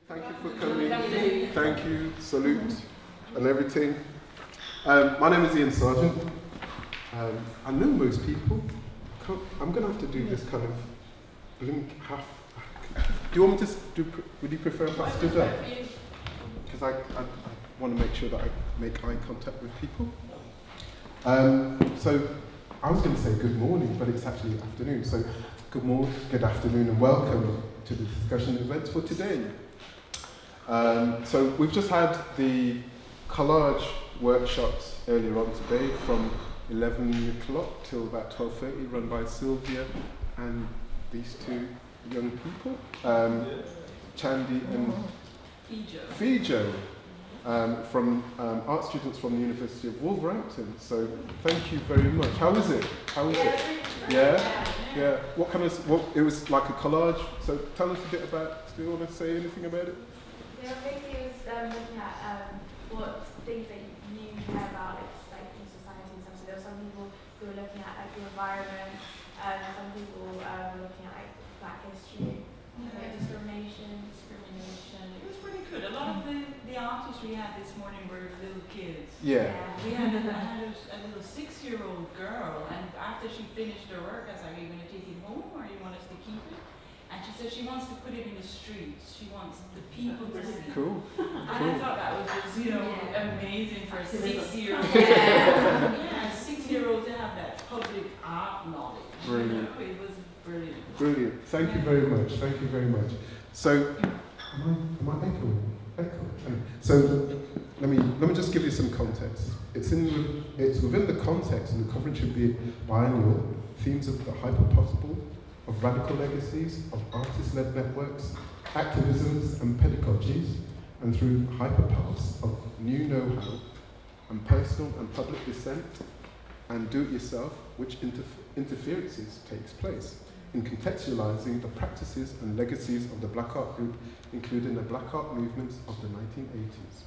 Thank you for coming. Thank you, salute, and everything. My name is Ian Sargent. I know most people. I'm going to have to do this kind of blink half. Do you want me to do? Would you prefer if I stood up? Because I want to make sure that I make eye contact with people. So I was going to say good morning, but it's actually afternoon. So good morning, good afternoon, and welcome to the discussion events for today. So we've just had the collage workshops earlier on today from 11 o'clock till about 12:30, run by Sylvia and these two young people, Chandy and Fijo, from art students from the University of Wolverhampton. So thank you very much. How was it? How was it? Yeah. What kind of? It was like a collage. So tell us a bit about. Do you want to say anything about it? Yeah, basically it was looking at what things that you care about, like in society and stuff. So there were some people who were looking at like the environment, some people were looking at like Black history, like discrimination. It was pretty good. A lot of the artists we had this morning were little kids. Yeah. I had a little 6-year-old girl, and after she finished her work, I was like, "Are you going to take it home, or you want us to keep it?" And she said she wants to put it in the streets. She wants the people to see. Cool. And I thought that was just, amazing for a 6-year-old. A 6-year-old to have that public art knowledge. Brilliant. It was brilliant. Brilliant. Thank you very much. Thank you very much. So, am I echoing? So, let me just give you some context. It's within the context of the Coventry Biennial, themes of the hyper-possible, of radical legacies, of artist-led networks, activisms and pedagogies, and through hyperpaths of new know-how and personal and public dissent and do-it-yourself, which interferences takes place in contextualizing the practices and legacies of the Black Art Group, including the Black Art movements of the 1980s.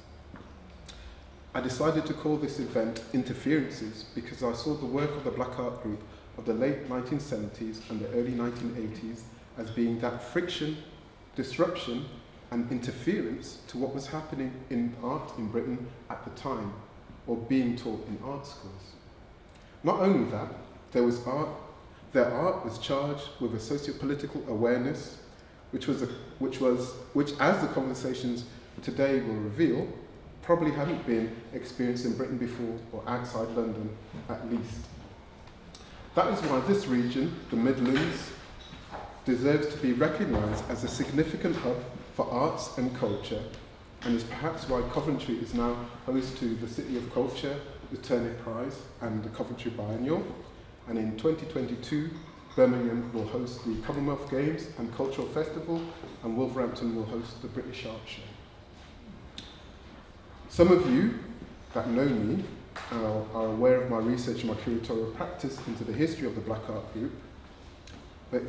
I decided to call this event Interferences because I saw the work of the Black Art Group of the late 1970s and the early 1980s as being that friction, disruption, and interference to what was happening in art in Britain at the time, or being taught in art schools. Not only that, their art was charged with a socio-political awareness, which as the conversations today will reveal, probably hadn't been experienced in Britain before, or outside London at least. That is why this region, the Midlands, deserves to be recognised as a significant hub for arts and culture, and is perhaps why Coventry is now host to the City of Culture, the Turner Prize, and the Coventry Biennial. And in 2022, Birmingham will host the Commonwealth Games and Cultural Festival, and Wolverhampton will host the British Art Show. Some of you that know me are aware of my research and my curatorial practice into the history of the Black Art Group, but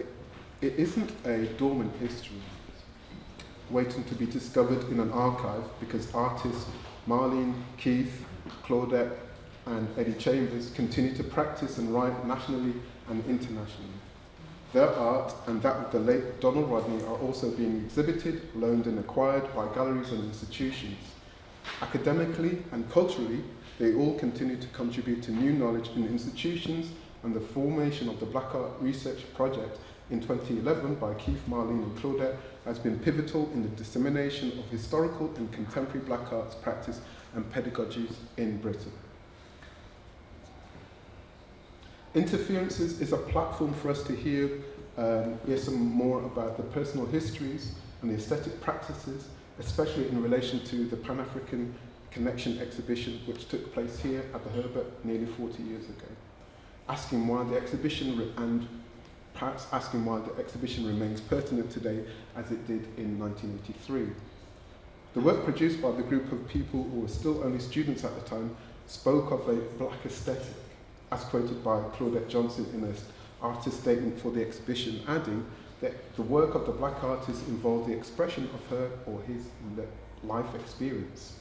it isn't a dormant history waiting to be discovered in an archive because artists Marlene, Keith, Claudette, and Eddie Chambers continue to practice and write nationally and internationally. Their art and that of the late Donald Rodney are also being exhibited, loaned and acquired by galleries and institutions. Academically and culturally, they all continue to contribute to new knowledge in institutions, and the formation of the Black Art Research Project in 2011 by Keith, Marlene and Claudette has been pivotal in the dissemination of historical and contemporary Black arts practice and pedagogies in Britain. Interferences is a platform for us to hear some more about the personal histories and the aesthetic practices, especially in relation to the Pan-Afrikan Connection exhibition which took place here at the Herbert nearly 40 years ago, asking why the exhibition remains pertinent today as it did in 1983. The work produced by the group of people who were still only students at the time spoke of a black aesthetic, as quoted by Claudette Johnson in an artist statement for the exhibition, adding that the work of the black artist involved the expression of her or his life experience.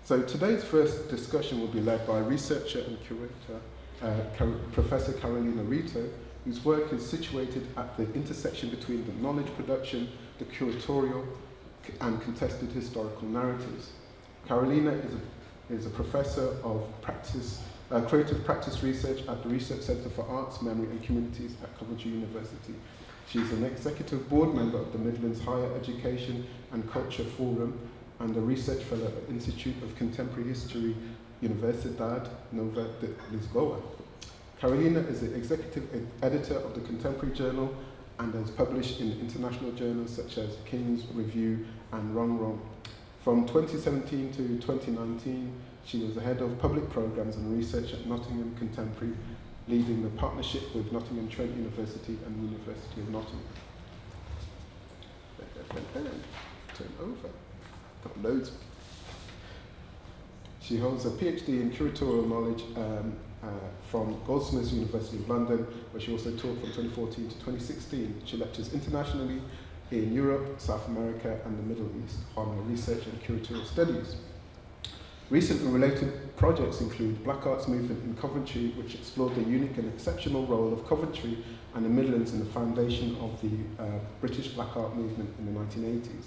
So today's first discussion will be led by researcher and curator, Professor Carolina Rito, whose work is situated at the intersection between the knowledge production the curatorial and contested historical narratives. Carolina is a professor of creative practice research at the Research Centre for Arts, Memory and Communities at Coventry University. She's an executive board member of the Midlands Higher Education and Culture Forum and a research fellow at the Institute of Contemporary History, Universidade Nova de Lisboa. Carolina is the executive editor of the Contemporary Journal and has published in international journals such as King's Review and Wrong Wrong. From 2017 to 2019, she was the head of public programs and research at Nottingham Contemporary, leading the partnership with Nottingham Trent University and University of Nottingham. Turn over. Got loads. She holds a PhD in curatorial knowledge from Goldsmiths University of London, where she also taught from 2014 to 2016. She lectures internationally in Europe, South America, and the Middle East on her research and curatorial studies. Recent and related projects include Black Arts Movement in Coventry, which explored the unique and exceptional role of Coventry and the Midlands in the foundation of the British Black Art Movement in the 1980s.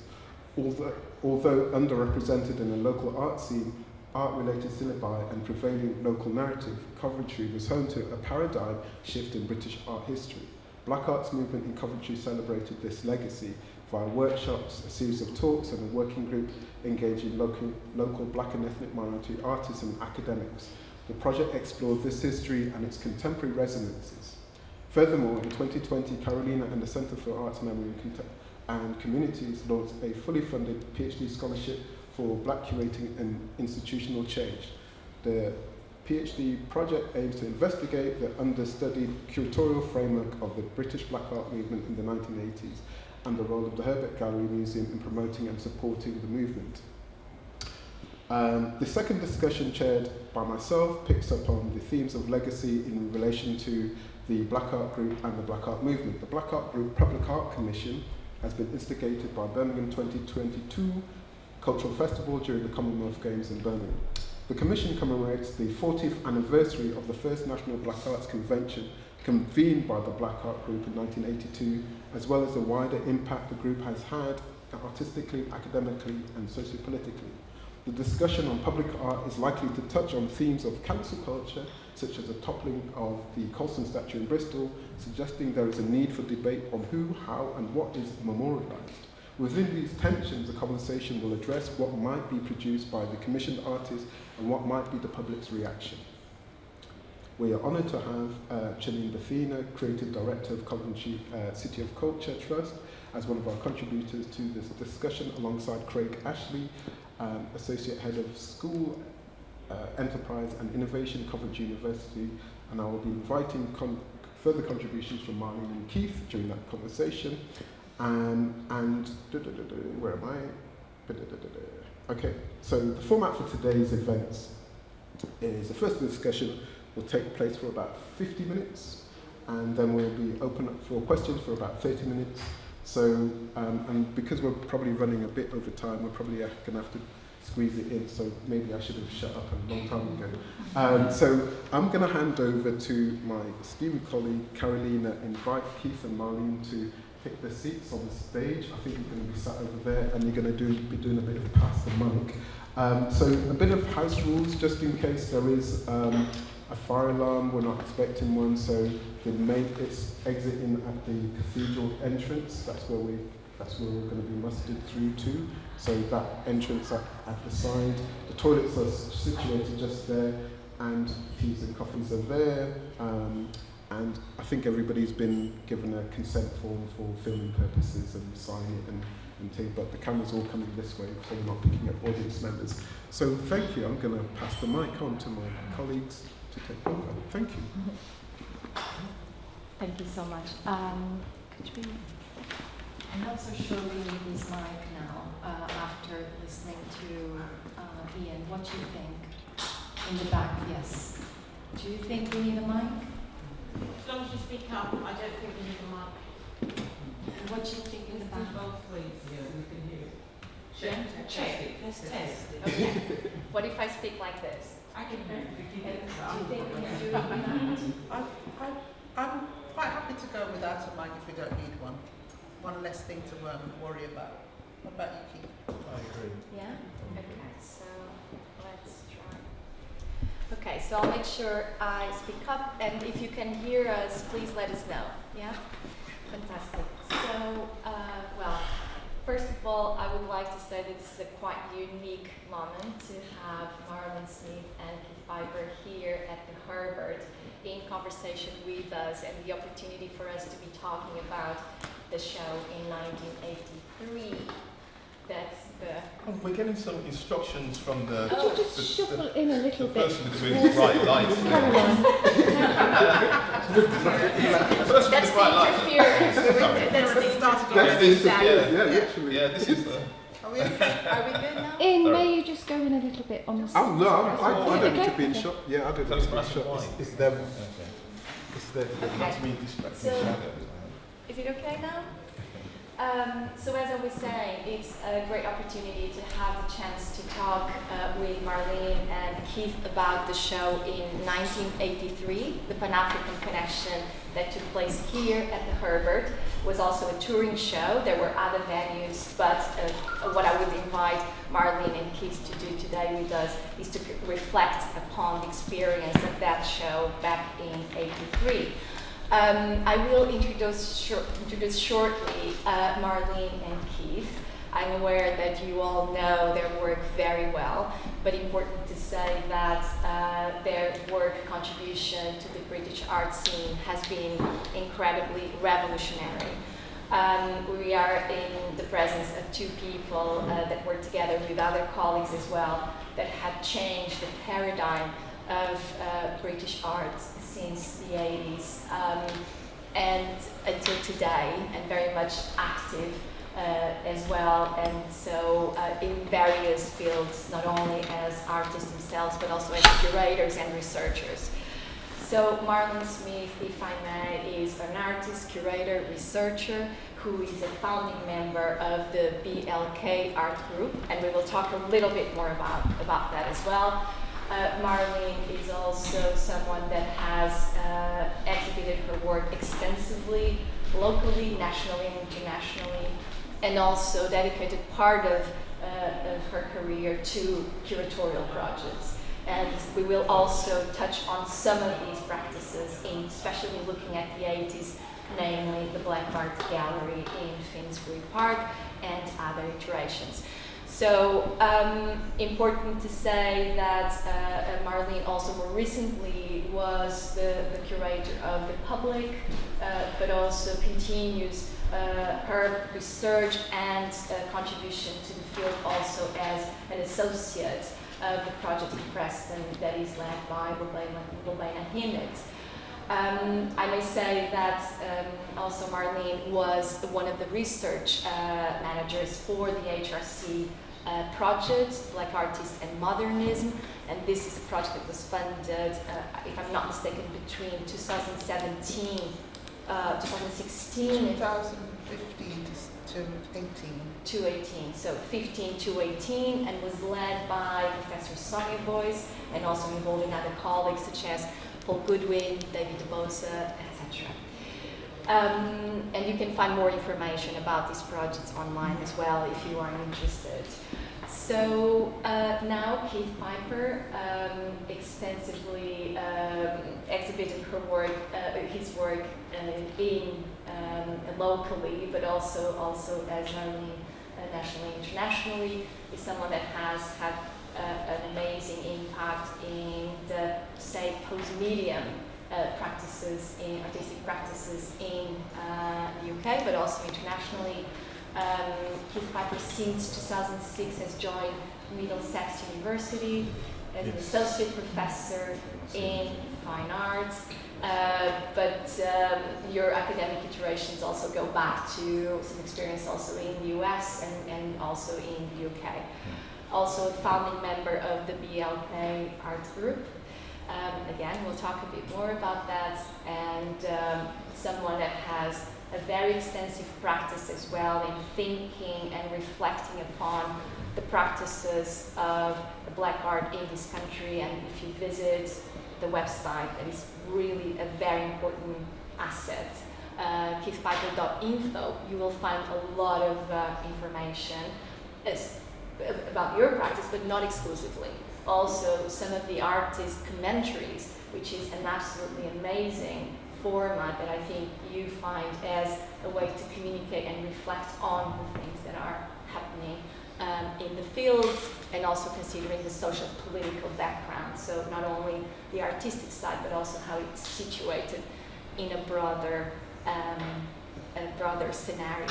Although underrepresented in the local art scene, art-related syllabi and prevailing local narrative, Coventry was home to a paradigm shift in British art history. Black Arts Movement in Coventry celebrated this legacy via workshops, a series of talks, and a working group engaging local black and ethnic minority artists and academics. The project explored this history and its contemporary resonances. Furthermore, in 2020, Carolina and the Centre for Arts, Memory and Communities launched a fully funded PhD scholarship for Black curating and institutional change. The PhD project aims to investigate the understudied curatorial framework of the British Black Art movement in the 1980s and the role of the Herbert Gallery Museum in promoting and supporting the movement. The second discussion, chaired by myself, picks up on the themes of legacy in relation to the Black Art Group and the Black Art movement. The Black Art Group Public Art Commission has been instigated by Birmingham 2022 Cultural Festival during the Commonwealth Games in Birmingham. The Commission commemorates the 40th anniversary of the first National Black Arts Convention convened by the Black Art Group in 1982, as well as the wider impact the group has had artistically, academically, and socio-politically. The discussion on public art is likely to touch on themes of cancel culture, such as the toppling of the Colston statue in Bristol, suggesting there is a need for debate on who, how, and what is memorialised. Within these tensions, the conversation will address what might be produced by the commissioned artist and what might be the public's reaction. We are honoured to have Chenine Bhathena, Creative Director of Coventry City of Culture Trust, as one of our contributors to this discussion, alongside Craig Ashley, Associate Head of School, Enterprise and Innovation, Coventry University, and I will be inviting further contributions from Marlene and Keith during that conversation. Where am I? Okay, so the format for today's events is the first discussion will take place for about 50 minutes, and then we'll be open up for questions for about 30 minutes. So, and because we're probably running a bit over time, we're probably going to have to squeeze it in, so maybe I should have shut up a long time ago. So I'm going to hand over to my esteemed colleague, Carolina, invite Keith and Marlene to take their seats on the stage. I think you're going to be sat over there, and you're going to be doing a bit of pass the mic. So a bit of house rules, just in case there is a fire alarm. We're not expecting one, so it's exiting at the cathedral entrance. That's where we're going to be mustered through to. So that entrance at the side. The toilets are situated just there, and teas and coffees are there. And I think everybody's been given a consent form for filming purposes and sign it and take, but the camera's all coming this way, so we're not picking up audience members. So thank you. I'm going to pass the mic on to my colleagues to take over. Thank you. Thank you so much. Could we? I'm not so sure we need this mic now, after listening to Ian. What do you think? In the back, yes. Do you think we need a mic? As long as you speak up, I don't think we need a mic. And what do you think in the back? both ways, yeah, we can hear it. Check. Let's test it. Okay. What if I speak like this? I can hear it. Do you think we can do it with that? I'm quite happy to go without a mic if we don't need one. one less thing to worry about. What about you, Keith? I agree. Yeah? Okay, so let's try. Okay, so I'll make sure I speak up, and if you can hear us, please let us know. Yeah? Fantastic. So, well, first of all, I would like to say that this is a quite unique moment to have Marlene Smith and Keith Piper here at the Herbert in conversation with us, and the opportunity for us to be talking about the show in 1983. That's the... Oh, we're getting some instructions from the, Could you just shuffle in a little the bit? person with the bright lights. Caroline. Person with That's the bright the lights. interference. That's the That's interference. the yeah, literally. Yeah, this is the... Are we okay? Are we good now? In, Sorry. may you just go in a little bit on the Oh no, I don't need to Okay. be in shot. Yeah, I don't So need it's to be in nice shot. and wide. It's them. Okay. It's them. Not to be distracting So- shadows. Is it okay now? So as I was saying, it's a great opportunity to have the chance to talk with Marlene and Keith about the show in 1983. The Pan-Afrikan connection that took place here at the Herbert was also a touring show. There were other venues, but what I would invite Marlene and Keith to do today with us is to reflect upon the experience of that show back in '83. I will introduce shortly Marlene and Keith. I'm aware that you all know their work very well, but important to say that their work contribution to the British art scene has been incredibly revolutionary. We are in the presence of two people that work together with other colleagues as well that have changed the paradigm of British art since the 80s and until today, and very much active as well, and so in various fields, not only as artists themselves, but also as curators and researchers. So Marlene Smith, if I may, is an artist, curator, researcher, who is a founding member of the BLK Art Group, and we will talk a little bit more about that as well. Marlene is also someone that has exhibited her work extensively, locally, nationally, and internationally, and also dedicated part of her career to curatorial projects. And we will also touch on some of these practices, especially looking at the 80s, namely the Black Art Gallery in Finsbury Park and other iterations. So important to say that Marlene also more recently was the curator of the public, but also continues her research and contribution to the field also as an associate of the project in Preston that is led by Bhathena. I may say that also Marlene was one of the research managers for the HRC project, Black Artists and Modernism, and this is a project that was funded, if I'm not mistaken, between 2016 2015 to 18. So 15 to 18, and was led by Professor Sonia Boyce, and also involving other colleagues such as Paul Goodwin, David DeBosa, etc. And you can find more information about these projects online as well if you are interested. So now Keith Piper extensively exhibited his work in locally, but also as Marlene nationally, internationally. Is someone that has had an amazing impact in the, say, post-medium artistic practices in the UK, but also internationally. Keith Piper since 2006 has joined Middlesex University as an associate professor in fine arts, but your academic iterations also go back to some experience also in the US and also in the UK. Also a founding member of the BLK Art Group. Again, we'll talk a bit more about that, and someone that has a very extensive practice as well in thinking and reflecting upon the practices of the Black art in this country. And if you visit the website, that is really a very important asset keithpiper.info, you will find a lot of information about your practice, but not exclusively. Also, some of the artist commentaries, which is an absolutely amazing format that I think you find as a way to communicate and reflect on the things that are happening in the field, and also considering the social political background. So not only the artistic side, but also how it's situated in a broader scenario.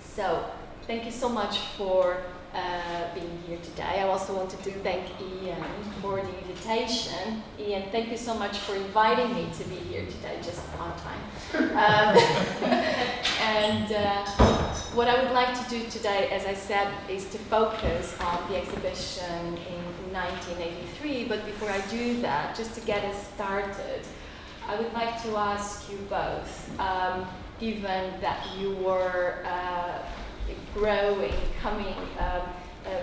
So thank you so much for being here today. I also wanted to thank Ian for the invitation. Ian, thank you so much for inviting me to be here today, just on time. What I would like to do today, as I said, is to focus on the exhibition in 1983. But before I do that, just to get us started, I would like to ask you both, given that you were growing,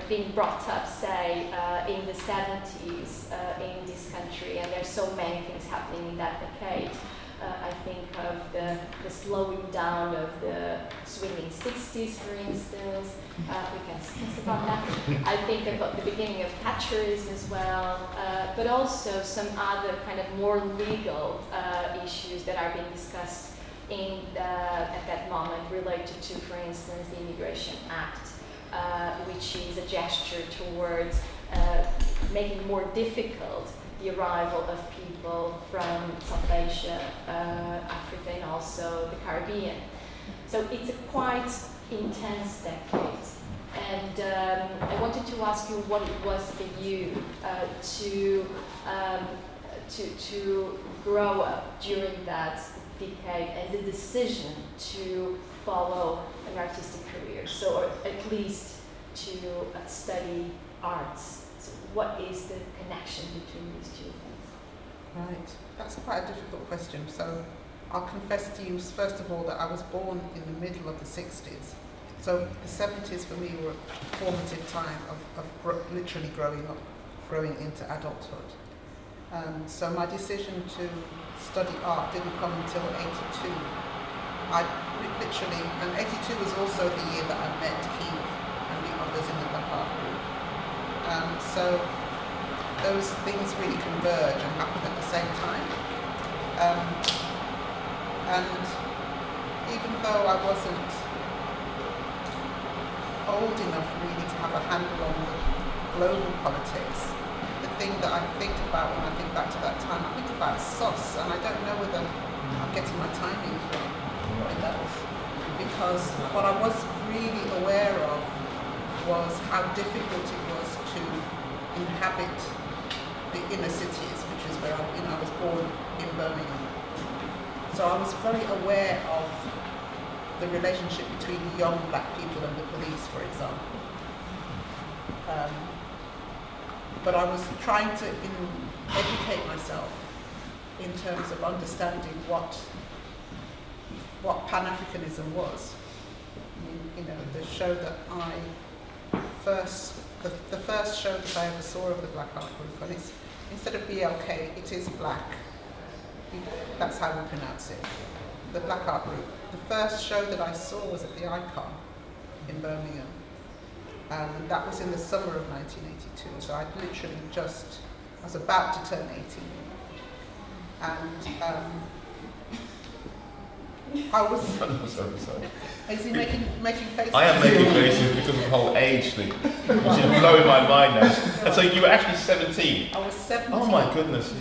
being brought up, say, in the 70s in this country, and there's so many things happening in that decade. I think of the slowing down of the swinging 60s, for instance. We can discuss about that. I think about the beginning of Thatcherism as well, but also some other kind of more legal issues that are being discussed at that moment, related to, for instance, the Immigration Act, which is a gesture towards making more difficult the arrival of people from South Asia, Africa, and also the Caribbean. So it's a quite intense decade. And I wanted to ask you what it was for you to grow up during that decade, and the decision to follow an artistic career, so or at least to study arts. So what is the connection between these two things? Right, that's quite a difficult question. So I'll confess to you, first of all, that I was born in the middle of the 60s. So the 70s for me were a formative time of literally growing into adulthood. So my decision to study art didn't come until 82. I literally, and 82 was also the year that I met Keith and the others in the Black Art Group. So those things really converge and happen at the same time. And even though I wasn't old enough really to have a handle on the global politics, the thing that I think about when I think back to that time, I think about sauce, and I don't know whether I'm getting my timing right, because what I was really aware of was how difficult it was to inhabit the inner cities, which is where I was born in Birmingham. So I was very aware of the relationship between young black people and the police, for example. But I was trying to educate myself in terms of understanding what Pan-Africanism was. The show that the first show that I ever saw of the Black Art Group, and it's, instead of BLK, it is Black. That's how we pronounce it. The Black Art Group. The first show that I saw was at the Icon in Birmingham. And that was in the summer of 1982, so I was about to turn 18. And I was... sorry. Is he making faces? I am making faces because of the whole age thing, which is blowing my mind now. And so you were actually 17? I was 17. Oh my goodness.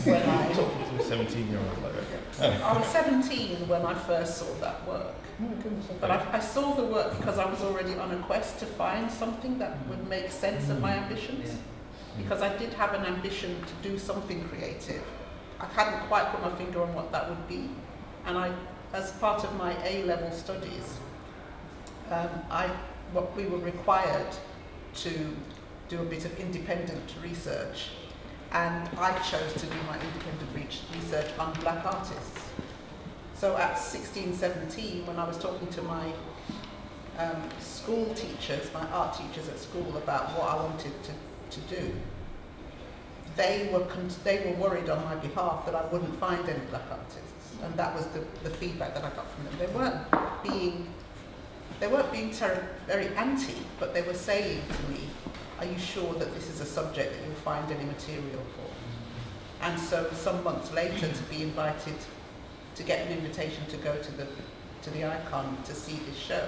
When I talking to a 17-year-old like that. I was 17 when I first saw that work. Oh my goodness. Okay. But I saw the work because I was already on a quest to find something that would make sense of my ambitions. Because I did have an ambition to do something creative. I hadn't quite put my finger on what that would be. And as part of my A-level studies, we were required to do a bit of independent research. And I chose to do my independent research on black artists. So at 16, 17, when I was talking to my school teachers, my art teachers at school, about what I wanted to do, they were worried on my behalf that I wouldn't find any black artists, and that was the feedback that I got from them. They weren't being very anti, but they were saying to me, "Are you sure that this is a subject that you'll find any material for?" And so some months later, to be invited, to get an invitation to go to the Icon to see this show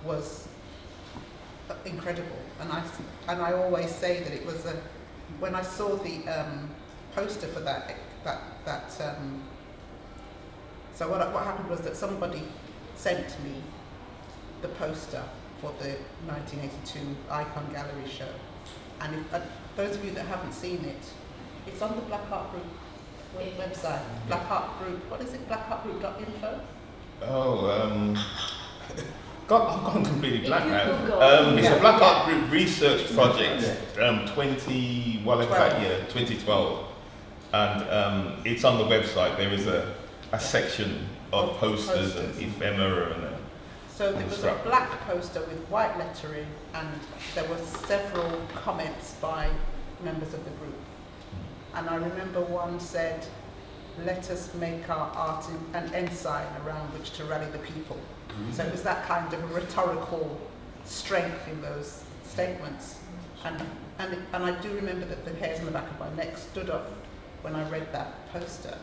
was incredible. And I always say that it was when I saw the poster for that. So what happened was that somebody sent me the poster for the 1982 Icon Gallery show, and if, those of you that haven't seen it, it's on the Black Art Group website. Black Art Group. What is it? blackartgroup.info. God, I've gone completely blank now. It's a Black Art Group research project, 2012, and it's on the website. There is a section of posters and ephemera and. So there was a black poster with white lettering, and there were several comments by members of the group. And I remember one said, "Let us make our art an ensign around which to rally the people." So it was that kind of a rhetorical strength in those statements. And I do remember that the hairs on the back of my neck stood up when I read that poster.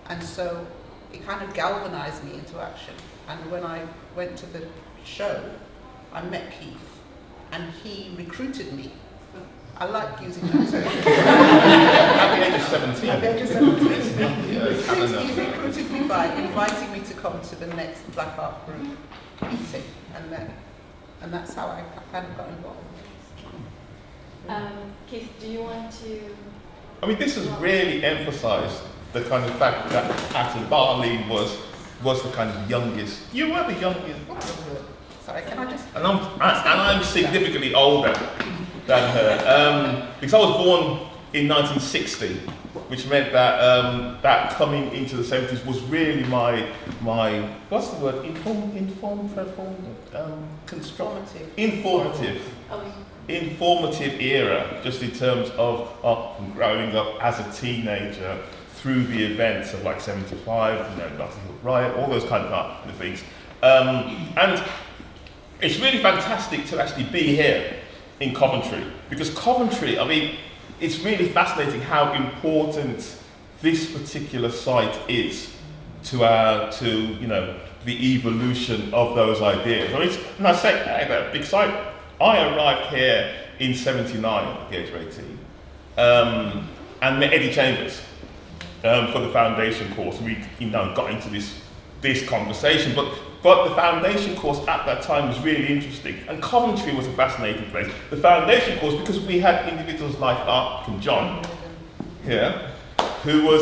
And so it kind of galvanized me into action. And when I went to the show, I met Keith, and he recruited me. I like using that term. At the age of 17. At the age of 17. He recruited me by inviting me to come to the next Black Art Group meeting, and that's how I kind of got involved. Keith, do you want to? I mean, this has really emphasised the kind of fact that Marlene was the kind of youngest. You were the youngest. Sorry, can I just? And I'm significantly older than her, because I was born in 1960, which meant that that coming into the 70s was really my what's the word? Informative era, just in terms of growing up as a teenager through the events of like 75, Notting Hill Riot, all those kind of things. And it's really fantastic to actually be here in Coventry, because Coventry, I mean, it's really fascinating how important this particular site is to the evolution of those ideas. I mean, and I say that because I arrived here in '79 at the age of 18, and met Eddie Chambers for the foundation course. We got into this conversation, but the foundation course at that time was really interesting, and Coventry was a fascinating place. The foundation course, because we had individuals like John here, who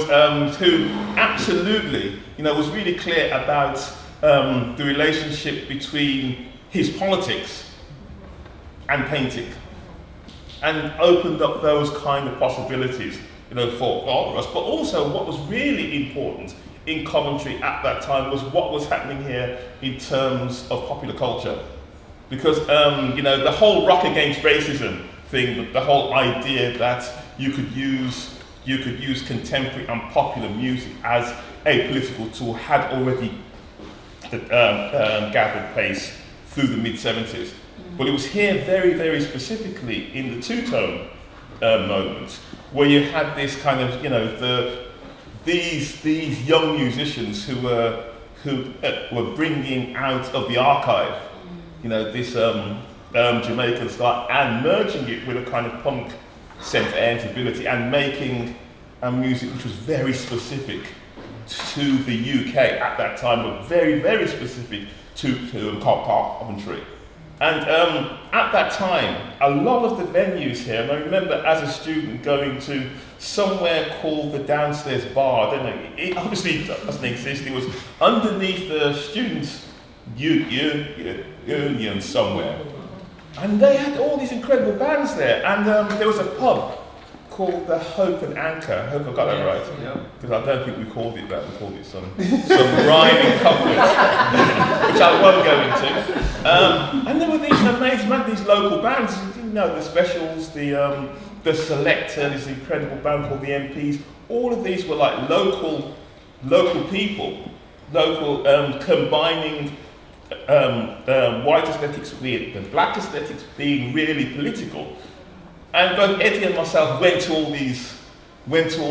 absolutely, was really clear about the relationship between his politics and painting, and opened up those kind of possibilities, for all of us. But also, what was really important in Coventry at that time was what was happening here in terms of popular culture, because the whole rock against racism thing, the whole idea that you could use contemporary and popular music as a political tool had already gathered pace through the mid-70s. But it was here very, very specifically in the two-tone moment where you had this kind of, these young musicians who were bringing out of the archive, this Jamaican style, and merging it with a kind of punk sensibility, and making a music which was very specific to the UK at that time, but very, very specific to Coventry. And at that time, a lot of the venues here, and I remember as a student going to somewhere called the Downstairs Bar. I don't know, it obviously doesn't exist. It was underneath the Students' Union somewhere. And they had all these incredible bands there. And there was a pub called the Hope and Anchor. I hope I got that right. Because I don't think we called it that. We called it some rhyming couplet, which I won't go into. And there were these amazing, these local bands. the specials, the Selector, this incredible band called the MPs. All of these were like local people, combining white aesthetics with the black aesthetics being really political. And both Eddie and myself went to all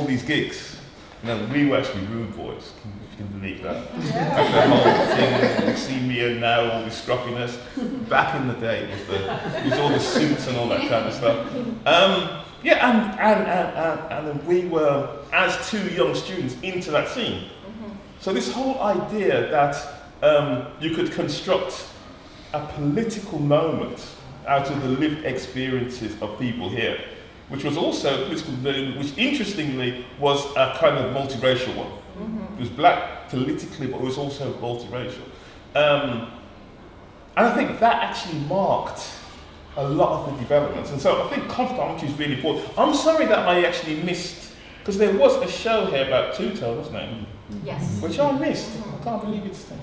these gigs. We were actually rude boys, if you can believe that. Yeah. The whole thing, you see me and now all this scruffiness. Back in the day, it was all the suits and all that kind of stuff. And we were, as two young students, into that scene. So this whole idea that you could construct a political moment out of the lived experiences of people here, which was also political, which interestingly was a kind of multiracial one. It was black politically, but it was also multiracial. And I think that actually marked a lot of the developments. And so I think Coventry is really important. I'm sorry that I actually missed, because there was a show here about two-tone, wasn't there? Yes. Which I missed. I can't believe it's there.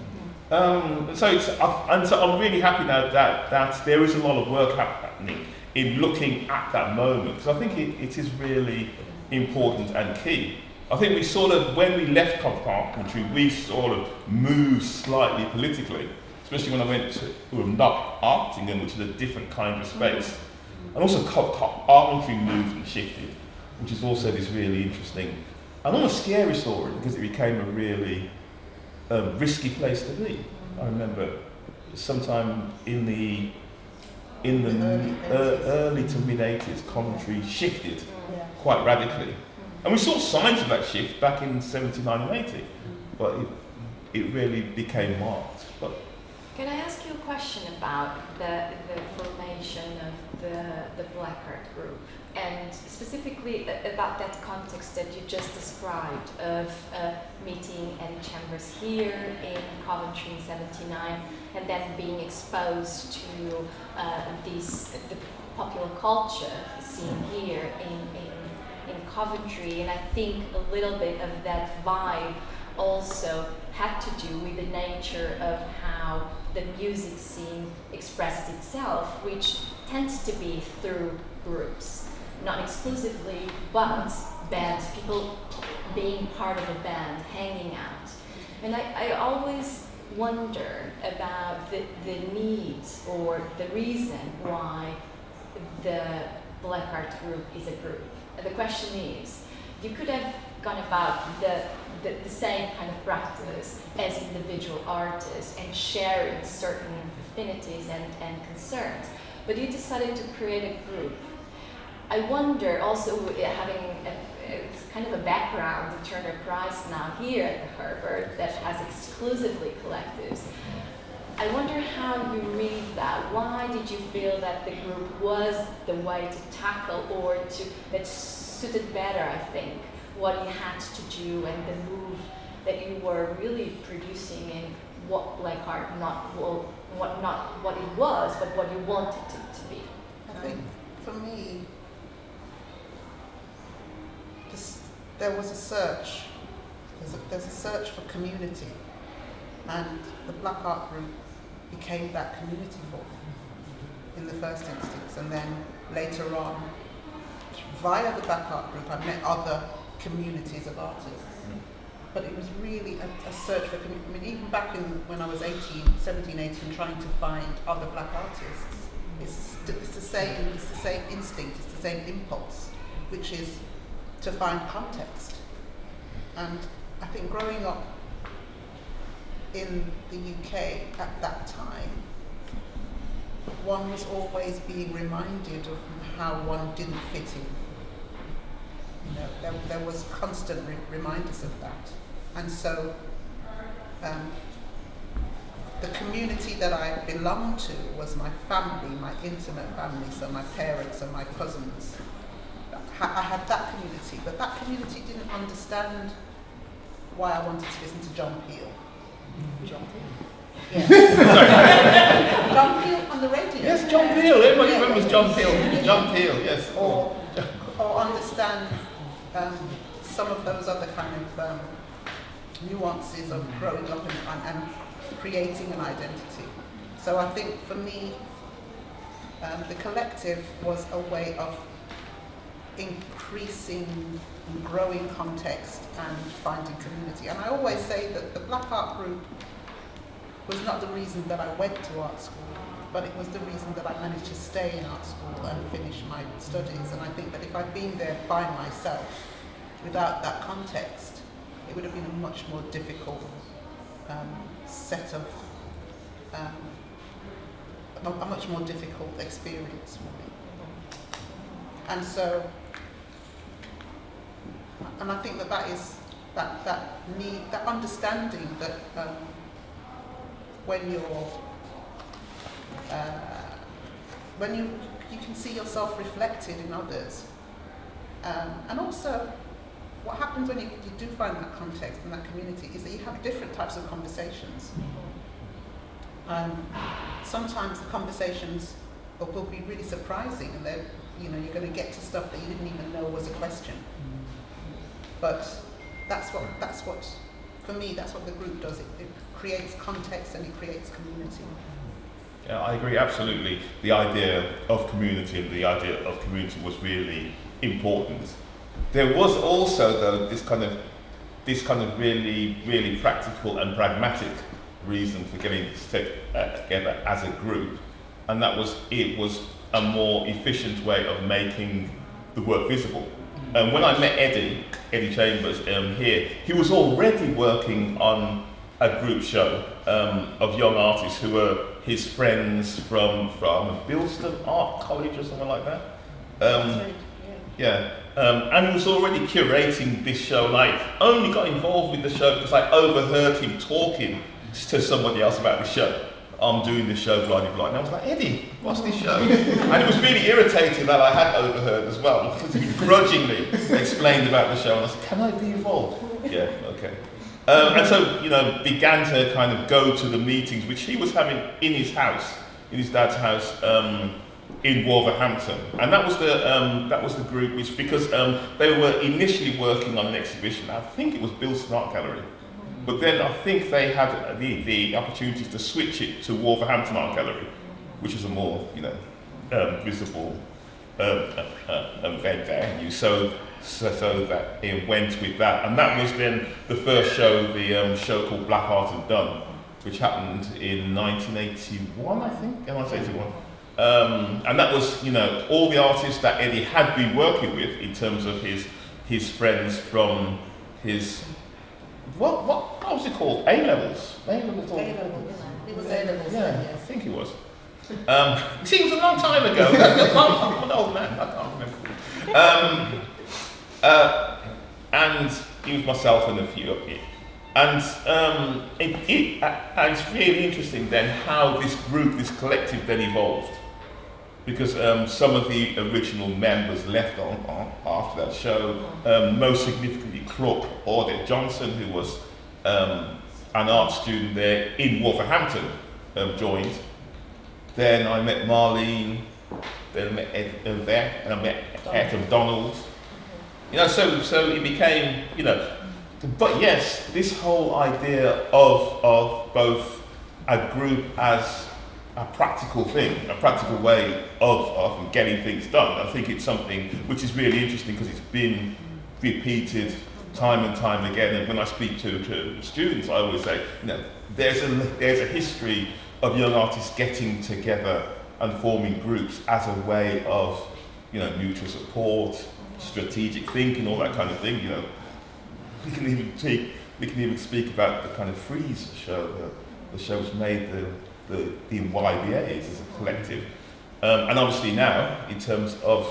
So I'm really happy now that there is a lot of work happening in looking at that moment, because I think it is really important and key. I think we sort of, when we left Coventry, we sort of moved slightly politically, especially when I went to Artington, which is a different kind of space. And also Coventry moved and shifted, which is also this really interesting and almost scary story, because it became a really risky place to be. I remember sometime in the early to mid 80s, Coventry shifted quite radically, and we saw signs of that shift back in 79 and 80, but it really became marked. But can I ask you a question about the formation of the BLK Art Group, and specifically about that context that you just described of meeting in chambers here in Coventry in 79, and then being exposed to the popular culture scene here in Coventry, and I think a little bit of that vibe also had to do with the nature of how the music scene expresses itself, which tends to be through groups. Not exclusively, but bands, people being part of a band, hanging out. And I always wonder about the need or the reason why the BLK Art Group is a group. And the question is, you could have gone about the same kind of practice as individual artists and sharing certain affinities and concerns, but you decided to create a group. I wonder, also having a kind of a background in Turner Price now here at the Herbert that has exclusively collectives, I wonder how you read that. Why did you feel that the group was the way to tackle, or that suited better, I think, what you had to do and the move that you were really producing in what BLK Art, not what it was, but what you wanted it to be? I think for me, there was a search. There's a search for community, and the BLK Art Group became that community for me in the first instance, and then later on, via the BLK Art Group, I met other communities of artists. But it was really a search for community. I mean, even back when I was 17, 18, trying to find other black artists, it's the same instinct, it's the same impulse, which is to find context. And I think growing up in the UK at that time, one was always being reminded of how one didn't fit in. You know, there was constant reminders of that. And so the community that I belonged to was my family, my intimate family, so my parents and my cousins. I had that community, but that community didn't understand why I wanted to listen to John Peel. John Peel? Yeah. John Peel on the radio. Yes, John Peel. Everybody remembers John Peel. John Peel, yes. Or understand some of those other kind of nuances of growing up and creating an identity. So I think for me, the collective was a way of increasing and growing context and finding community. And I always say that the Black Art Group was not the reason that I went to art school, but it was the reason that I managed to stay in art school and finish my studies. And I think that if I'd been there by myself, without that context, it would have been a much more difficult set of, a much more difficult experience for me. And so, and I think that is that need, that understanding that when you can see yourself reflected in others, and also what happens when you do find that context and that community is that you have different types of conversations. Sometimes the conversations will be really surprising, and they're, you're going to get to stuff that you didn't even know was a question. But that's what for me, that's what the group does. It creates context and it creates community. Yeah, I agree absolutely. The idea of community and the idea of community was really important. There was also, though, this kind of really, really practical and pragmatic reason for getting together as a group, and that was it was a more efficient way of making the work visible. And when I met Eddie Chambers here, he was already working on a group show of young artists who were his friends from Bilston Art College or something like that. And he was already curating this show, and I only got involved with the show because I overheard him talking to somebody else about the show. I'm doing this show, blah, blah, blah. And I was like, Eddie, what's this show? And it was really irritating that I had overheard as well, because he grudgingly explained about the show, and I said, can I be involved? Yeah, okay. And so, began to kind of go to the meetings, which he was having in his house, in his dad's house, in Wolverhampton. And that was the group, which, because they were initially working on an exhibition, I think it was Bilston Art Gallery. But then I think they had the opportunity to switch it to Wolverhampton Art Gallery, which is a more, visible venue. So that it went with that, and that was then the first show, the show called Black Art and Done, which happened in 1981, I think, 1981. And that was, all the artists that Eddie had been working with in terms of his friends from his. What was it called? A-levels? A-levels? It was A-levels. Yeah, I think it was. See, it was a long time ago. I'm an old man, I can't remember. And it was myself and a few of you. And it's really interesting then how this group, this collective then evolved. Because some of the original members left on after that show, most significantly Claude Johnson, who was an art student there in Wolverhampton, joined. Then I met Marlene, then I met Ed there, and I met Ed Donald. So it became, but yes, this whole idea of both a group as a practical thing, a practical way of getting things done. I think it's something which is really interesting because it's been repeated time and time again. And when I speak to students, I always say, there's a history of young artists getting together and forming groups as a way of, mutual support, strategic thinking, all that kind of thing. We can even speak about the kind of Freeze show. The show's made the YBAs as a collective, and obviously now in terms of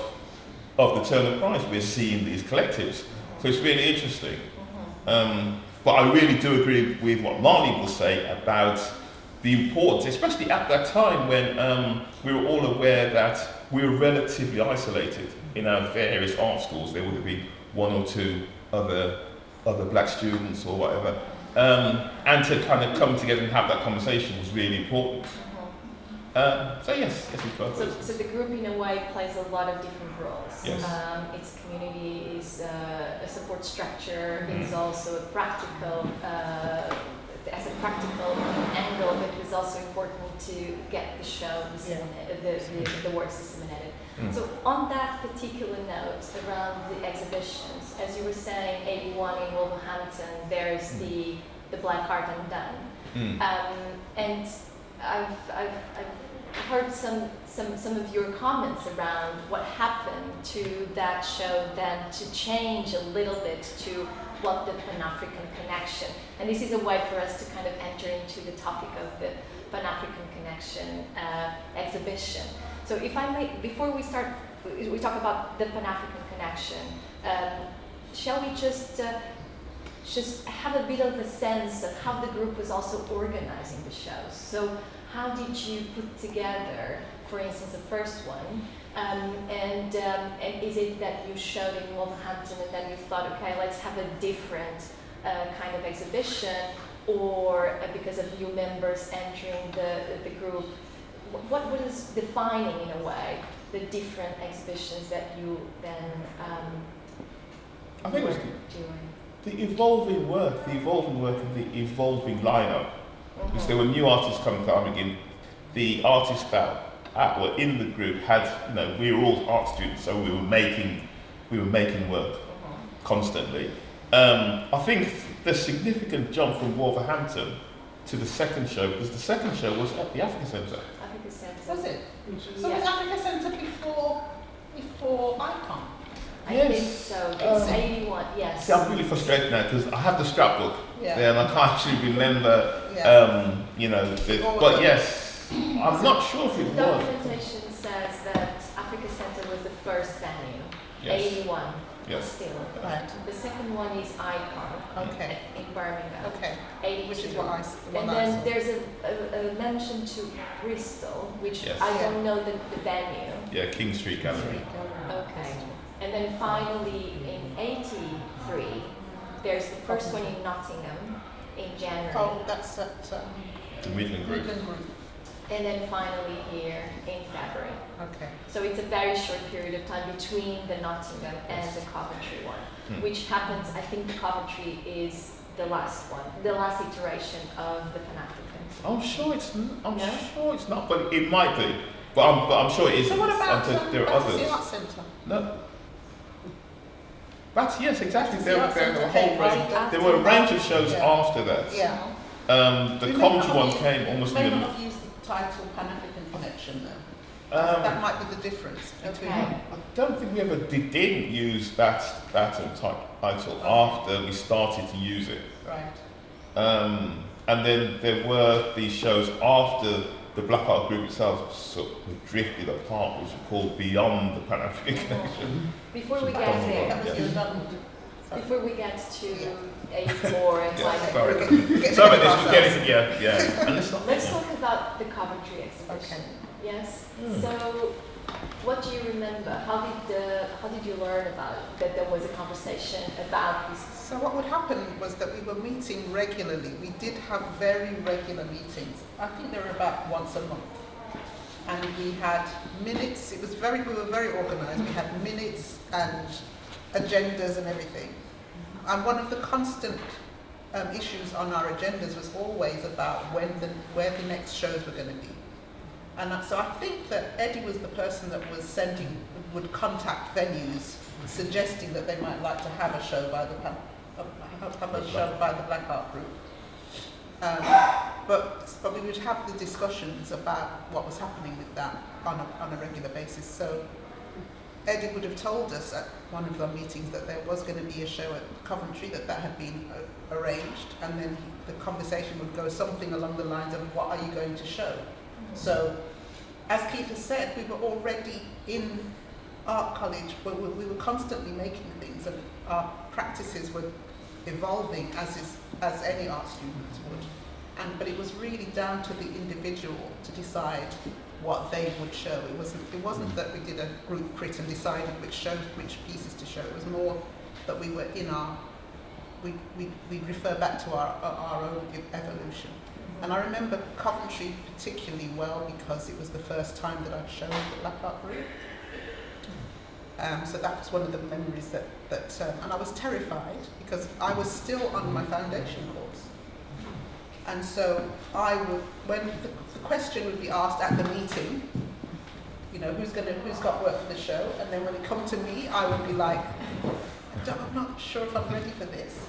the Turner Prize, we're seeing these collectives. So it's really interesting. But I really do agree with what Marlene will say about the importance, especially at that time when we were all aware that we were relatively isolated in our various art schools. There would have been one or two other black students or whatever. And to kind of come together and have that conversation was really important. So yes, it's perfect. So the group in a way plays a lot of different roles. Yes. Its community is a support structure. It's also a practical, as as a practical angle, but it was also important to get the show, the works disseminated. So on that particular note around the exhibitions, as you were saying, 81 in Wolverhampton, there's the Black Art Undone. And I've heard some of your comments around what happened to that show then to change a little bit to what the Pan-African connection. And this is a way for us to kind of enter into the topic of the Pan-African connection exhibition. So if I may, before we start, we talk about the Pan-African connection, shall we just have a bit of a sense of how the group was also organizing the shows? So how did you put together, for instance, the first one, and is it that you showed in Wolverhampton and then you thought, okay, let's have a different kind of exhibition, or because of new members entering the group? What is defining, in a way, the different exhibitions that you then I think it was doing? the evolving work and the evolving lineup. Because there were new artists coming in. The artists that were in the group had, we were all art students, so we were making work constantly. I think the significant jump from Wolverhampton to the second show, because the second show was at the Africa Centre. Africa Centre. Was it? So was Africa Centre before Icon? I Yes. think so. It's 81, yes. See, I'm really frustrated now because I have the scrapbook there and I can't actually remember, but yes, I'm not sure if it The was. documentation says that Africa Centre was the first venue, Yes. 81 Yes. still. Right. The second one is Icon Okay. in Birmingham, Okay. 82. Which is the one And I then saw. there's a mention to Bristol, which Yes. I don't know the venue. Yeah, King Street Gallery. Okay. And then finally in 83, there's the first one in Nottingham in January. Oh, that's at The Midland Group. Midland Group. And then finally here in February. Okay. So it's a very short period of time between the Nottingham and the Coventry one, which happens, I think the Coventry is the last one, the last iteration of the Pan-African. I'm sure it's No? sure it's not, but it might be. But I'm sure it isn't. So what about there are Battersea others. Art Centre? No. But yes, exactly. There were a Okay, whole range. right. There were a range of shows Yeah. after that. Yeah. The We may Coventry not one have came almost May in not the. have used the title Pan-African Connection though. Um, That might be the difference between. Okay. I don't think we ever didn't use that title after we started to use it. Right. And then there were these shows after the Black Art Group itself sort of drifted apart, which were called Beyond the Pan-African Connection. Before we get That there, That was Yeah. your done. before we get to 84 and Yeah, like, sorry. Get Sorry, rid of this was ourselves. getting, yeah. And it's not, let's talk about the Coventry exhibition. Okay. Yes. So, what do you remember? How did you learn about it? That there was a conversation about this? So what would happen was that we were meeting regularly. We did have very regular meetings. I think they were about once a month. And we had minutes. We were very organised. We had minutes and agendas and everything. And one of the constant issues on our agendas was always about where the next shows were going to be. And so I think that Eddie was the person that would contact venues suggesting that they might like to have a show by the Black Art Group. But we would have the discussions about what was happening with that on a regular basis. So Eddie would have told us at one of our meetings that there was going to be a show at Coventry, that had been arranged, and then the conversation would go something along the lines of, what are you going to show? So, as Keith has said, we were already in art college, where we were constantly making things, and our practices were evolving as any art students would. But it was really down to the individual to decide what they would show. It wasn't that we did a group crit and decided which pieces to show. It was more that we were in we refer back to our own evolution. And I remember Coventry particularly well because it was the first time that I'd shown the Black Art Group. So that was one of the memories that and I was terrified because I was still on my foundation course. And so I would, when the question would be asked at the meeting, you know, who's got work for the show, and then when it come to me, I would be like, I'm not sure if I'm ready for this.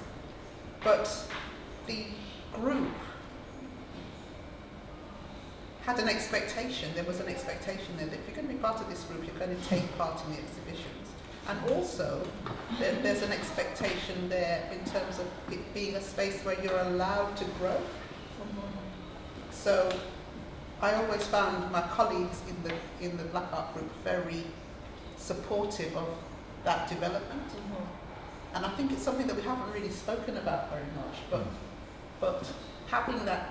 But the group had an expectation, there was an expectation there that if you're going to be part of this group, you're going to take part in the exhibitions. And also, there's an expectation there in terms of it being a space where you're allowed to grow. So I always found my colleagues in the Black Art Group very supportive of that development. And I think it's something that we haven't really spoken about very much, but having that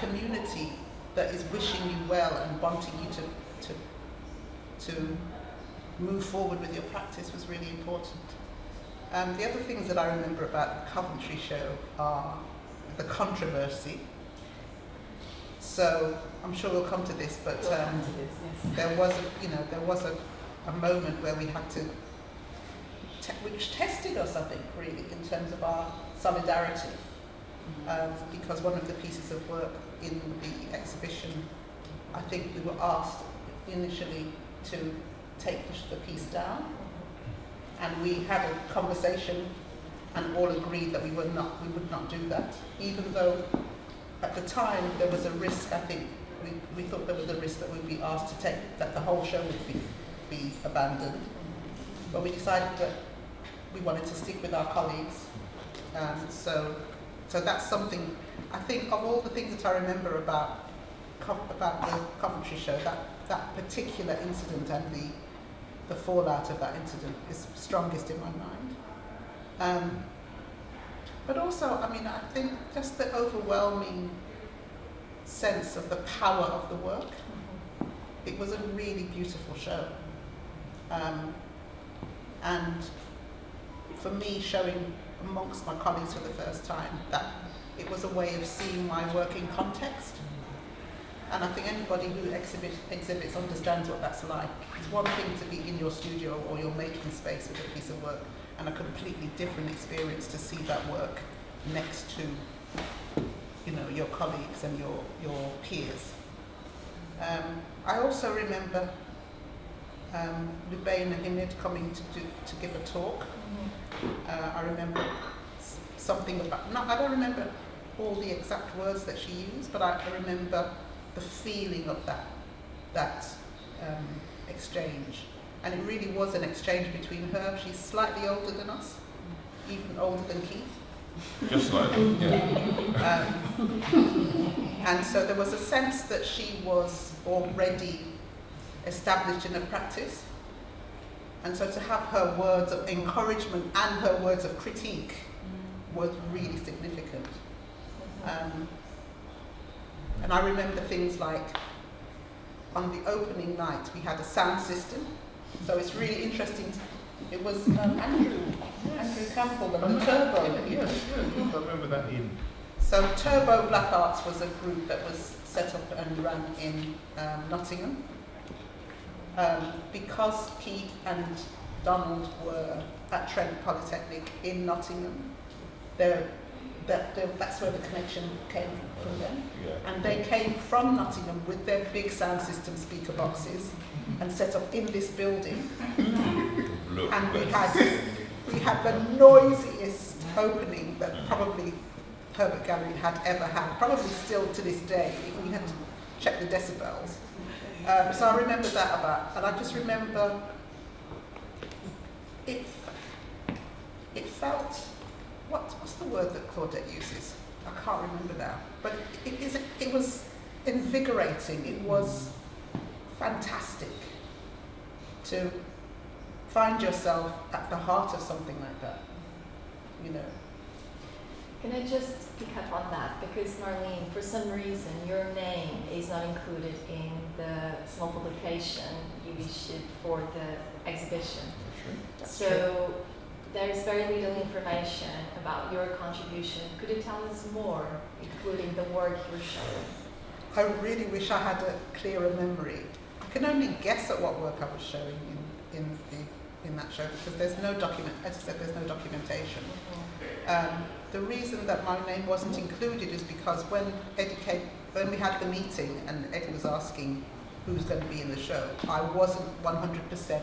community that is wishing you well and wanting you to move forward with your practice was really important. The other things that I remember about the Coventry show are the controversy. So I'm sure we'll come to this, but there was a moment where we had to, which tested us, I think, really, in terms of our solidarity. Because one of the pieces of work in the exhibition, I think we were asked initially to take the piece down, and we had a conversation and all agreed that we would not do that, even though at the time there was a risk. I think we thought there was a risk that we'd be asked to take, that the whole show would be abandoned, but we decided that we wanted to stick with our colleagues. So that's something, I think, of all the things that I remember about the Coventry show, that particular incident and the fallout of that incident is strongest in my mind. But also, I mean, I think just the overwhelming sense of the power of the work. It was a really beautiful show. And for me, showing amongst my colleagues for the first time, that it was a way of seeing my work in context. And I think anybody who exhibits understands what that's like. It's one thing to be in your studio or your making space with a piece of work, and a completely different experience to see that work next to, you know, your colleagues and your peers. I also remember Bhathena coming to give a talk. I remember something about, I don't remember all the exact words that she used, but I remember the feeling of that exchange. And it really was an exchange between her. She's slightly older than us, even older than Keith. Just slightly, yeah. And so there was a sense that she was already established in a practice. And so to have her words of encouragement and her words of critique was really significant. And I remember things like, on the opening night, we had a sound system. So it's really interesting. It was Andrew Campbell and Turbo. Yes, I remember that in. So Turbo Black Arts was a group that was set up and ran in Nottingham. Because Keith and Donald were at Trent Polytechnic in Nottingham, that's where the connection came from them. Yeah. And they came from Nottingham with their big sound system speaker boxes and set up in this building. And we had the noisiest opening that probably Herbert Gallery had ever had, probably still to this day, if we had to check the decibels. So I remember that about, and I just remember it felt, what's the word that Claudette uses? I can't remember now. But it was invigorating. It was fantastic to find yourself at the heart of something like that, you know. Can I just pick up on that? Because Marlene, for some reason, your name is not included in the small publication you issued for the exhibition. That's so true. There's very little information about your contribution. Could you tell us more, including the work you're showing? I really wish I had a clearer memory. I can only guess at what work I was showing in the in that show because there's no document. As I said, there's no documentation. The reason that my name wasn't included is because when we had the meeting and Eddie was asking who's going to be in the show, I wasn't 100%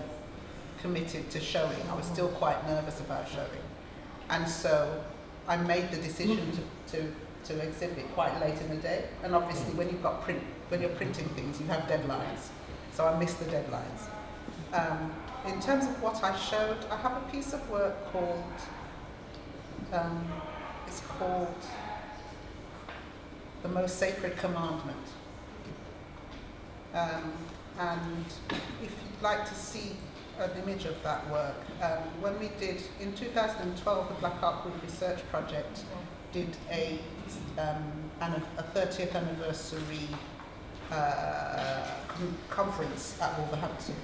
committed to showing. I was still quite nervous about showing, and so I made the decision to exhibit quite late in the day. And obviously, when you're printing things, you have deadlines. So I missed the deadlines. In terms of what I showed, I have a piece of work called. It's called The Most Sacred Commandment. And if you'd like to see an image of that work, when we did, in 2012, the Black Art Group Research Project did a 30th anniversary conference at Wolverhampton.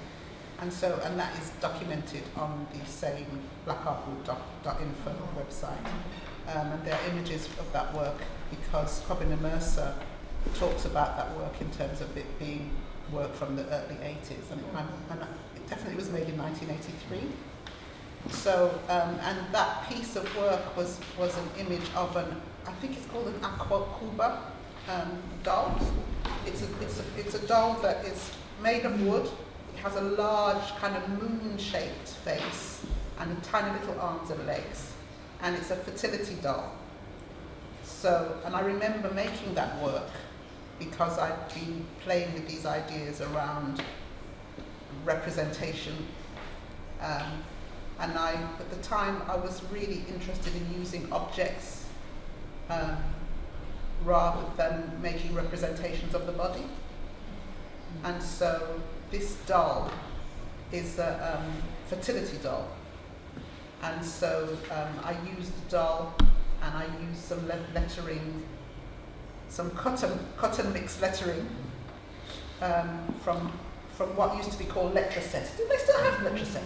And that is documented on the same blackartgroup.info website. And there are images of that work because Robin Mercer talks about that work in terms of it being work from the early 80s. And it definitely was made in 1983. So, and that piece of work was an image of I think it's called an aqua cuba doll. It's a doll that is made of wood. It has a large kind of moon-shaped face and tiny little arms and legs. And it's a fertility doll. So, and I remember making that work because I'd been playing with these ideas around representation. And at the time, I was really interested in using objects rather than making representations of the body. And so this doll is a fertility doll. And so I used the doll and I used some lettering, some cotton mix lettering from what used to be called letraset. Do they still have letraset?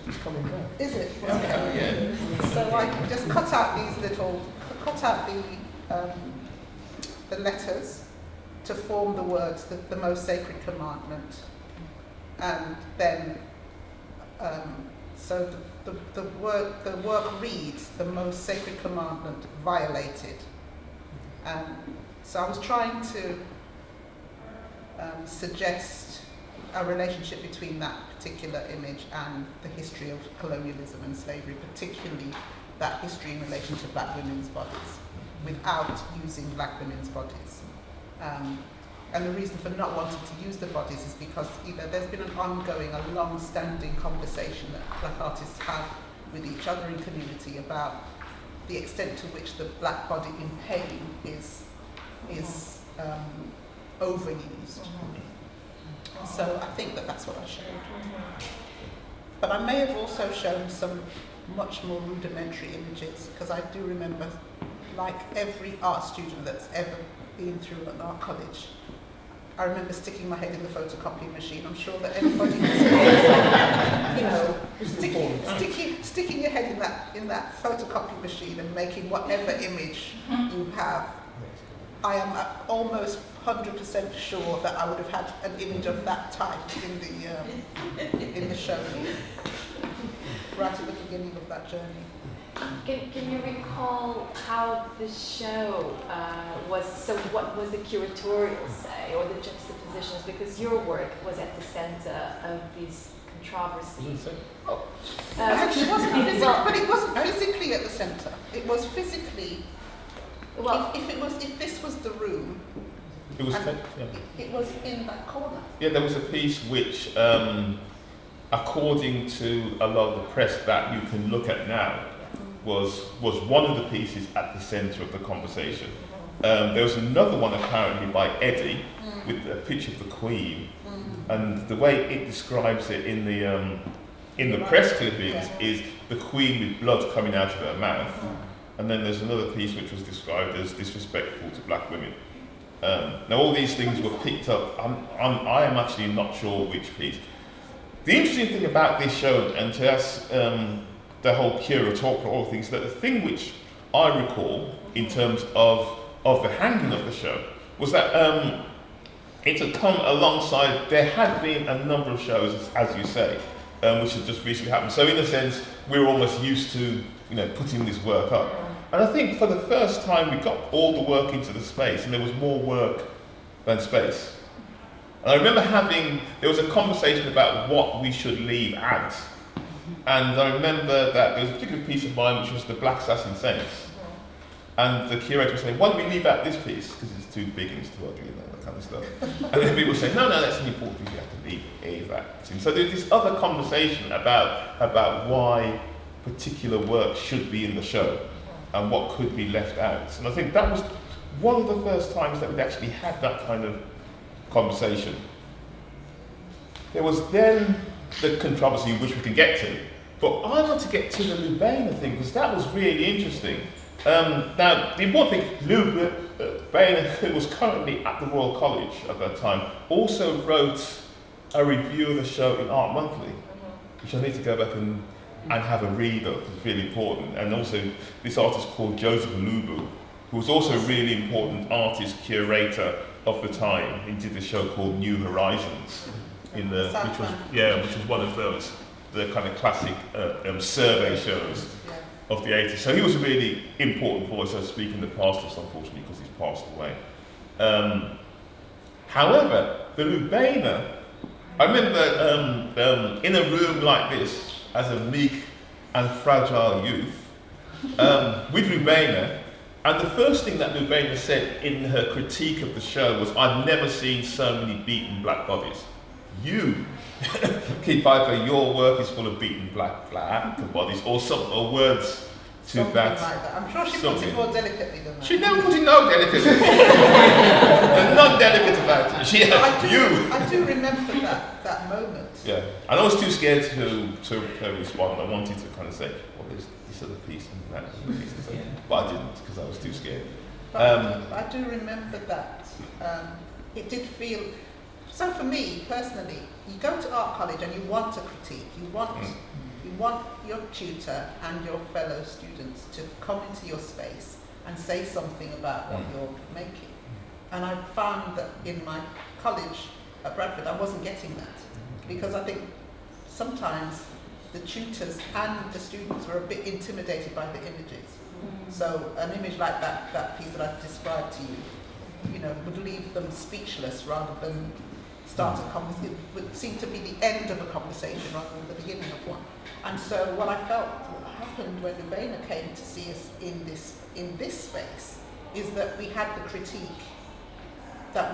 It's coming back. Is it? Okay. So I just cut out the letters to form the words, the most sacred commandment. And then, so the work reads, the most sacred commandment violated. So I was trying to suggest a relationship between that particular image and the history of colonialism and slavery, particularly that history in relation to black women's bodies, without using black women's bodies. And the reason for not wanting to use the bodies is because there's been a long-standing conversation that black artists have with each other in community about the extent to which the black body in pain is overused. So I think that's what I showed. But I may have also shown some much more rudimentary images, because I do remember, like every art student that's ever been through an art college, I remember sticking my head in the photocopy machine. I'm sure that everybody has sticking your head in that photocopy machine and making whatever image you have. I am almost 100% sure that I would have had an image of that type in the show, right at the beginning of that journey. Can you recall how the show was? So what was the curatorial say, or the juxtapositions? Because your work was at the center of these controversies. Actually, it wasn't physically at the center. It was physically. Well, if this was the room, it was it was in that corner. Yeah, there was a piece which, according to a lot of the press that you can look at now, was one of the pieces at the centre of the conversation. There was another one apparently by Eddie with a picture of the Queen, and the way it describes it in the press clippings is the Queen with blood coming out of her mouth. And then there's another piece which was described as disrespectful to black women. Now all these things were picked up. I am actually not sure which piece. The interesting thing about this show, and to us, the whole curatorial, all things, that the thing which I recall in terms of the hanging of the show was that it had come alongside. There had been a number of shows, as you say, which had just recently happened. So in a sense, we were almost used to, putting this work up. And I think for the first time, we got all the work into the space, and there was more work than space. And I remember there was a conversation about what we should leave out. And I remember that there was a particular piece of mine, which was the Black Assassin Saints. And the curator was saying, why don't we leave out this piece? Because it's too big and it's too ugly and that kind of stuff. And then people say, no, that's an important piece, you have to leave that. And so there's this other conversation about why particular work should be in the show and what could be left out. And I think that was one of the first times that we'd actually had that kind of conversation. There was then the controversy which we can get to, but I want to get to the Lubena thing because that was really interesting. Now, the important thing, Lubena, who was currently at the Royal College at that time, also wrote a review of the show in Art Monthly, which I need to go back and have a read of, it's really important. And also this artist called Joseph Lubu, who was also a really important artist, curator of the time. He did a show called New Horizons, which was one of those, the kind of classic survey shows of the 80s. So he was a really important voice, so to speak, in the past, unfortunately, because he's passed away. However, the Lubena, I remember in a room like this, as a meek and fragile youth, with Lubena, and the first thing that Lubena said in her critique of the show was, I've never seen so many beaten black bodies. You, Kid Piper, your work is full of beaten black bodies, or words to Something that. like that. I'm sure she puts it more delicately than that. She never put it no delicately. And not delicate about it. I do remember that moment. Yeah, and I was too scared to respond. I wanted to kind of say, well, there's this other piece and that other piece, and so, but I didn't because I was too scared. But I do remember that it did feel. So for me personally, you go to art college and you want a critique. You want your tutor and your fellow students to come into your space and say something about what you're making. And I found that in my college at Bradford, I wasn't getting that because I think sometimes the tutors and the students were a bit intimidated by the images. So an image like that piece that I've described to you, would leave them speechless rather than start a conversation. It would seem to be the end of a conversation rather than the beginning of one. And so what I felt happened when Lubena came to see us in this space is that we had the critique that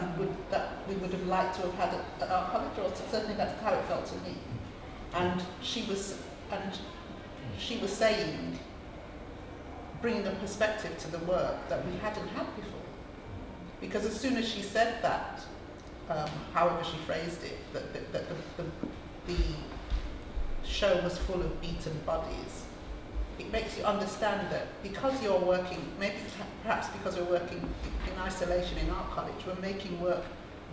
we would have liked to have had at our college, or certainly that's how it felt to me. And she was saying, bringing a perspective to the work that we hadn't had before. Because as soon as she said that, however she phrased it, that the show was full of beaten bodies, it makes you understand that because you're working, perhaps because we're working in isolation in art college, we're making work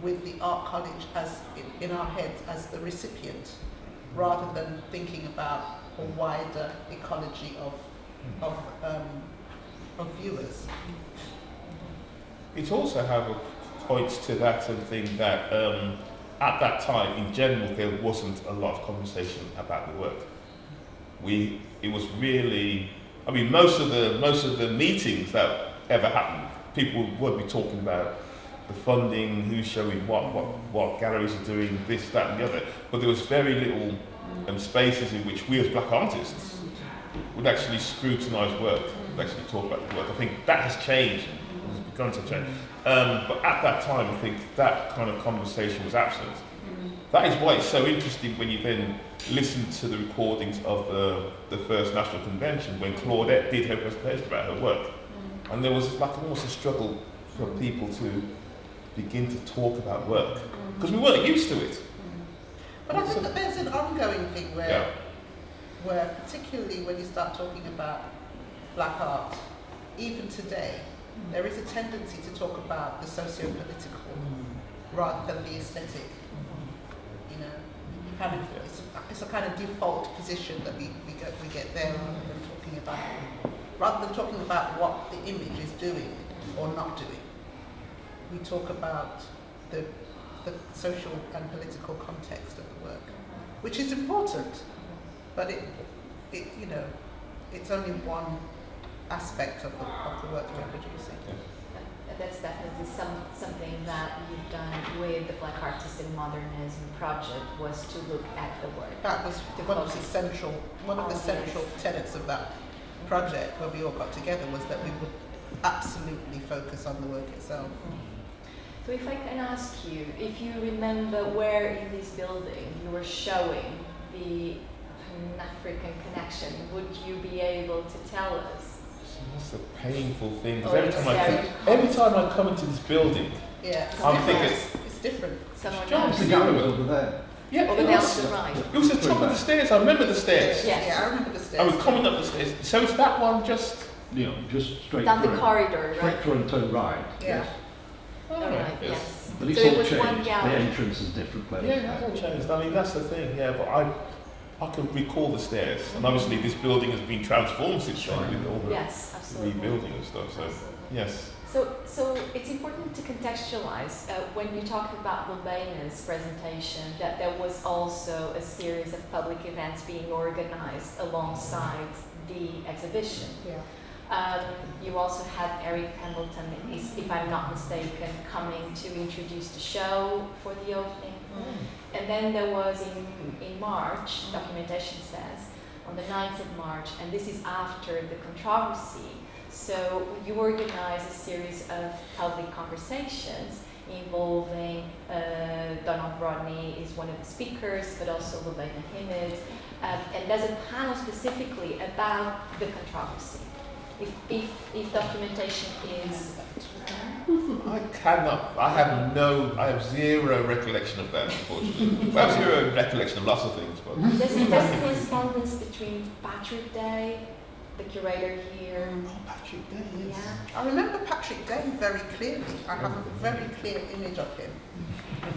with the art college as in our heads as the recipient, rather than thinking about a wider ecology of viewers. It also points to that and think that at that time, in general, there wasn't a lot of conversation about the work. It was really, most of the meetings that ever happened, people would be talking about the funding, who's showing what galleries are doing, this, that, and the other. But there was very little spaces in which we as black artists would actually scrutinise work, would actually talk about the work. I think that has changed. It's begun to change. But at that time, I think that kind of conversation was absent. That is why it's so interesting when you then listen to the recordings of the first National Convention when Claudette did her presentation about her work. And there was like almost a struggle for people to begin to talk about work, because we weren't used to it. But I think that there's an ongoing thing where particularly when you start talking about black art, even today, there is a tendency to talk about the socio-political rather than the aesthetic. It's a kind of default position that we get there rather than talking about what the image is doing or not doing. We talk about the social and political context of the work. which is important, but it you know, it's only one aspect of the work we're producing. That's definitely something that you've done with the Black Artists in Modernism project, was to look at the work. That was one of the central tenets of that project, where we all got together, was that we would absolutely focus on the work itself. So if I can ask you, if you remember where in this building you were showing the Pan-African connection, would you be able to tell us? That's a painful thing. 'Cause Oh, every time I come into this building, Yeah, I'm thinking, it's different. Someone John, else? the gallery over there. yeah, Over it there was, to the right. it was the top of the stairs. I remember the stairs. Yes. Yeah, I remember the stairs. I was coming up the stairs. So is that one just? You know, just straight Down through. the corridor, Straight right? through and turn right. Yeah. Yes. Oh, All right, yes. yes. But it's So it all was one changed. The gallery. entrance is different place. Yeah, it hasn't changed. I mean, that's the thing. Yeah, but I can recall the stairs, and obviously this building has been transformed since then with all the Yes, absolutely. rebuilding and stuff. So yes. So it's important to contextualize when you talk about Bhathena's presentation that there was also a series of public events being organized alongside the exhibition. Yeah. You also had Eric Pendleton, if I'm not mistaken, coming to introduce the show for the opening. And then there was in March, documentation says, on the 9th of March, and this is after the controversy. So you organize a series of public conversations involving Donald Rodney is one of the speakers, but also Bhathena Himid. And there's a panel specifically about the controversy. If documentation is... I have zero recollection of that, unfortunately. I have zero recollection of lots of things, but There's correspondence between Patrick Day, the curator here. oh, Patrick Day, yes. Yeah. I remember Patrick Day very clearly. I have a very clear image of him.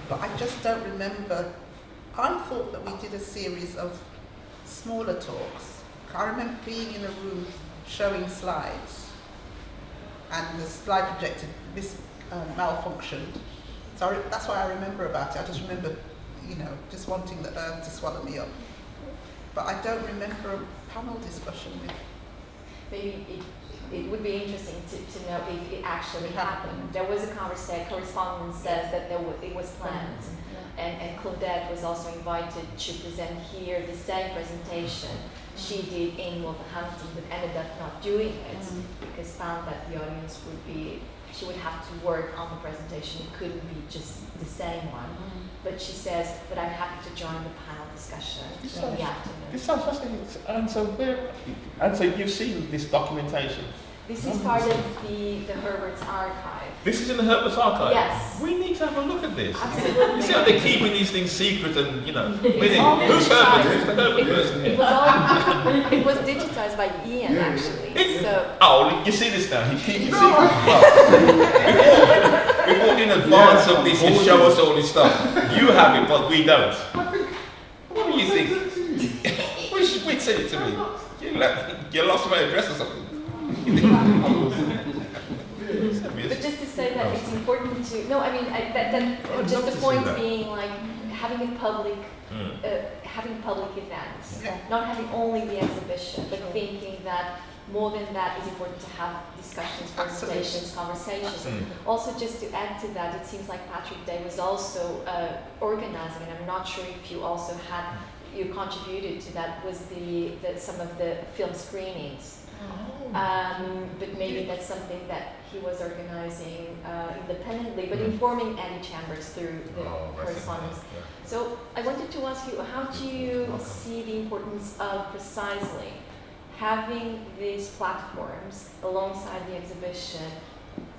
But I just don't remember. I thought that we did a series of smaller talks. I remember being in a room showing slides, and the slide projector malfunctioned. So that's what I remember about it. I just remember, just wanting the earth to swallow me up. But I don't remember a panel discussion with. Maybe it would be interesting to know if it actually happened. There was a correspondence says that it was planned, and Claudette was also invited to present here the same presentation she did in Wolverhampton, but ended up not doing it because found that the audience she would have to work on the presentation. It couldn't be just the same one. But she says, but I'm happy to join the panel discussion in the afternoon. This sounds fascinating. And so you've seen this documentation. This is part of the Herbert's archive. This is in the Herbert's archive? Yes. We need to have a look at this. Absolutely. You see how they're keeping these things secret and, It's who's all Herbert? digitized. Who's the Herbert person It here? was digitized by Ian, actually. So Oh, you see this now? He's keeping secret. Well, before in advance of this, he'll show us all this stuff. You have it, but we don't. What do you think? Wait, send it to me. You lost my address or something. But just to say that it's important to just the point being like having a public events, not having only the exhibition, but thinking that more than that is important to have discussions, presentations, conversations. Also, just to add to that, it seems like Patrick Day was also organizing, and I'm not sure if you contributed to that, was some of the film screenings. But maybe that's something that he was organizing independently, but informing Andy Chambers through the correspondence. So I wanted to ask you, how do you see the importance of precisely having these platforms alongside the exhibition,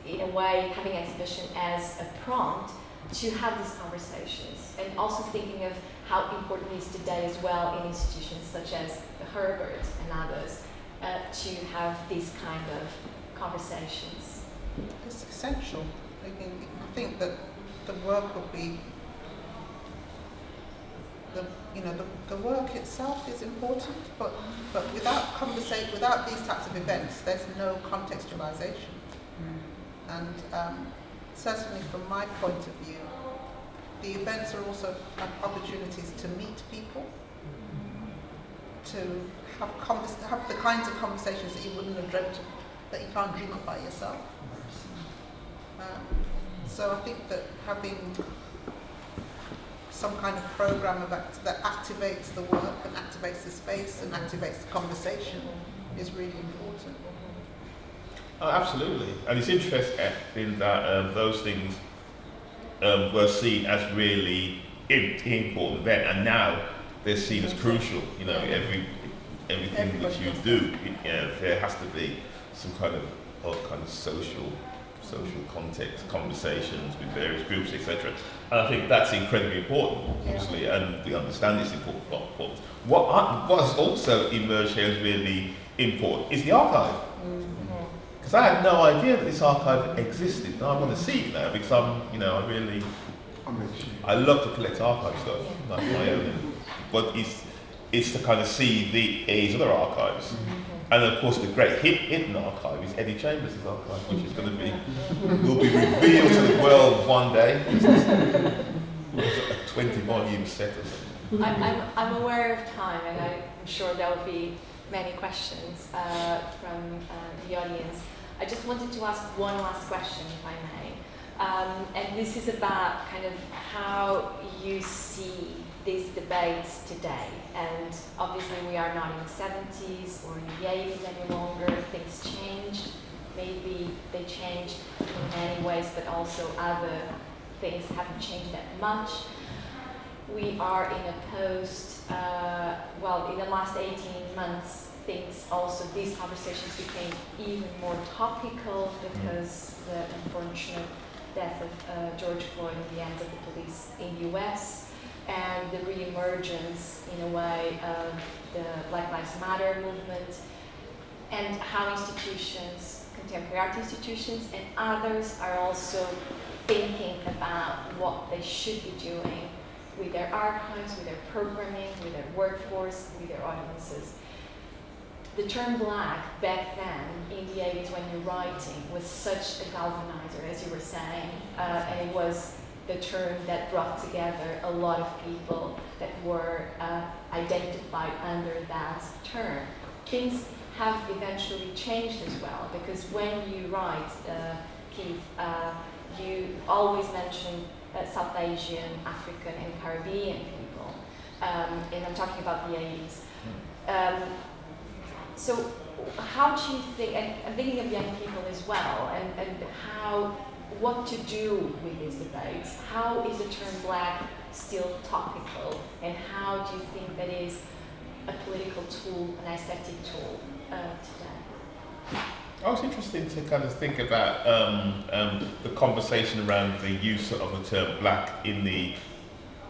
in a way having exhibition as a prompt to have these conversations, and also thinking of how important it is today as well in institutions such as the Herbert and others, to have these kind of conversations? It's essential. I think that the work would be, the work itself is important, but without these types of events, there's no contextualization. And certainly from my point of view, the events are also opportunities to meet people, to have the kinds of conversations that you wouldn't have dreamt of, that you can't dream of by yourself. So I think that having some kind of program that activates the work and activates the space and activates the conversation is really important. Oh, absolutely. And it's interesting that those things were seen as really important then, and now they're seen as crucial. You know, everything that you do, there has to be some kind of social context, conversations with various groups, etc. And I think that's incredibly important, obviously, and we understand it's important. What's also emerged here as really important is the archive. Because I had no idea that this archive existed, and I want to see it now because I love to collect archive stuff, like my own. But it's to kind of see these other archives. And of course, the great hidden archive is Eddie Chambers' archive, which is going to will be revealed to the world one day. It's a 20-volume set or something. I'm aware of time, and I'm sure there will be many questions from the audience. I just wanted to ask one last question, if I may. And this is about kind of how you see these debates today. And obviously we are not in the 70s or in the 80s any longer. Things changed. Maybe they changed in many ways, but also other things haven't changed that much. We are in a in the last 18 months, these conversations became even more topical because the unfortunate death of George Floyd in the hands of the police in the US, and the re-emergence, in a way, of the Black Lives Matter movement, and how institutions, contemporary art institutions, and others are also thinking about what they should be doing with their archives, with their programming, with their workforce, with their audiences. The term black back then, in the 80s when you're writing, was such a galvanizer, as you were saying, and it was the term that brought together a lot of people that were identified under that term. Things have eventually changed as well, because when you write, Keith, you always mention South Asian, African, and Caribbean people, and I'm talking about the 80s. So how do you think, and I'm thinking of young people as well, and what to do with these debates? How is the term black still topical, and how do you think that is a political tool, an aesthetic tool today? Oh, it's interesting to kind of think about the conversation around the use of the term black in the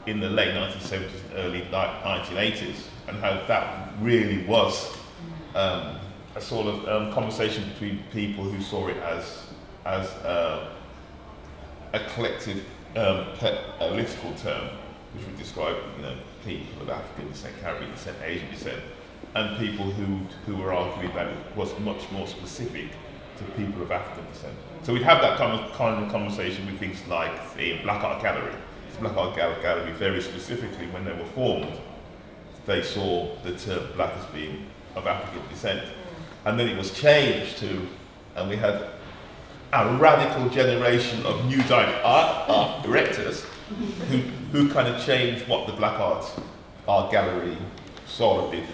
late 1970s and early 1980s, and how that really was a sort of conversation between people who saw it as a collective political term, which would describe people of African descent, Caribbean descent, Asian descent, and people who were arguing that it was much more specific to people of African descent. So we'd have that kind of conversation with things like the Black Art Gallery. The Black Art Gallery, very specifically, when they were formed, they saw the term black as being of African descent. And then it was changed to, and we had a radical generation of new art directors who kind of changed what the Black Art Gallery sort of did.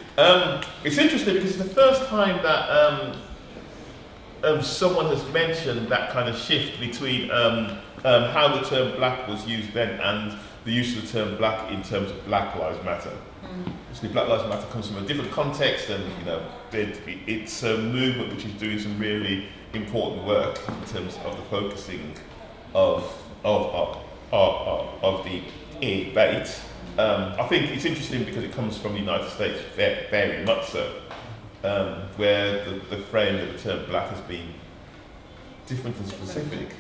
It's interesting because it's the first time that someone has mentioned that kind of shift between how the term black was used then and the use of the term black in terms of Black Lives Matter. Obviously, Black Lives Matter comes from a different context, and it's a movement which is doing some really important work in terms of the focusing of the debate. I think it's interesting because it comes from the United States very much so, where the frame of the term black has been different and specific.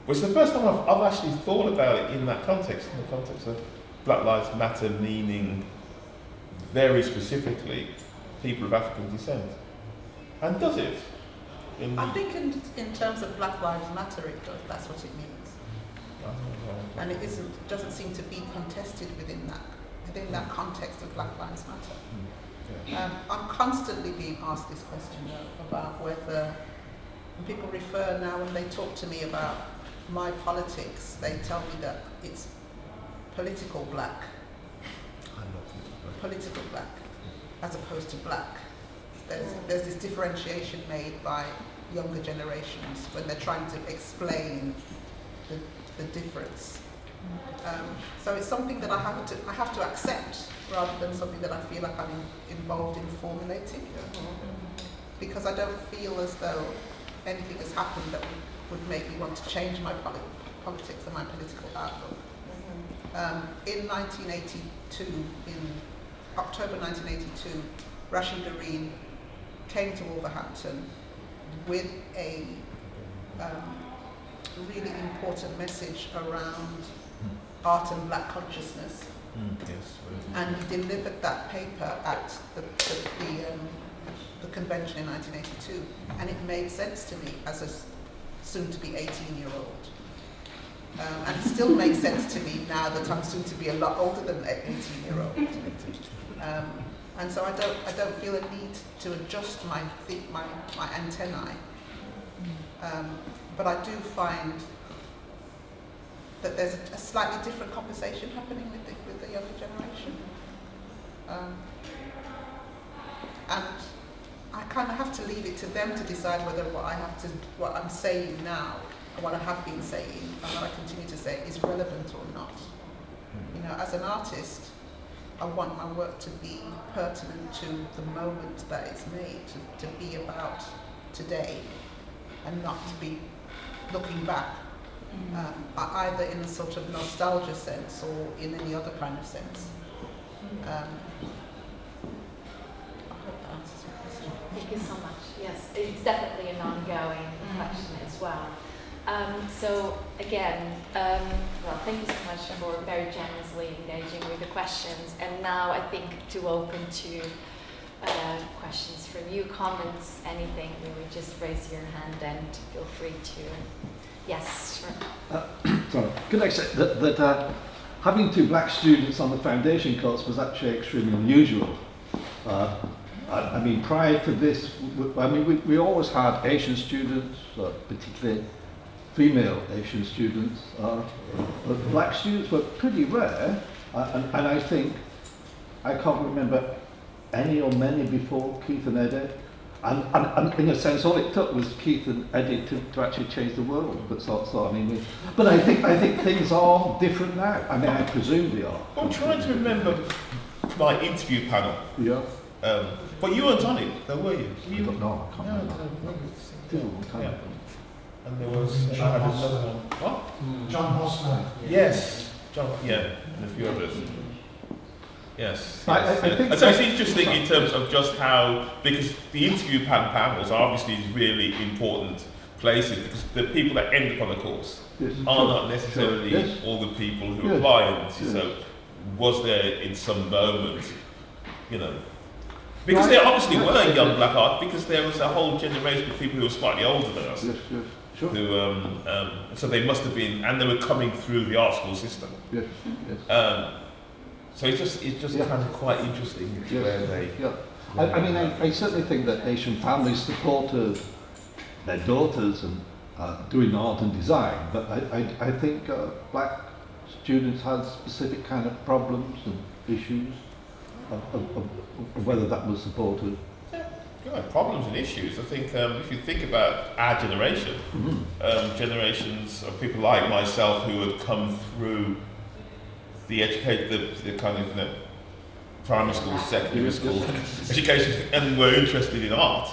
Which is the first time I've actually thought about it in that context, in the context of Black Lives Matter meaning very specifically people of African descent. And does it? I think in terms of Black Lives Matter, it does. That's what it means. and it doesn't seem to be contested within that context of Black Lives Matter. I'm constantly being asked this question though, about whether, when people refer now, when they talk to me about my politics, they tell me that it's political black, as opposed to black. There's this differentiation made by younger generations when they're trying to explain the difference. So it's something that I have to accept rather than something that I feel like I'm involved in formulating, because I don't feel as though anything has happened that would make me want to change my politics and my political outlook. In 1982, in October 1982, Rashid Areen came to Wolverhampton with a really important message around art and black consciousness. And he delivered that paper at the convention in 1982, and it made sense to me as a soon-to-be 18-year-old. And it still makes sense to me now that I'm soon to be a lot older than an 18-year-old. And so I don't feel a need to adjust my antennae. But I do find that there's a slightly different conversation happening with the younger generation. And I kind of have to leave it to them to decide whether what I'm saying now and what I have been saying and what I continue to say is relevant or not. You know, as an artist, I want my work to be pertinent to the moment that it's made, to be about today and not to be looking back, either in a sort of nostalgia sense or in any other kind of sense. I hope that answers your question. Thank you so much. Yes, it's definitely an ongoing question as well. So again, well, thank you so much for very generously engaging with the questions. And now I think to open to questions from you, comments, anything, really just raise your hand and feel free to. Yes, sure. Sorry, could I say that having two black students on the foundation course was actually extremely unusual. I mean, prior to this, we always had Asian students, particularly female Asian students, but black students were pretty rare, and I think I can't remember any or many before Keith and Eddie. And in a sense, all it took was Keith and Eddie to actually change the world. But I think things are different now. I mean, I presume they are. I'm trying to remember my interview panel. Yeah. But you weren't on it, though, were you? No, I can't remember. Yeah. And there was I had another one. What? John Bosman. Yes. John. Yeah, and a few others. Yes. I think and so it's interesting in terms of just how, because the interview panels are obviously really important places, because the people that end up on the course are not necessarily all the people who apply. And so was there in some moment, you know, because there obviously were young black art, because there was a whole generation of people who were slightly older than us. Sure. Who, so they must have been, and they were coming through the art school system. So it's just kind of quite interesting where they. I mean, I certainly think that Asian families supported their daughters and doing art and design, but I think black students had specific kind of problems and issues of whether that was supported. Yeah, problems and issues. I think if you think about our generation, generations of people like myself who had come through the kind of primary school, secondary school education, and were interested in art,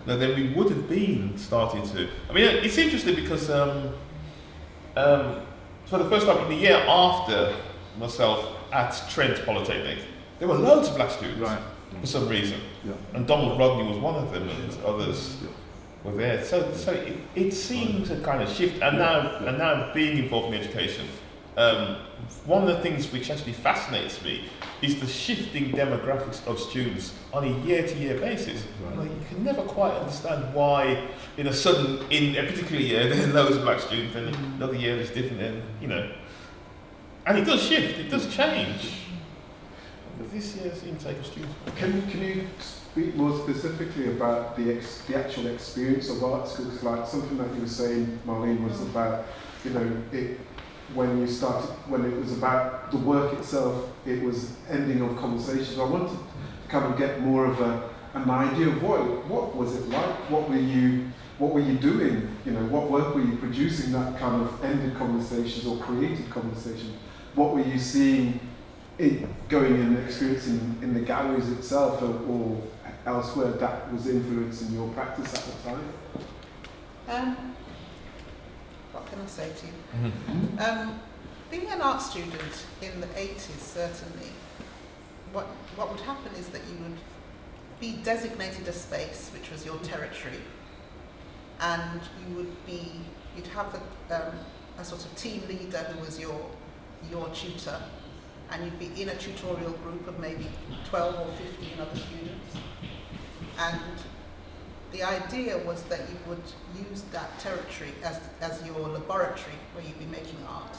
now then we would have been starting to. I mean, it's interesting because for the first time in the year after myself at Trent Polytechnic, there were loads of black students for some reason, and Donald Rodney was one of them, and others were there. So it seems a kind of shift, and now being involved in education, one of the things which actually fascinates me is the shifting demographics of students on a year-to-year basis. Like, you can never quite understand why in a particular year there are loads of black students, and another year is different, and and it does shift, it does change. But this year's intake of students. Can you speak more specifically about the actual experience of art schools? Like something that you were saying, Marlene, was about when it was about the work itself, it was ending of conversations. I wanted to kind of get more of an idea of what was it like? What were you doing? What work were you producing that kind of ended conversations or created conversations? What were you seeing going and experiencing in the galleries itself or elsewhere that was influencing your practice at the time? What can I say to you? Being an art student in the 80s, certainly, what would happen is that you would be designated a space, which was your territory, and you'd have a sort of team leader who was your tutor, and you'd be in a tutorial group of maybe 12 or 15 other students. And the idea was that you would use that territory as your laboratory where you'd be making art.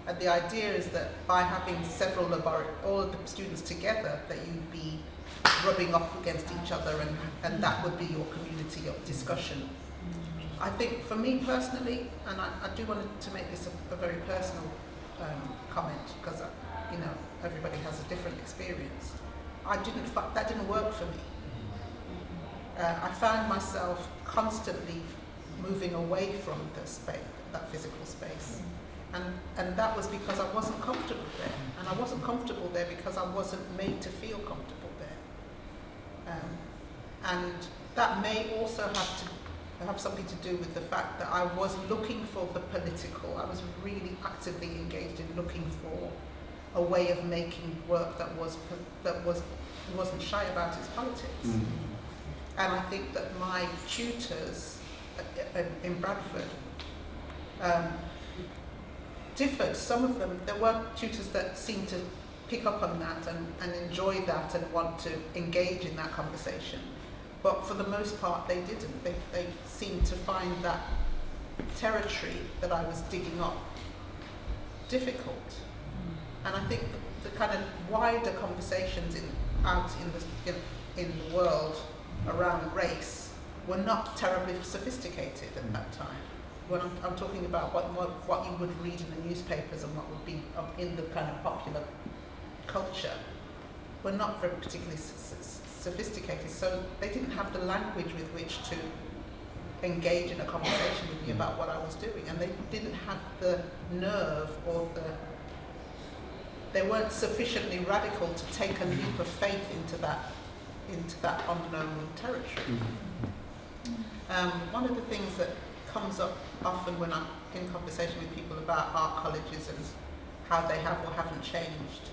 And the idea is that by having all of the students together, that you'd be rubbing up against each other, and that would be your community of discussion. I think for me personally, and I do want to make this a very personal comment, because everybody has a different experience. That didn't work for me. I found myself constantly moving away from that physical space. And that was because I wasn't comfortable there. And I wasn't comfortable there because I wasn't made to feel comfortable there. And that may also have something to do with the fact that I was looking for the political. I was really actively engaged in looking for a way of making work that wasn't shy about its politics. Mm. And I think that my tutors in Bradford differed. Some of them, there were tutors that seemed to pick up on that and enjoy that and want to engage in that conversation. But for the most part, they didn't. They seemed to find that territory that I was digging up difficult. And I think the kind of wider conversations out in the world around race were not terribly sophisticated at that time. When I'm talking about what you would read in the newspapers and what would be in the kind of popular culture, were not very particularly sophisticated. So they didn't have the language with which to engage in a conversation with me about what I was doing, and they didn't have the nerve or they weren't sufficiently radical to take a leap of faith into that unknown territory. One of the things that comes up often when I'm in conversation with people about art colleges and how they have or haven't changed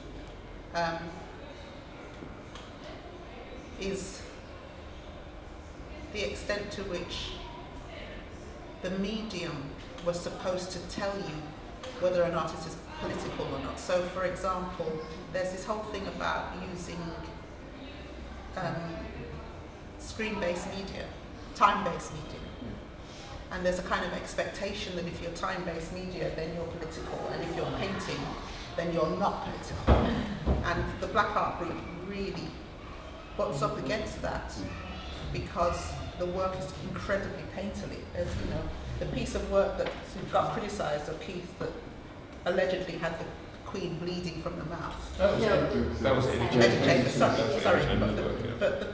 is the extent to which the medium was supposed to tell you whether an artist is political or not. So, for example, there's this whole thing about using screen-based media, time-based media. And there's a kind of expectation that if you're time-based media, then you're political, and if you're painting, then you're not political. And the Black Art Group really butts up against that because the work is incredibly painterly. There's, the piece of work that got criticised of Keith that allegedly had the Queen bleeding from the mouth. That was But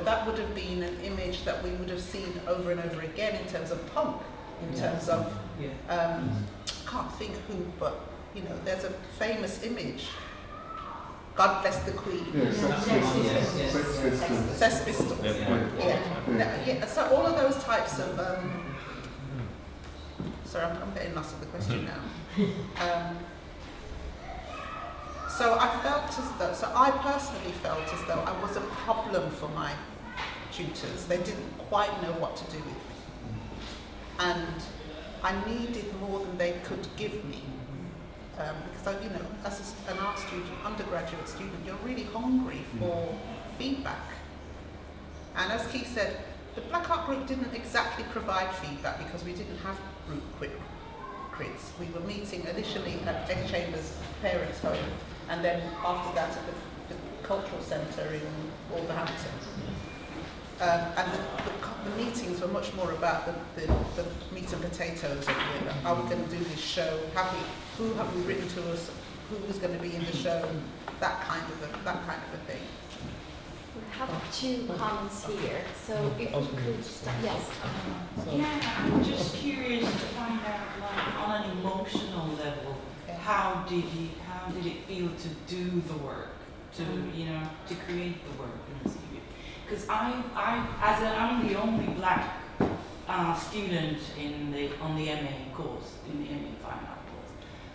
that would have been an image that we would have seen over and over again in terms of punk, in terms of, can't think who, but, there's a famous image, God bless the Queen. Sex Pistols. So all of those types of, sorry, I'm getting lost in the question now. So I personally felt as though I was a problem for my tutors. They didn't quite know what to do with me. And I needed more than they could give me. because you know, as an art student, undergraduate student, you're really hungry for feedback. And as Keith said, the Black Art Group didn't exactly provide feedback because we didn't have group crits. We were meeting initially at Ed Chambers' parents' home, and then after that at the Cultural Centre in Wolverhampton. And the meetings were much more about the meat and potatoes of it. Are we going to do this show? Who have we written to us? Who is going to be in the show? That kind of a thing. We have two comments here, so if we could start. Yes. Yeah, I'm just curious to find out, like, on an emotional level, how did it feel to do the work, to create the work in this period? Because I'm the only black student on the MA course, in the MA Fine Art course.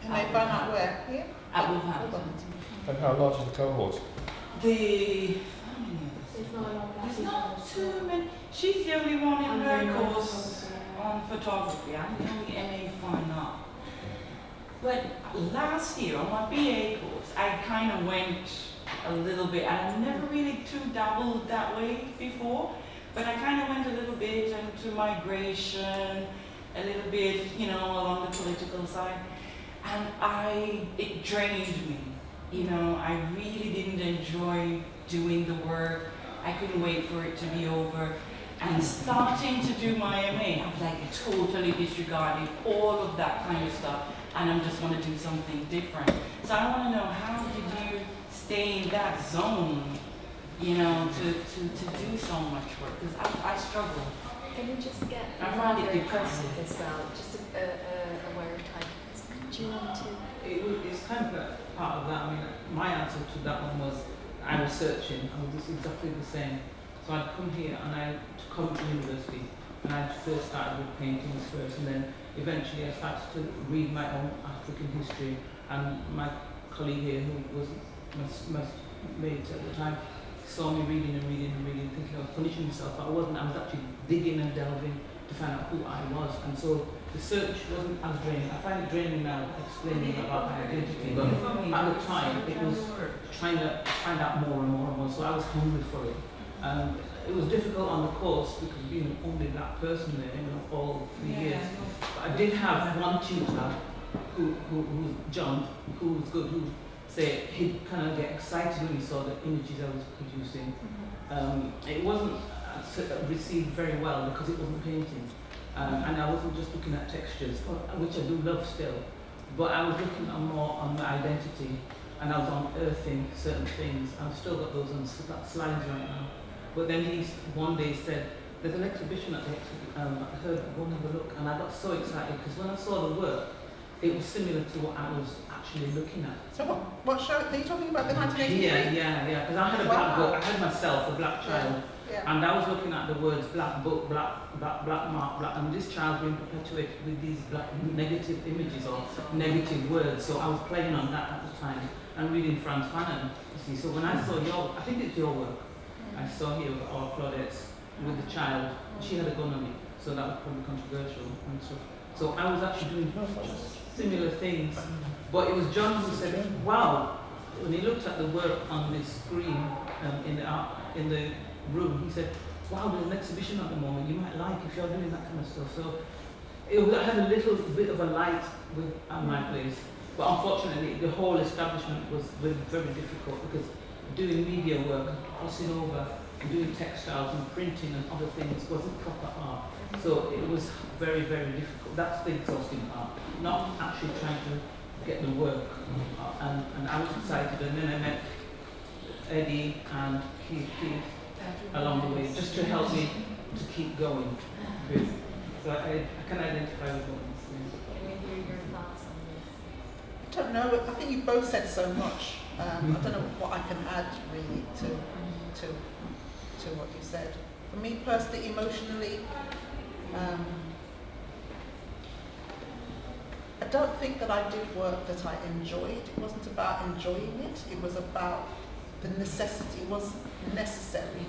MA Fine Art where? Here? At Wolverhampton. And how large is the cohort? There's not too many. She's the only one in her course on photography. I'm the only MA Fine Art. But last year on my BA course, I kind of went a little bit, and I've never really dabbled that way before, but I kind of went a little bit into migration, a little bit, along the political side, and it drained me. I really didn't enjoy doing the work. I couldn't wait for it to be over. And starting to do my MA, I've like totally disregarded all of that kind of stuff, and I just want to do something different. So I want to know, how did you stay in that zone, to do so much work? Because I struggle. Can you just get I find it another depressing comment as well? Just a word type. Do you want to? It's kind of part of that. I mean, my answer to that one was, I was searching. I was just exactly the same. So I'd come here and I to Coventry University, and I first started with paintings first, and then eventually I started to read my own African history. And my colleague here, who was my mate at the time, saw me reading, thinking I was punishing myself, but I wasn't. I was actually digging and delving to find out who I was. And so the search wasn't as draining. I find it draining now, explaining about my identity, but at the time it was trying to find out more and more and more, so I was hungry for it. It was difficult on the course because being only that person there, all 3 years. But I did have one tutor who's John, who was good, who said he'd kind of get excited when he saw the images I was producing. It wasn't received very well because it wasn't painting. And I wasn't just looking at textures, which I do love still, but I was looking more on my identity, and I was unearthing certain things. I've still got those on slides right now. But then he one day said, there's an exhibition at the Herbert, go and have a look. And I got so excited because when I saw the work, it was similar to what I was actually looking at. So what show are you talking about? The 1983? Yeah. Because I had a black book. I had myself a black child. Yeah. And I was looking at the words black book, black mark, black, and this child being perpetuated with these black negative images or negative words. So I was playing on that at the time and reading Franz Fanon. You see, so when I saw I think it's your work. I saw here our Claudette's with the child. She had a gun on me, so that was probably controversial and stuff. So I was actually doing similar things, but it was John who said, "Wow!" When he looked at the work on the screen in the room, he said, "Wow, there's an exhibition at the moment. You might like if you're doing that kind of stuff." So I had a little bit of a light at my place, but unfortunately, the whole establishment was very difficult because doing media work, crossing over, and doing textiles and printing and other things wasn't proper art. So it was very, very difficult. That's the exhausting part, not actually trying to get the work. And I was excited, and then I met Eddie and Keith along the way, just to help me to keep going. So I can identify with what I'm saying. Can we hear your thoughts on this? I don't know. I think you both said so much. I don't know what I can add really to what you said. For me personally, emotionally, I don't think that I did work that I enjoyed. It wasn't about enjoying it. It was about the necessity. It was necessary.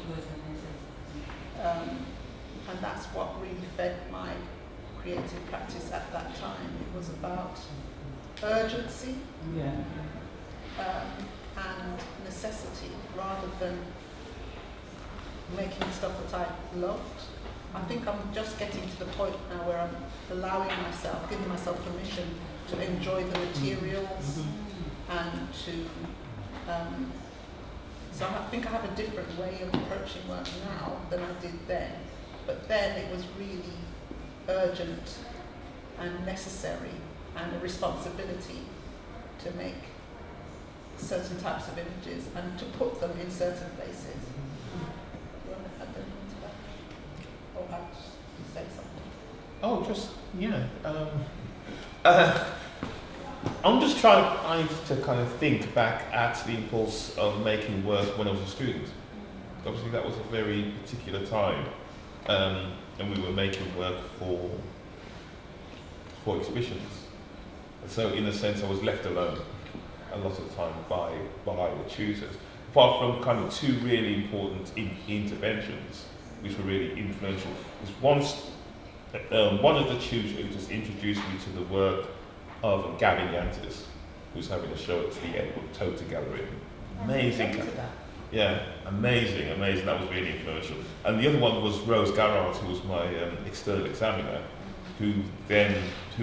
And that's what really fed my creative practice at that time. It was about urgency Yeah. and necessity rather than making stuff that I loved. I think I'm just getting to the point now where I'm allowing myself, giving myself permission to enjoy the materials and to, so I think I have a different way of approaching work now than I did then. But then it was really urgent and necessary and a responsibility to make certain types of images and to put them in certain places. Do you want to add anything to that? Or I'll just say something? Oh, just, yeah. I'm just trying to kind of think back at the impulse of making work when I was a student. Obviously that was a very particular time, and we were making work for exhibitions. And so in a sense I was left alone a lot of the time by the tutors. Apart from kind of two really important interventions which were really influential, was one of the tutors who just introduced me to the work of Gavin Yantis, who's having a show at the Edward Tota Gallery. Amazing. Yeah, amazing. That was really influential. And the other one was Rose Garrard, who was my external examiner, who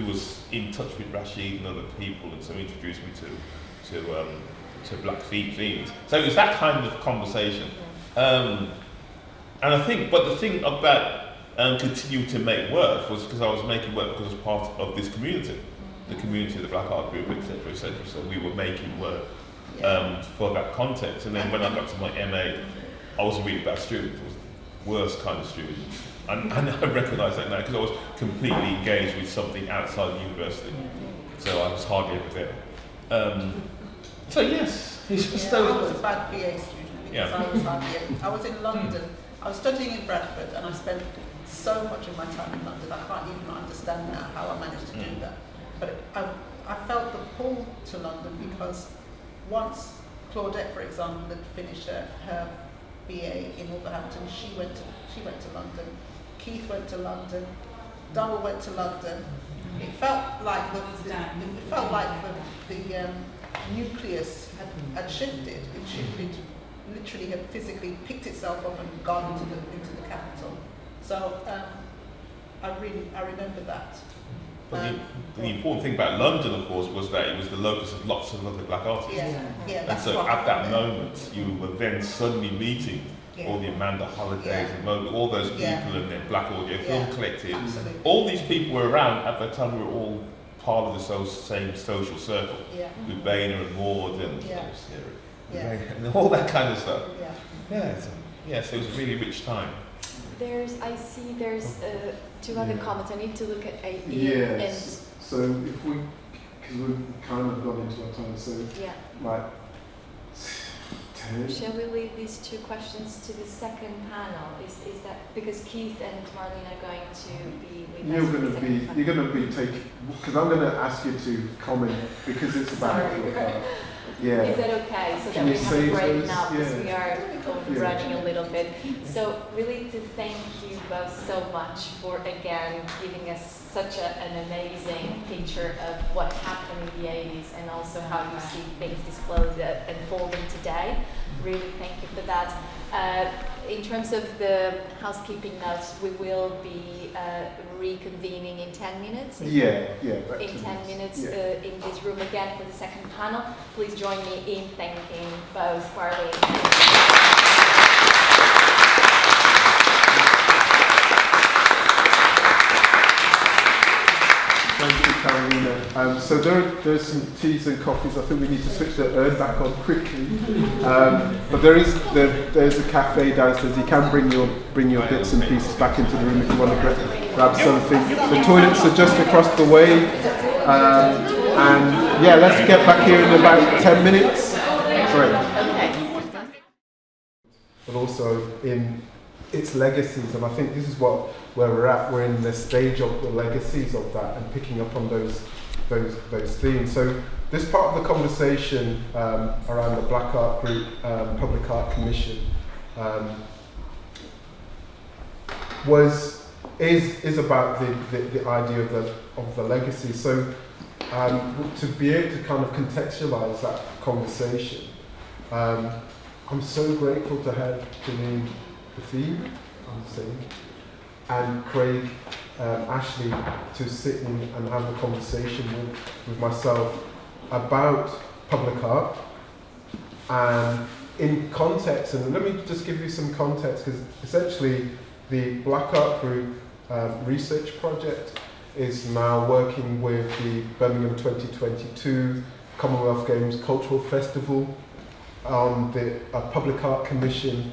was in touch with Rashid and other people, and so introduced me to black themes. So it was that kind of conversation. And I think, but the thing about continuing to make work was because I was making work because I was part of this community, the community of the Black Art Group, etc., etc. So we were making work for that context. And then when I got to my MA, I was a really bad student. I was the worst kind of student. And I recognise that now because I was completely engaged with something outside the university. So I was hardly ever there. So yes, it's just I was a bad BA student because I was hardly ever. I was in London. I was studying in Bradford, and I spent so much of my time in London. I can't even understand now how I managed to do that. But I felt the pull to London because once Claudette, for example, had finished her BA in Wolverhampton, she went to London. Keith went to London. Donald went to London. It felt like the nucleus had shifted. It shifted, literally had physically picked itself up and gone into the capital. So I remember that. But the important thing about London, of course, was that it was the locus of lots of other black artists. Yeah, and so at that moment, you were then suddenly meeting all the Amanda Holidays and all those people and their Black Audio Film Collective. Absolutely. All these people were around at that time. We were all part of the same social circle. With Bhathena and Maud and and all that kind of stuff. So it was a really rich time. I see there's two other comments. I need to look at Ian. Yes. So if we, because we've kind of gone into our time, so like 10. Shall we leave these two questions to the second panel? Is that because Keith and Marlene are going to be with us? You're going to be taking, because I'm going to ask you to comment because it's about. Is that okay? So that we have a break now because we are running a little bit. So really to thank you both so much for again giving us such an amazing picture of what happened in the 80s and also how you see things disclosed unfolding today. Really thank you for that. In terms of the housekeeping notes, we will be reconvening in 10 minutes. In 10 minutes in this room again for the second panel. Please join me in thanking both Marlene. Thank you, Carolina. So there's some teas and coffees. I think we need to switch the urn back on quickly. But there's a cafe downstairs. You can bring your bits and pieces back into the room if you want to grab something. The toilets are just across the way. And let's get back here in about 10 minutes. Great. But also in its legacies, and I think this is where we're at. We're in the stage of the legacies of that and picking up on those themes. So this part of the conversation around the Black Art Group, Public Art Commission, is about the idea of the legacy. So to be able to kind of contextualise that conversation. I'm so grateful to have Chenine, Bhathena, and Craig, Ashley, to sit in and have a conversation with myself about public art. And in context, and let me just give you some context, because essentially the BLK Art Group research project is now working with the Birmingham 2022 Commonwealth Games Cultural Festival on the public art commission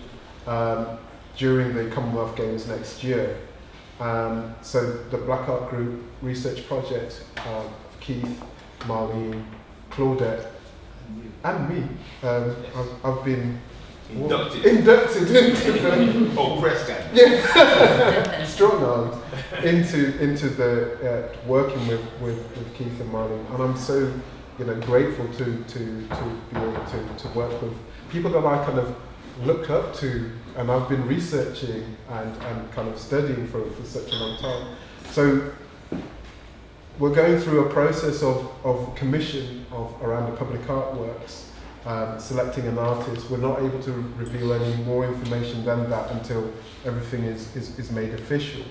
during the Commonwealth Games next year. So the BLK Art Group research project, Keith, Marlene, Claudette, and me, I've been inducted into the strong-armed into the working with Keith and Marlene, and I'm so grateful to be able to work with people that I kind of looked up to, and I've been researching and kind of studying for such a long time. So we're going through a process of commission around the public artworks, selecting an artist. We're not able to reveal any more information than that until everything is made official.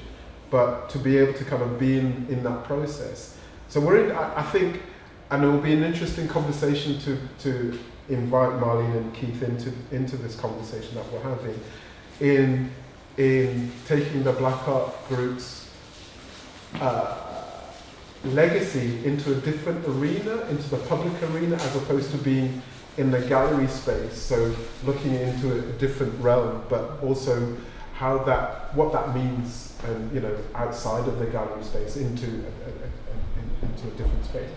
But to be able to kind of be in that process. So we're in, I think, and it will be an interesting conversation to invite Marlene and Keith into this conversation that we're having, in taking the BLK Art Group's legacy into a different arena, into the public arena, as opposed to being in the gallery space. So looking into a different realm, but also what that means, and outside of the gallery space into a different space.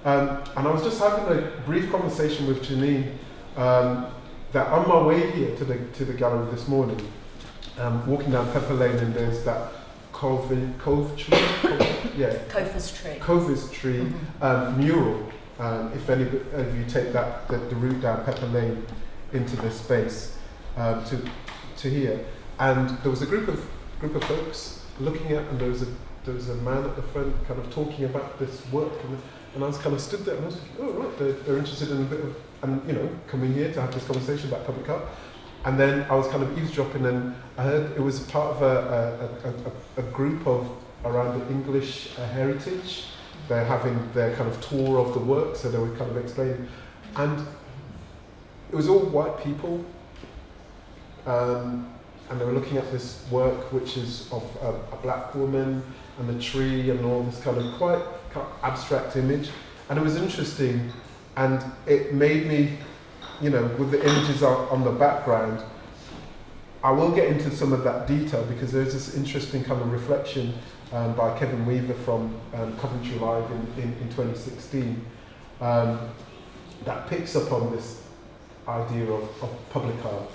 And I was just having a brief conversation with Chenine that on my way here to the gallery this morning, walking down Pepper Lane, and there's that Covis tree mural. If any of you take the route down Pepper Lane into this space to here, and there was a group of folks looking at, and there was a man at the front kind of talking about this work, and I was kind of stood there and I was thinking, oh right, they're interested in a bit of, and coming here to have this conversation about public art. And then I was kind of eavesdropping, and I heard it was part of a group around the English heritage. They're having their kind of tour of the work, so they were kind of explaining. And it was all white people, and they were looking at this work, which is of a black woman and a tree and all this kind of quite abstract image. And it was interesting, and it made me, with the images on the background, I will get into some of that detail, because there's this interesting kind of reflection by Kevin Weaver from Coventry Live in 2016 that picks up on this idea of public art.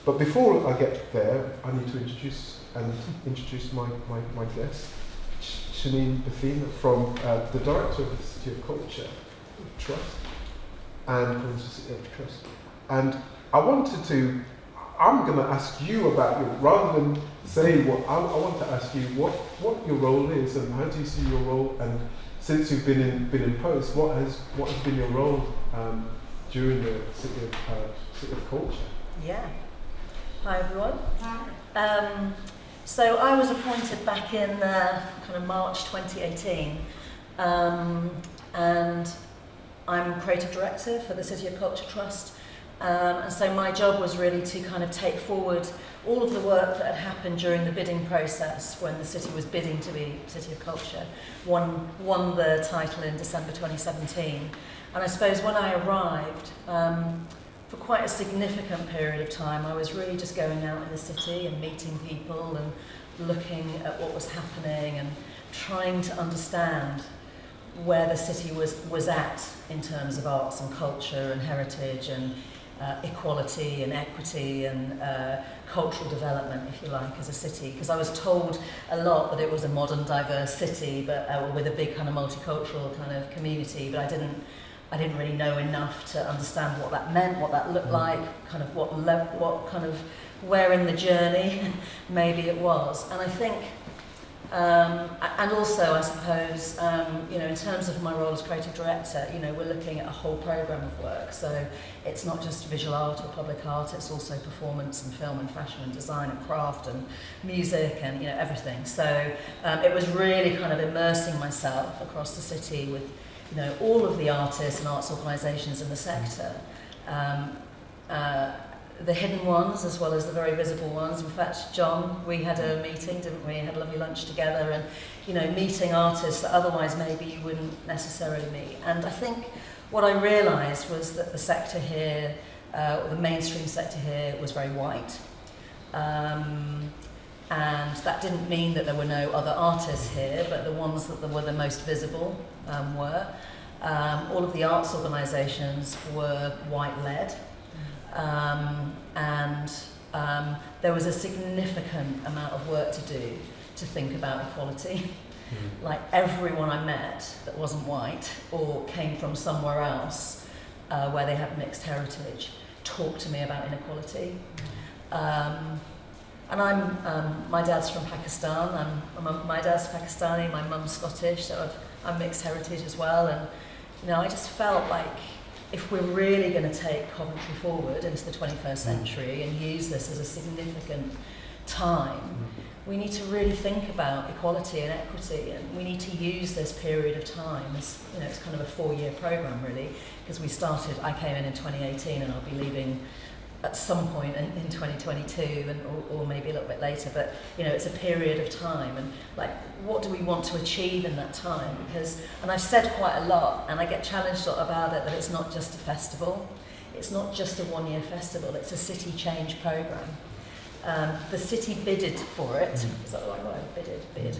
But before I get there, I need to introduce my guest, Chenine Bhathena, from the director of the City of Culture Trust. And I wanted to, I'm going to ask you about your, rather than say what, I want to ask you what your role is, and how do you see your role, and since you've been in post, what has been your role during the City of Culture? Yeah. Hi everyone. Hi. So I was appointed back in kind of March 2018, and I'm creative director for the City of Culture Trust, and so my job was really to kind of take forward all of the work that had happened during the bidding process when the city was bidding to be City of Culture, won the title in December 2017. And I suppose when I arrived, for quite a significant period of time, I was really just going out in the city and meeting people and looking at what was happening and trying to understand where the city was at in terms of arts and culture and heritage and equality and equity and cultural development, if you like, as a city. Because I was told a lot that it was a modern, diverse city, but with a big kind of multicultural kind of community, but I didn't really know enough to understand what that meant, what that looked like, kind of what kind of where in the journey maybe it was. And I think And also, I suppose, you know, in terms of my role as creative director, you know, we're looking at a whole programme of work. So it's not just visual art or public art, it's also performance and film and fashion and design and craft and music and, you know, everything. So it was really kind of immersing myself across the city with, you know, all of the artists and arts organisations in the sector. The hidden ones as well as the very visible ones. In fact, John, we had a meeting, didn't we? Had a lovely lunch together and, you know, meeting artists that otherwise maybe you wouldn't necessarily meet. And I think what I realised was that the sector here, or the mainstream sector here, was very white. And that didn't mean that there were no other artists here, but the ones that were the most visible were. All of the arts organisations were white-led. There was a significant amount of work to do to think about equality. Like everyone I met that wasn't white or came from somewhere else where they had mixed heritage talked to me about inequality. And my dad's from Pakistan. My dad's Pakistani, my mum's Scottish, so I'm mixed heritage as well. And you know, I just felt like if we're really going to take Coventry forward into the 21st century and use this as a significant time, we need to really think about equality and equity, and we need to use this period of time as, you know, it's kind of a 4-year programme really, because I came in 2018 and I'll be leaving at some point in 2022 or maybe a little bit later, but you know, it's a period of time, and like, what do we want to achieve in that time? Because, and I've said quite a lot, and I get challenged a lot about it, that it's not just a festival, it's not just a 1-year festival, it's a city change programme. The city bidded for it. Is that the right word? Bid.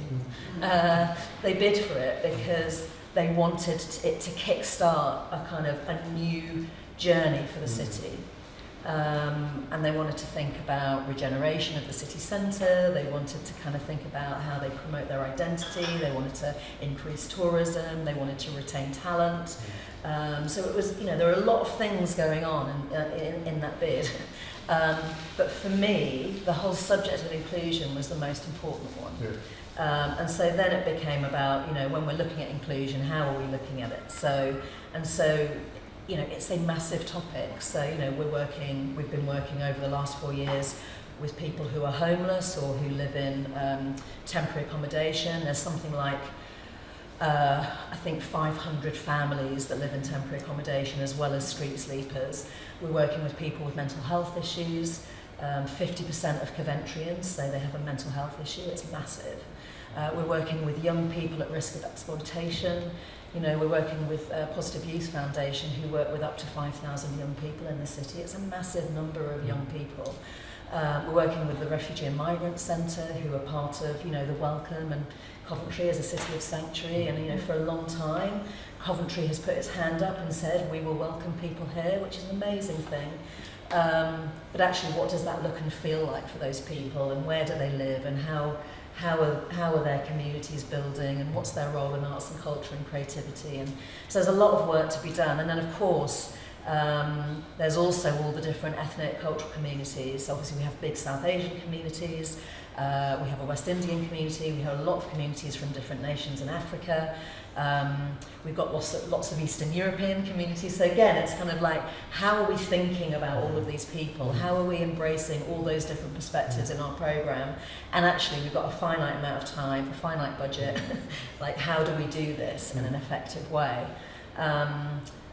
They bid for it because they wanted it to kickstart a kind of a new journey for the city. And they wanted to think about regeneration of the city centre, they wanted to kind of think about how they promote their identity, they wanted to increase tourism, they wanted to retain talent. So it was, you know, there were a lot of things going on in that bid. But for me, the whole subject of inclusion was the most important one. Yeah. And so then it became about, you know, when we're looking at inclusion, how are we looking at it? So, you know, it's a massive topic. So, you know, we've been working over the last 4 years with people who are homeless or who live in temporary accommodation. There's something like, I think 500 families that live in temporary accommodation as well as street sleepers. We're working with people with mental health issues. 50% of Coventrians say they have a mental health issue. It's massive. We're working with young people at risk of exploitation. You know, we're working with Positive Youth Foundation, who work with up to 5,000 young people in the city. It's a massive number of young people. We're working with the Refugee and Migrant Centre, who are part of, you know, the Welcome, and Coventry as a city of sanctuary. And, you know, for a long time, Coventry has put its hand up and said, we will welcome people here, which is an amazing thing. But actually, what does that look and feel like for those people, and where do they live, and how are their communities building, and what's their role in arts and culture and creativity? And so there's a lot of work to be done. And then, of course, there's also all the different ethnic cultural communities. Obviously, we have big South Asian communities, we have a West Indian community, we have a lot of communities from different nations in Africa. We've got lots of Eastern European communities. So again, it's kind of like, how are we thinking about all of these people? How are we embracing all those different perspectives in our programme? And actually, we've got a finite amount of time, a finite budget. Like, how do we do this in an effective way?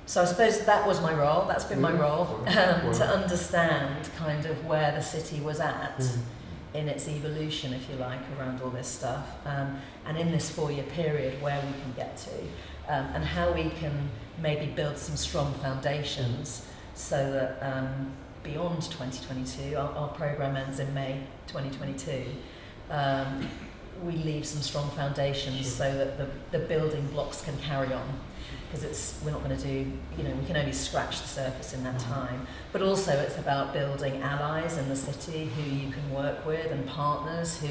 So I suppose that was my role. That's been my role, to understand kind of where the city was at in its evolution, if you like, around all this stuff, and in this 4-year period where we can get to, and how we can maybe build some strong foundations so that beyond 2022, our programme ends in May 2022, we leave some strong foundations so that the building blocks can carry on. Because we're not going to do, you know, we can only scratch the surface in that time. But also it's about building allies in the city who you can work with, and partners who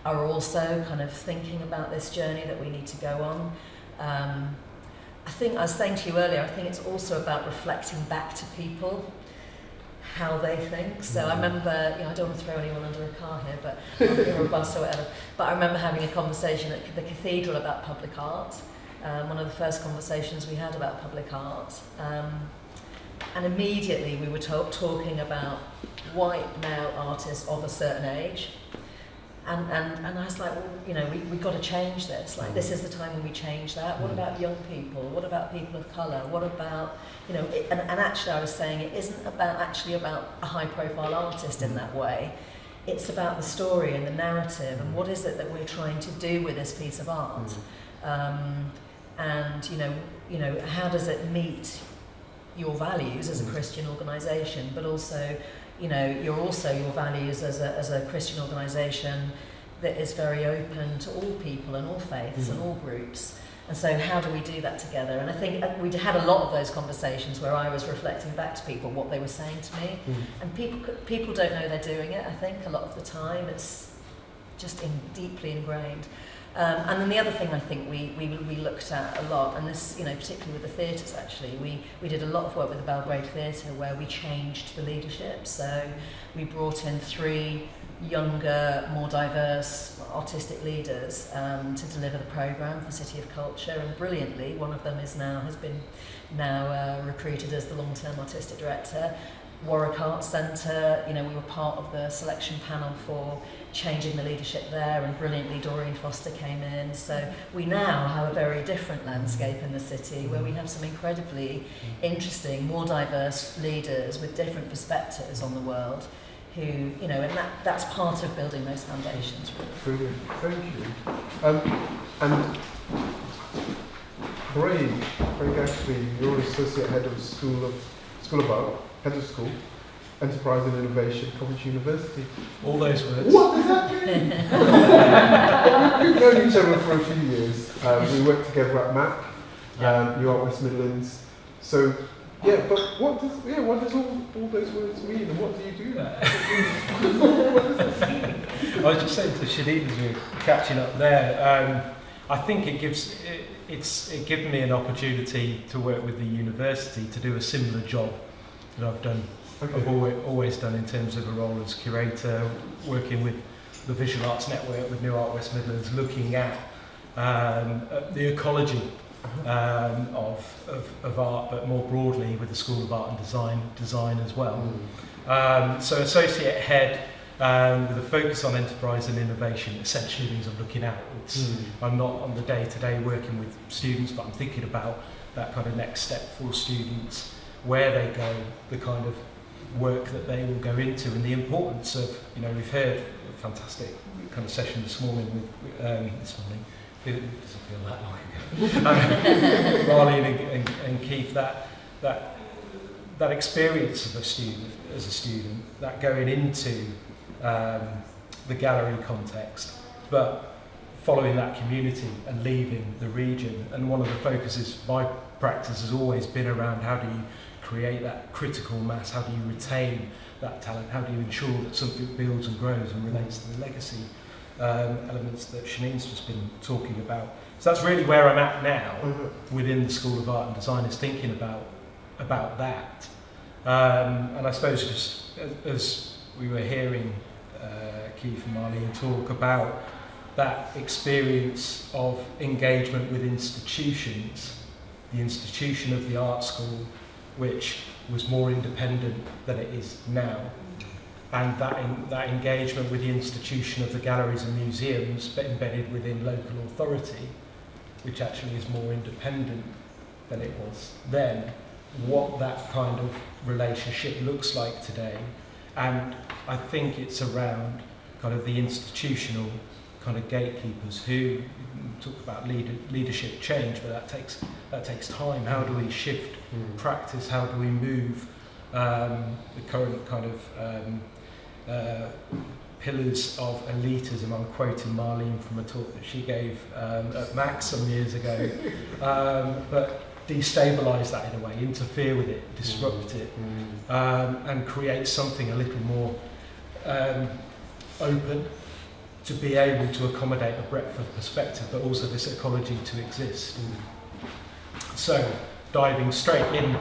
are also kind of thinking about this journey that we need to go on. I think, I was saying to you earlier, I think it's also about reflecting back to people how they think. So I remember, I don't want to throw anyone under a car here, but or a bus or whatever. But I remember having a conversation at the cathedral about public art. One of the first conversations we had about public art. And immediately we were talking about white male artists of a certain age. And I was like, well, we've got to change this. Like, this is the time when we change that. What about young people? What about people of colour? What about, and actually I was saying it isn't actually about a high-profile artist in that way. It's about the story and the narrative and what is it that we're trying to do with this piece of art. And, how does it meet your values as a Christian organisation, but also, your values as a Christian organisation that is very open to all people and all faiths and all groups. And so how do we do that together? And I think we had a lot of those conversations where I was reflecting back to people what they were saying to me. And people don't know they're doing it, I think, a lot of the time. It's just deeply ingrained. And then the other thing I think we looked at a lot, and this, particularly with the theatres actually, we did a lot of work with the Belgrade Theatre where we changed the leadership. So we brought in 3 younger, more diverse artistic leaders to deliver the programme for City of Culture, and brilliantly, one of them has been recruited as the long-term artistic director. Warwick Arts Centre, we were part of the selection panel for changing the leadership there, and brilliantly Doreen Foster came in. So we now have a very different landscape in the city where we have some incredibly interesting, more diverse leaders with different perspectives on the world who, and that's part of building those foundations. Really. Brilliant, thank you. And Craig, actually, you're Associate Head of School of Art, Head of School, Enterprise and Innovation, Coventry University. All those words. What does that mean? We've known each other for a few years. We worked together at MAC, New Art West Midlands. So, but what does all those words mean, and what do you do? I was just saying to Chenine as we were catching up there, I think it given me an opportunity to work with the university to do a similar job that I've done. Okay. I've always done in terms of a role as curator, working with the Visual Arts Network with New Art West Midlands, looking at the ecology of art, but more broadly with the School of Art and Design as well. So associate head with a focus on enterprise and innovation essentially means I'm looking outwards. I'm not on the day-to-day working with students, but I'm thinking about that kind of next step for students, where they go, the kind of work that they will go into, and the importance of, we've heard a fantastic kind of session this morning with it doesn't feel that long ago. Marlene and Keith, that experience of as a student, that going into the gallery context, but following that community and leaving the region. And one of the focuses my practice has always been around how do you create that critical mass, how do you retain that talent, how do you ensure that something builds and grows and relates to the legacy elements that Chenine's just been talking about. So that's really where I'm at now within the School of Art and Design, is thinking about that. And I suppose just as we were hearing Keith and Marlene talk about that experience of engagement with institutions, the institution of the art school, which was more independent than it is now, and that engagement with the institution of the galleries and museums, but embedded within local authority, which actually is more independent than it was then, what that kind of relationship looks like today. And I think it's around kind of the institutional kind of gatekeepers who talk about leadership change, but that takes time. How do we shift practice? How do we move the current kind of pillars of elitism? I'm quoting Marlene from a talk that she gave at Max some years ago, but destabilise that in a way, interfere with it, disrupt it, and create something a little more open, to be able to accommodate a breadth of perspective, but also this ecology to exist. So, diving straight in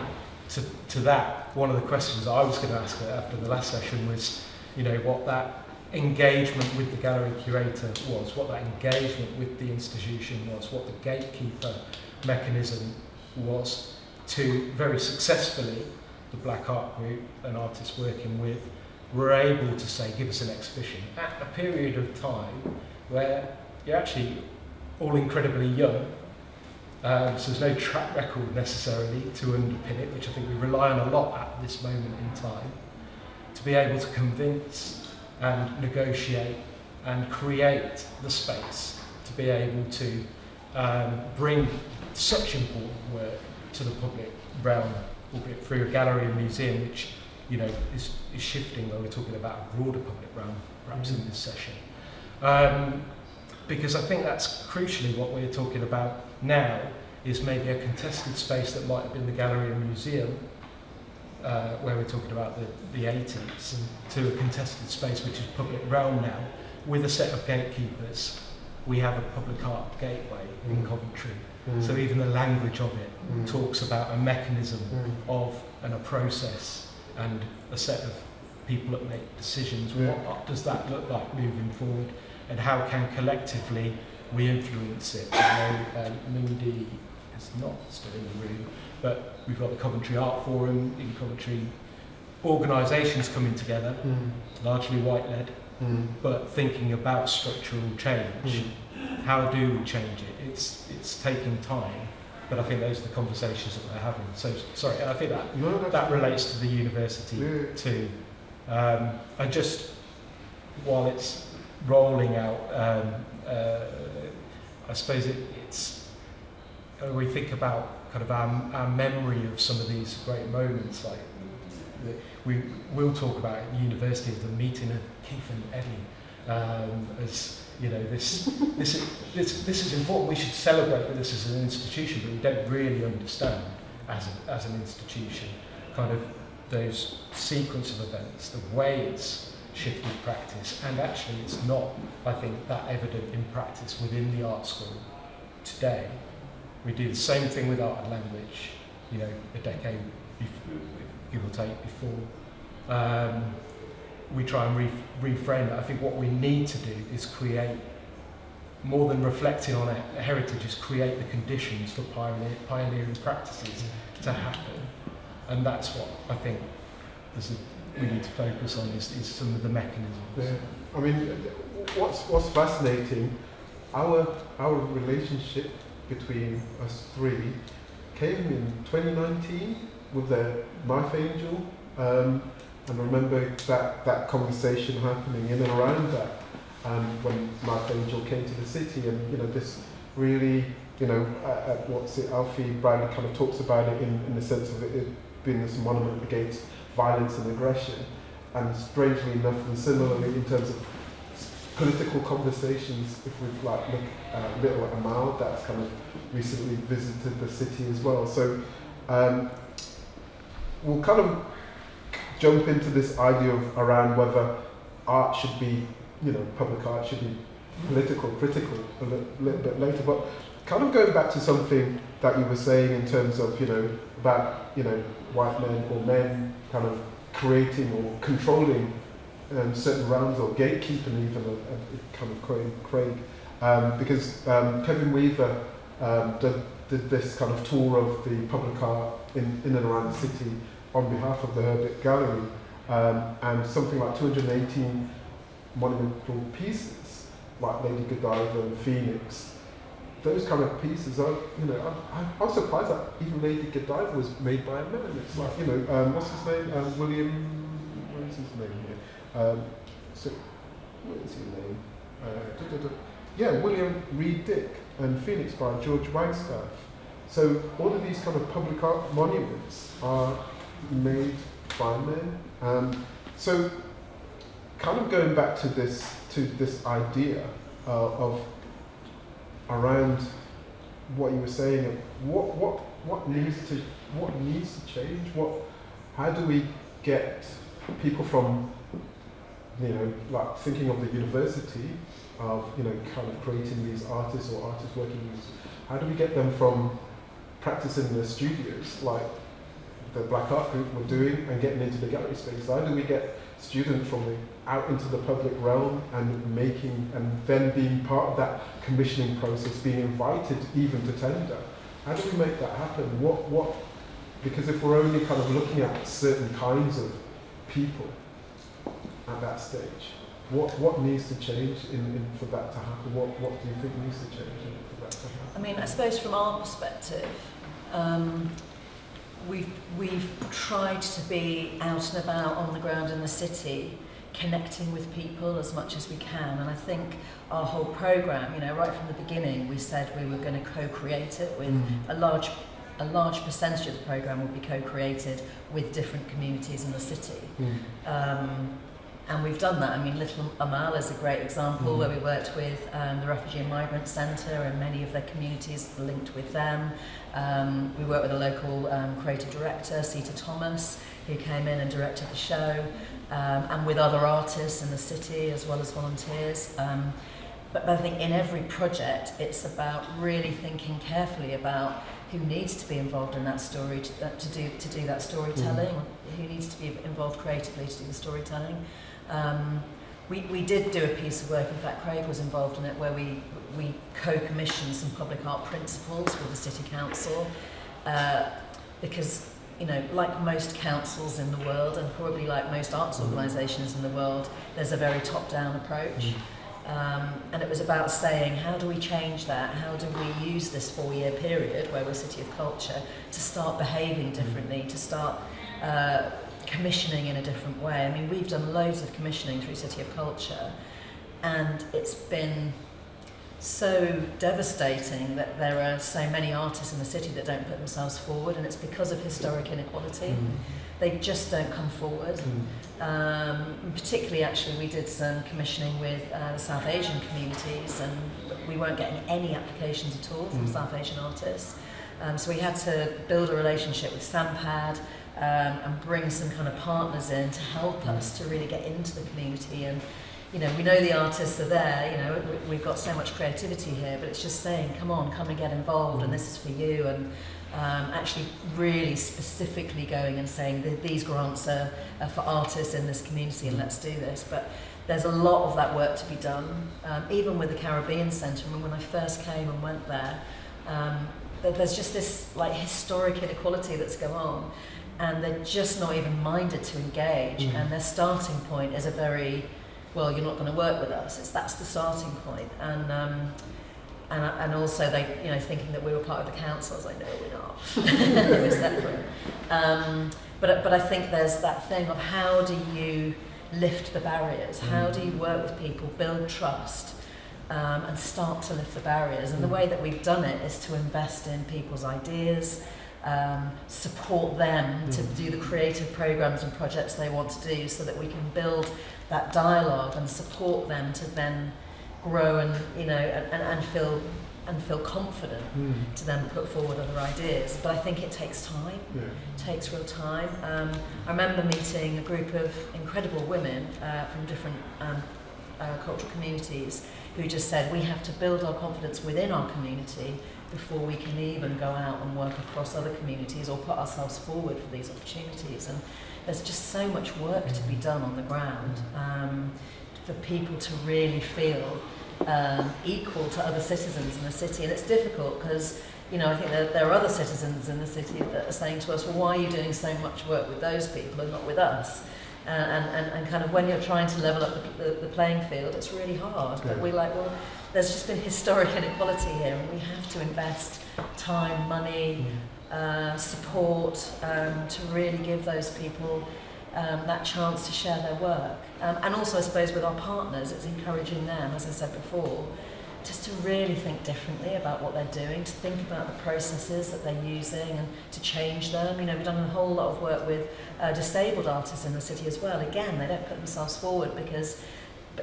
to that, one of the questions I was going to ask her after the last session was, you know, what that engagement with the gallery curator was, what that engagement with the institution was, what the gatekeeper mechanism was to very successfully, the Black Art Group and artists working with were able to say, give us an exhibition at a period of time where you're actually all incredibly young. So there's no track record necessarily to underpin it, which I think we rely on a lot at this moment in time, to be able to convince and negotiate and create the space to be able to bring such important work to the public realm, albeit through a gallery and museum, which, you know, is shifting when we're talking about a broader public realm, perhaps in this session. Because I think that's crucially what we're talking about now, is maybe a contested space that might have been the gallery and museum, where we're talking about the 80s, to a contested space which is public realm now, with a set of gatekeepers. We have a public art gateway in Coventry. So even the language of it talks about a mechanism of and a process and a set of people that make decisions. What does that look like moving forward, and how can collectively we influence it? I know Moody is not still in the room, but we've got the Coventry Art Forum in Coventry, organisations coming together, largely white-led, but thinking about structural change. How do we change it? It's taking time, but I think those are the conversations that we're having. So, sorry, I think that relates to the university too. And just while it's rolling out, I suppose it's we think about kind of our memory of some of these great moments, like we will talk about at the university the meeting of Keith and Eddie, as you know, this is important. We should celebrate this as an institution, but we don't really understand as an institution kind of those sequence of events, the way it's shifted practice, and actually it's not, I think, that evident in practice within the art school today. We do the same thing with art and language, you know, a decade before, give or take, before. We try and reframe it. I think what we need to do is create, more than reflecting on a heritage, is create the conditions for pioneering practices to happen. And that's what I think we need to focus on, is some of the mechanisms. Yeah. I mean, what's fascinating, our relationship between us three came in 2019 with the Knife Angel. And I remember that conversation happening in and around that, when Knife Angel came to the city, and you know, this really, you know, Alfie Bradley kind of talks about it in the sense of it being this monument against violence and aggression, and strangely enough, and similarly in terms of political conversations, if we look at Little Amal, that's kind of recently visited the city as well. So we'll kind of jump into this idea of around whether art should be, you know, public art should be political, critical a little bit later. But kind of going back to something that you were saying in terms of, you know, about, you know, white men or men kind of creating or controlling certain realms, or gatekeeping even, kind of Craig. Because Kevin Weaver did this kind of tour of the public art in and around the city on behalf of the Herbert Gallery, and something like 218 monumental pieces, like Lady Godiva and Phoenix. Those kind of pieces are, you know, I'm surprised that even Lady Godiva was made by a man. It's like, you know, what's his name? William, what is his name here? So, what is his name? Yeah, William Reed Dick, and Phoenix by George Wagstaff. So all of these kind of public art monuments are made by men. So kind of going back to this idea of around what you were saying, what needs to change? How do we get people from, you know, like thinking of the university of, you know, kind of creating these artists or artists working with, how do we get them from practicing in their studios, like the Black Art Group were doing and getting into the gallery space. How do we get students from out into the public realm and making, and then being part of that commissioning process, being invited even to tender? How do we make that happen? Because if we're only kind of looking at certain kinds of people at that stage, what needs to change for that to happen? What do you think needs to change for that to happen? I mean, I suppose from our perspective, we've tried to be out and about on the ground in the city, connecting with people as much as we can. And I think our whole programme, you know, right from the beginning, we said we were going to co-create it with a large percentage of the programme will be co-created with different communities in the city. And we've done that. I mean, Little Amal is a great example where we worked with the Refugee and Migrant Centre, and many of their communities linked with them. We worked with a local creative director, Sita Thomas, who came in and directed the show, and with other artists in the city as well as volunteers. But I think in every project, it's about really thinking carefully about who needs to be involved in that story to do that storytelling, who needs to be involved creatively to do the storytelling. We did do a piece of work, in fact Craig was involved in it, where we co-commissioned some public art principles with the City Council, because, you know, like most councils in the world, and probably like most arts organisations in the world, there's a very top-down approach. And it was about saying, how do we change that? How do we use this 4-year period where we're a city of culture to start behaving differently, to start commissioning in a different way? I mean, we've done loads of commissioning through City of Culture, and it's been so devastating that there are so many artists in the city that don't put themselves forward, and it's because of historic inequality. They just don't come forward. Particularly, actually, we did some commissioning with the South Asian communities, and we weren't getting any applications at all from South Asian artists. So we had to build a relationship with Sampad and bring some kind of partners in to help us to really get into the community. And, you know, we know the artists are there, you know, we've got so much creativity here, but it's just saying, come on, come and get involved, and this is for you. And actually really specifically going and saying that these grants are for artists in this community, and let's do this. But there's a lot of that work to be done. Even with the Caribbean Centre, I mean, when I first came and went there, there's just this like historic inequality that's going on, and they're just not even minded to engage. And their starting point is a very, well, you're not going to work with us. That's the starting point. And also they, you know, thinking that we were part of the council. I was like, no, we're not. We're separate. But I think there's that thing of how do you lift the barriers? How do you work with people, build trust, and start to lift the barriers? And the way that we've done it is to invest in people's ideas, support them to do the creative programs and projects they want to do, so that we can build that dialogue and support them to then grow and, you know, and feel confident to then put forward other ideas. But I think it takes time. It takes real time. I remember meeting a group of incredible women from different cultural communities who just said, we have to build our confidence within our community before we can even go out and work across other communities or put ourselves forward for these opportunities. And there's just so much work to be done on the ground for people to really feel equal to other citizens in the city. And it's difficult because, you know, I think there are other citizens in the city that are saying to us, well, why are you doing so much work with those people and not with us? And kind of when you're trying to level up the playing field, it's really hard. But we're like, well, there's just been historic inequality here, and we have to invest time, money, support to really give those people that chance to share their work. And also, I suppose, with our partners, it's encouraging them, as I said before, just to really think differently about what they're doing, to think about the processes that they're using and to change them. You know, we've done a whole lot of work with disabled artists in the city as well. Again, they don't put themselves forward because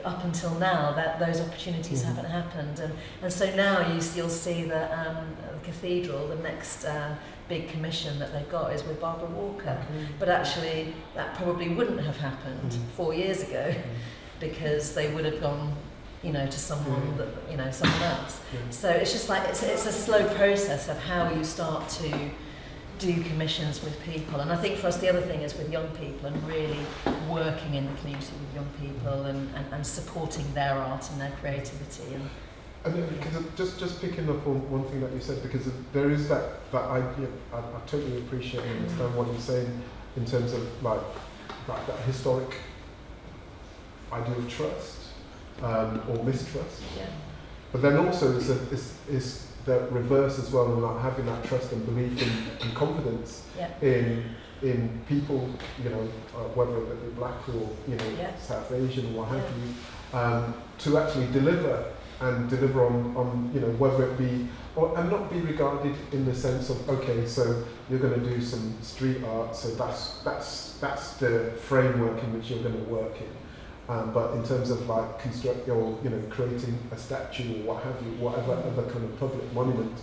up until now that those opportunities haven't happened. And so now you'll see that the Cathedral, the next big commission that they've got is with Barbara Walker. But actually that probably wouldn't have happened 4 years ago because they would have gone, you know, to someone that, you know, someone else. So it's just like it's a slow process of how you start to do commissions with people. And I think for us the other thing is with young people and really working in the community with young people and supporting their art and their creativity. And then, because just picking up on one thing that you said, because there is that idea, I totally appreciate and understand what you're saying in terms of like that historic idea of trust or mistrust. Yeah. But then also is the reverse as well, and like having that trust and belief and confidence in people, you know, whether it be black or, you know, South Asian or what have you, to actually deliver on, you know, whether it be, and not be regarded in the sense of, okay, so you're going to do some street art, so that's the framework in which you're going to work in. But in terms of like construct or, you know, creating a statue or what have you, whatever other kind of public monument,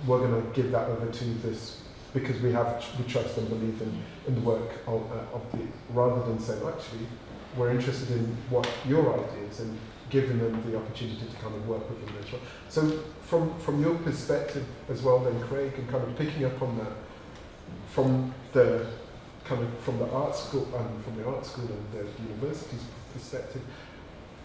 we're going to give that over to this because we trust and believe in the work of the, rather than saying, actually, we're interested in what your ideas and giving them the opportunity to kind of work with them as well. So from your perspective as well then, Craig, and kind of picking up on that, from the art school and the university's perspective,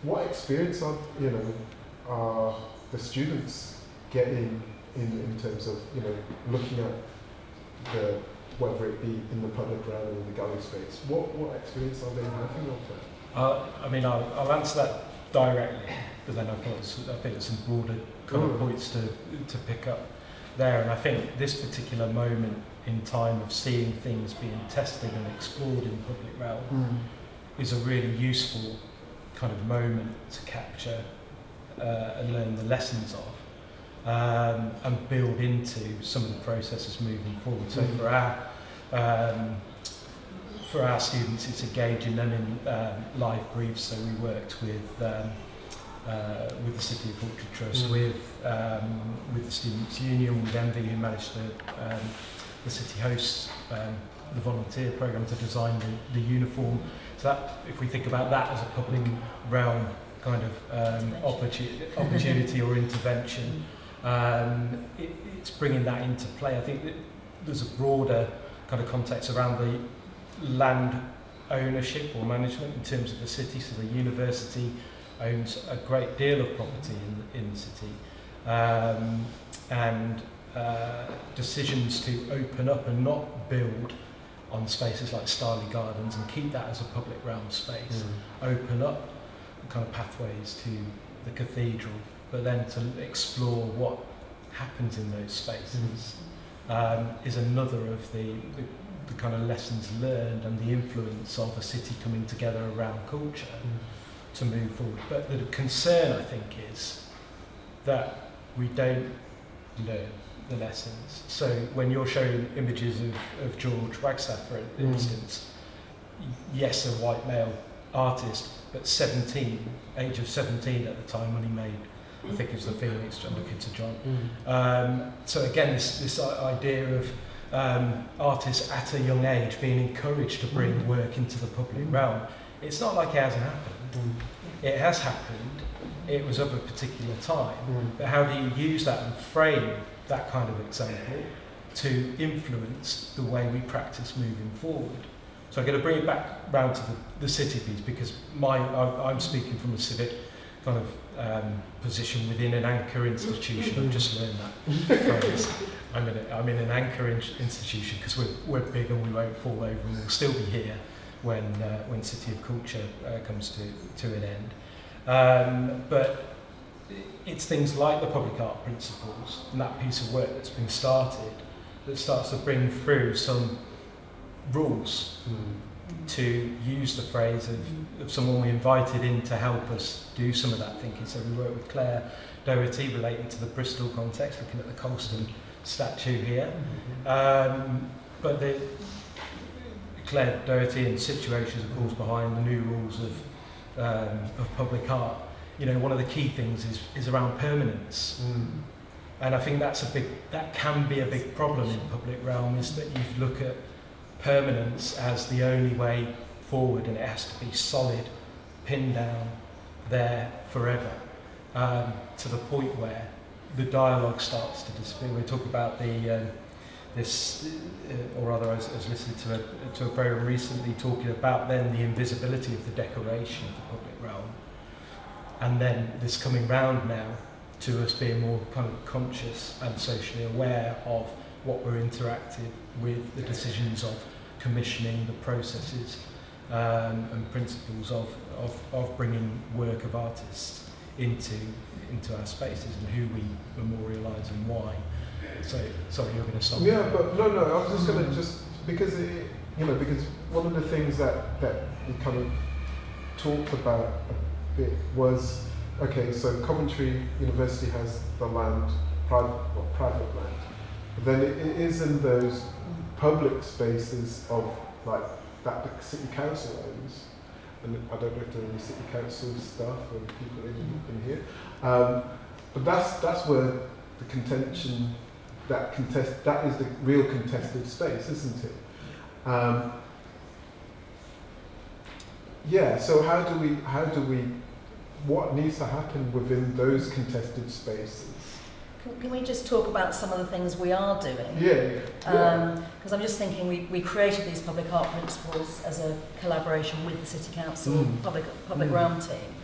what experience are the students getting in terms of, you know, looking at whether it be in the public realm or the gallery space? What experience are they having of that? I mean, I'll answer that directly, but then I think some broader kind of points to pick up there. And I think this particular moment in time of seeing things being tested and explored in the public realm is a really useful kind of moment to capture and learn the lessons of, and build into some of the processes moving forward. So for our students, it's engaging them in live briefs. So we worked with the City of Culture Trust, with the Students' Union, with Envy, who managed the city hosts the volunteer programme to design the uniform. So that, if we think about that as a public realm kind of opportunity or intervention, it's bringing that into play. I think that there's a broader kind of context around the land ownership or management in terms of the city. So the university owns a great deal of property in the city, and decisions to open up and not build on spaces like Starley Gardens and keep that as a public realm space, open up kind of pathways to the cathedral, but then to explore what happens in those spaces is another of the kind of lessons learned and the influence of a city coming together around culture to move forward. But the concern, I think, is that we don't learn the lessons. So when you're showing images of George Wagstaff, for instance, yes, a white male artist, but age of 17 at the time when he made, I think it was the Phoenix, I'm looking to John. So again, this idea of artists at a young age being encouraged to bring work into the public realm, it's not like it hasn't happened. It has happened. It was of a particular time. But how do you use that and frame that kind of example to influence the way we practice moving forward? So I'm going to bring it back round to the city piece, because I'm speaking from a civic kind of position within an anchor institution. I've just learned that phrase. I'm in an anchor institution because we're big and we won't fall over, and we'll still be here when City of Culture comes to an end. But it's things like the public art principles and that piece of work that's been started that starts to bring through some rules to use the phrase of someone we invited in to help us do some of that thinking. So we work with Claire Doherty relating to the Bristol context, looking at the Colston statue here. But Claire Doherty and situations, of course, behind the new rules of public art. You know, one of the key things is around permanence. And I think that can be a big problem in public realm, is that you look at permanence as the only way forward, and it has to be solid, pinned down there forever, to the point where the dialogue starts to disappear. We talk about this, or rather I was listening to a program recently talking about then the invisibility of the decoration of the public realm, and then this coming round now to us being more kind of conscious and socially aware of what we're interacting with, the decisions of commissioning, the processes and principles of bringing work of artists into our spaces and who we memorialise and why. So, sorry, you're going to stop. Yeah, but no, I was just going to because because one of the things that we kind of talked about a bit was, okay, so Coventry University has the land, private land, but then it is in those public spaces of like that the city council owns, and I don't know if there are any city council staff or people in here, but that's where the contention, that is the real contested space, isn't it? So how do we what needs to happen within those contested spaces? Can we just talk about some of the things we are doing? Yeah. Because I'm just thinking we created these public art principles as a collaboration with the City Council public realm team.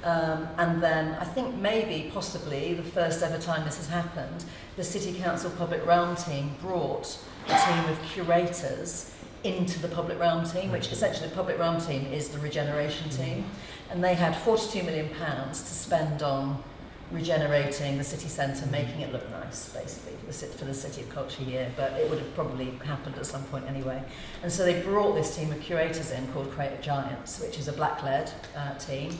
And then I think maybe, possibly, the first ever time this has happened, the City Council public realm team brought a team of curators into the public realm team, which essentially the public realm team is the regeneration team. And they had £42 million to spend on regenerating the city centre, making it look nice, basically, for the City of Culture year, but it would have probably happened at some point anyway. And so they brought this team of curators in called Creative Giants, which is a black-led team.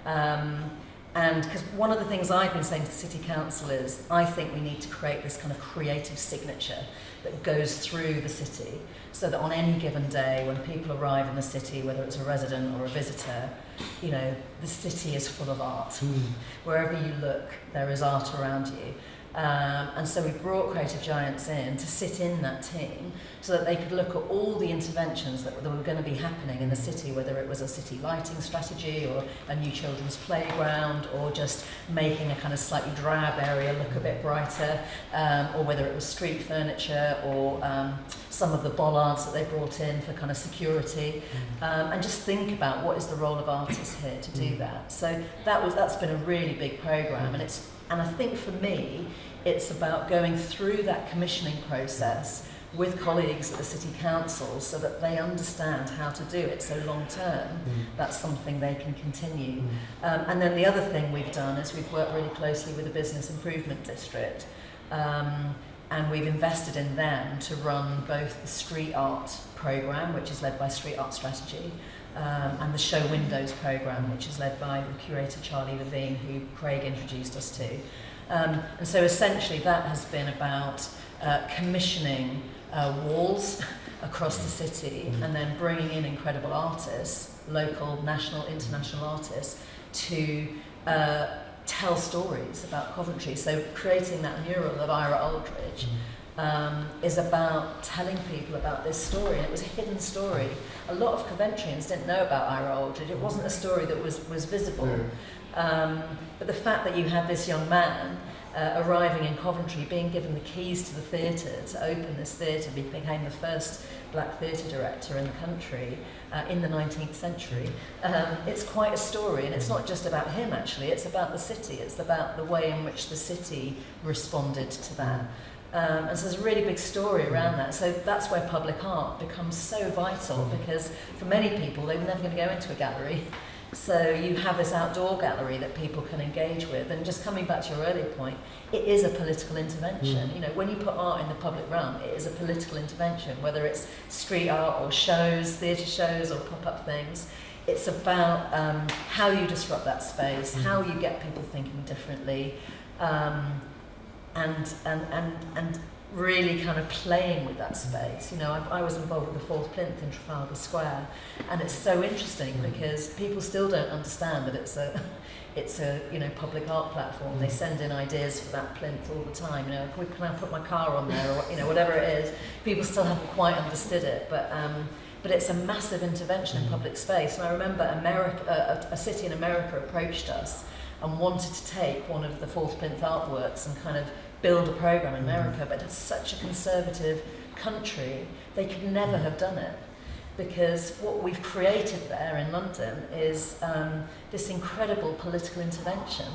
And because one of the things I've been saying to the City Council is, I think we need to create this kind of creative signature that goes through the city, so that on any given day when people arrive in the city, whether it's a resident or a visitor, you know, the city is full of art. Wherever you look, there is art around you. And so we brought Creative Giants in to sit in that team so that they could look at all the interventions that were going to be happening in the city, whether it was a city lighting strategy or a new children's playground or just making a kind of slightly drab area look a bit brighter, or whether it was street furniture or some of the bollards that they brought in for kind of security, and just think about what is the role of artists here to do that. So that's been a really big programme, and I think for me, it's about going through that commissioning process with colleagues at the City Council so that they understand how to do it. So long term, that's something they can continue. And then the other thing we've done is we've worked really closely with the Business Improvement District, and we've invested in them to run both the street art programme, which is led by Street Art Strategy, and the Show Windows programme, which is led by the curator Charlie Levine, who Craig introduced us to. And so essentially that has been about commissioning walls across the city and then bringing in incredible artists, local, national, international artists, to tell stories about Coventry. So creating that mural of Ira Aldridge is about telling people about this story, and it was a hidden story. A lot of Coventrians didn't know about Ira Aldridge. It wasn't a story that was visible. But the fact that you had this young man arriving in Coventry, being given the keys to the theatre, to open this theatre, he became the first black theatre director in the country in the 19th century. It's quite a story, and it's not just about him actually, it's about the city, it's about the way in which the city responded to that. And so there's a really big story around that. So that's where public art becomes so vital, because for many people, they were never going to go into a gallery. So you have this outdoor gallery that people can engage with. And just coming back to your earlier point, it is a political intervention. You know, when you put art in the public realm, it is a political intervention, whether it's street art or shows, theatre shows or pop-up things. It's about how you disrupt that space, how you get people thinking differently, and really kind of playing with that space. You know, I was involved with the fourth plinth in Trafalgar Square, and it's so interesting because people still don't understand that it's a you know, public art platform. They send in ideas for that plinth all the time. You know, can I put my car on there, or you know, whatever it is. People still haven't quite understood it, but it's a massive intervention in public space. And I remember a city in America approached us and wanted to take one of the Fourth Plinth artworks and kind of build a program in America, but it's such a conservative country, they could never have done it. Because what we've created there in London is this incredible political intervention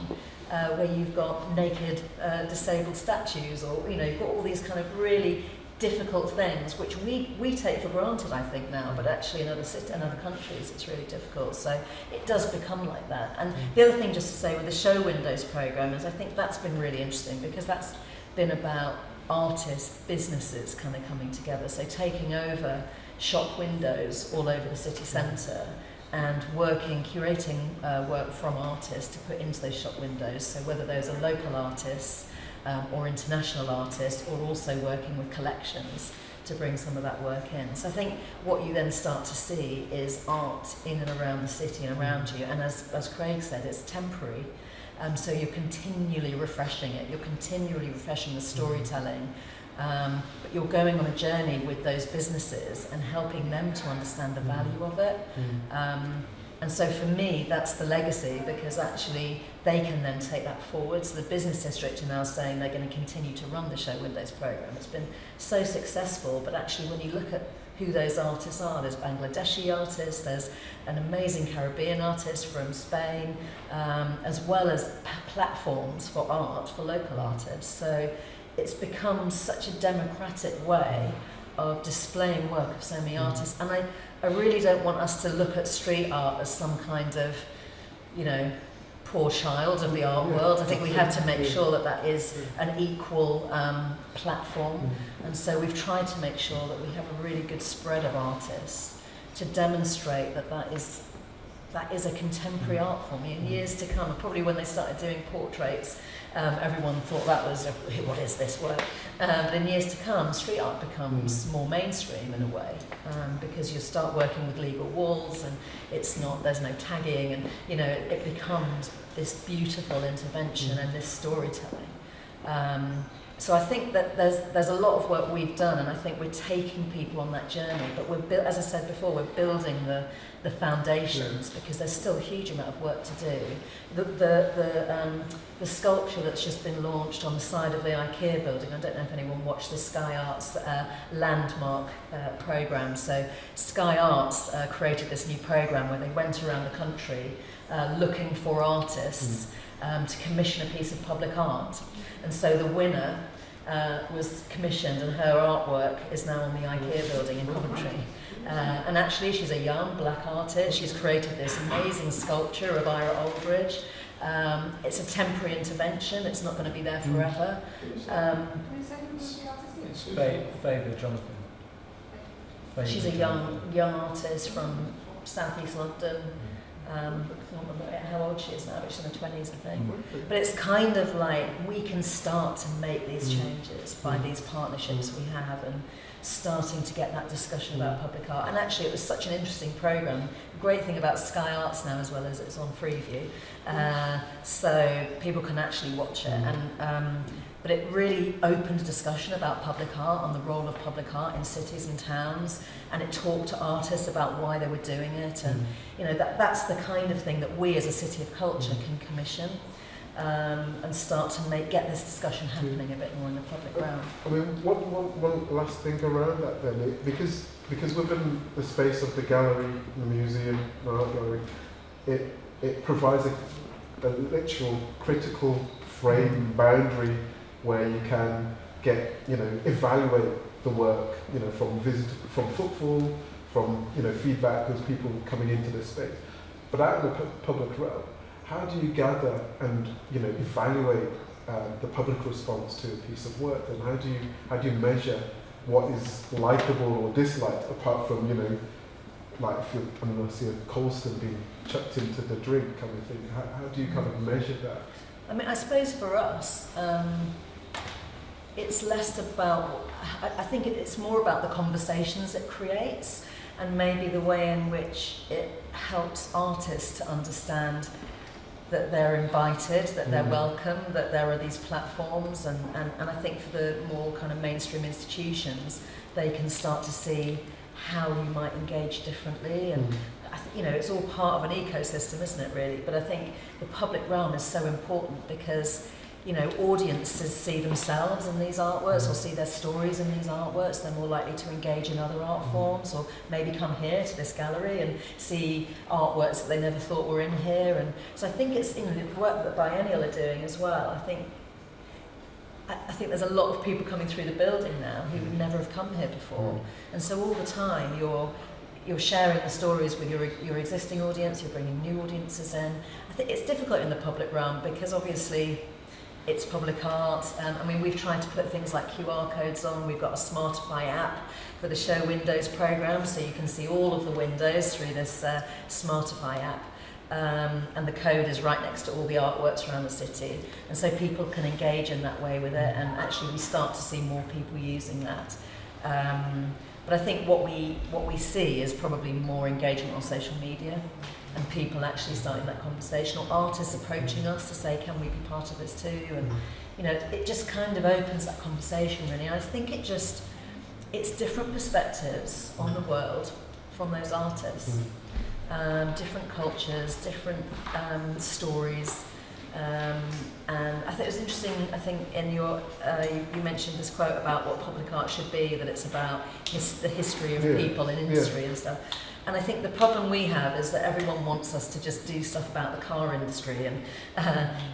where you've got naked disabled statues, or you've got all these kind of really difficult things which we take for granted, I think, now, but actually in other countries it's really difficult. So it does become like that. And the other thing, just to say, with the show windows program, is I think that's been really interesting, because that's been about artists, businesses kind of coming together. So taking over shop windows all over the city centre and curating work from artists to put into those shop windows. So whether those are local artists or international artists, or also working with collections to bring some of that work in. So I think what you then start to see is art in and around the city and around you. And as Craig said, it's temporary. So you're continually refreshing it. You're continually refreshing the storytelling. But you're going on a journey with those businesses and helping them to understand the value of it. And so for me, that's the legacy, because actually they can then take that forward. So the business district are now saying they're going to continue to run the show windows program. It's been so successful, but actually when you look at who those artists are, there's Bangladeshi artists, there's an amazing Caribbean artist from Spain, as well as platforms for art for local artists. So it's become such a democratic way of displaying work of so many artists. And I really don't want us to look at street art as some kind of, poor child of the art world. I think we have to make sure that that is an equal platform. And so we've tried to make sure that we have a really good spread of artists to demonstrate that that is a contemporary art form. In years to come, probably when they started doing portraits, everyone thought that was, what is this work? But in years to come, street art becomes more mainstream in a way, because you start working with legal walls, and there's no tagging, and it becomes this beautiful intervention and this storytelling. So I think that there's a lot of work we've done, and I think we're taking people on that journey. But as I said before, we're building the foundations, because there's still a huge amount of work to do. The sculpture that's just been launched on the side of the IKEA building, I don't know if anyone watched the Sky Arts landmark programme. So Sky Arts created this new programme where they went around the country looking for artists to commission a piece of public art. And so the winner was commissioned, and her artwork is now on the IKEA building in Coventry. And actually she's a young black artist. She's created this amazing sculpture of Ira Aldridge. It's a temporary intervention. It's not going to be there forever. It's Favour Jonathan. She's a young artist from southeast London. I can't remember how old she is now, but she's in her 20s, I think. But it's kind of like we can start to make these changes by these partnerships we have, and starting to get that discussion about public art. And actually it was such an interesting programme. The great thing about Sky Arts now, as well as it's on Freeview, so people can actually watch it. And but it really opened a discussion about public art and the role of public art in cities and towns, and it talked to artists about why they were doing it, and that's the kind of thing that we as a city of culture can commission, and start to get this discussion happening a bit more in the public realm. I mean, one last thing around that then, because within the space of the gallery, the museum, the art gallery, it provides a literal critical frame boundary where you can get, evaluate the work, from footfall, from, feedback as people coming into this space. But out in the public realm, how do you gather and, evaluate the public response to a piece of work? And how do you measure what is likable or disliked, apart from, like if I see a Colston being chucked into the drink kind of thing, how do you kind of measure that? I mean, I suppose for us, it's less about, I think it's more about the conversations it creates, and maybe the way in which it helps artists to understand that they're invited, that they're welcome, that there are these platforms, and I think for the more kind of mainstream institutions, they can start to see how you might engage differently. And you know, it's all part of an ecosystem, isn't it, really? But I think the public realm is so important because, you know, audiences see themselves in these artworks or see their stories in these artworks. They're more likely to engage in other art forms or maybe come here to this gallery and see artworks that they never thought were in here. And so I think it's, you know, the work that Biennial are doing as well. I think there's a lot of people coming through the building now who would never have come here before. And so all the time you're sharing the stories with your existing audience, you're bringing new audiences in. I think it's difficult in the public realm because obviously it's public art. I mean, we've tried to put things like QR codes on. We've got a Smartify app for the Show Windows program, so you can see all of the windows through this Smartify app. And the code is right next to all the artworks around the city. And so people can engage in that way with it, and actually we start to see more people using that. But I think what we see is probably more engagement on social media and people actually starting that conversation, or artists approaching us to say, can we be part of this too? And you know, it just kind of opens that conversation really. And I think it's different perspectives on the world from those artists. Different cultures, different stories. And I think it was interesting, I think in your, you mentioned this quote about what public art should be, that it's about the history of people in industry and stuff. And I think the problem we have is that everyone wants us to just do stuff about the car industry and,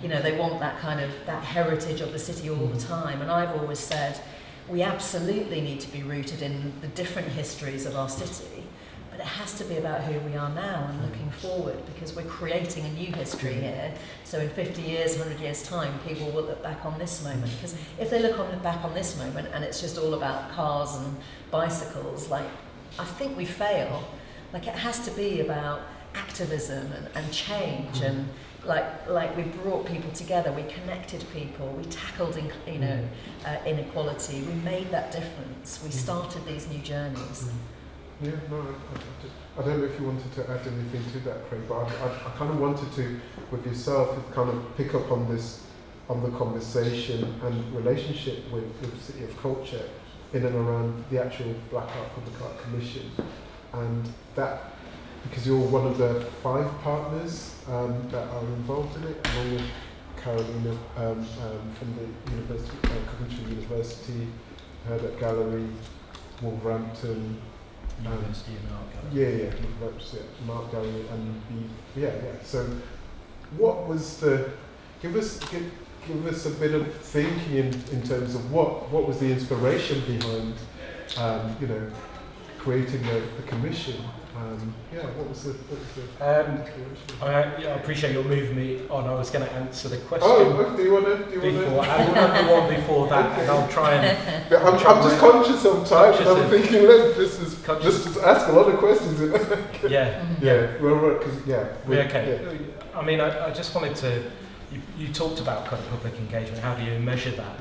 you know, they want that kind of, that heritage of the city all the time. And I've always said, we absolutely need to be rooted in the different histories of our city. But it has to be about who we are now and looking forward, because we're creating a new history here. So in 50 years, 100 years' time, people will look back on this moment. Because if they look back on this moment and it's just all about cars and bicycles, like, I think we fail. Like, it has to be about activism and change, and like we brought people together, we connected people, we tackled inequality, we made that difference, we started these new journeys. Yeah, no, I don't know if you wanted to add anything to that, Craig, but I kind of wanted to, with yourself, kind of pick up on the conversation and relationship with the City of Culture in and around the actual Black Art Public Art Commission, and that, because you're one of the 5 partners that are involved in it, along with Carolina from the University, Coventry University, Herbert Gallery, Wolverhampton, University and Art Gallery. Art Gallery, and So, what was give us a bit of thinking in terms of what was the inspiration behind, you know, creating the commission. What was the I appreciate your moving me on. I was going to answer the question. Do you want to? Before, I will have the one before that, and I'll try and. I'm just conscious of time, and I'm thinking, let's just ask a lot of questions. Okay. I mean, I just wanted to. You talked about kind of public engagement. How do you measure that?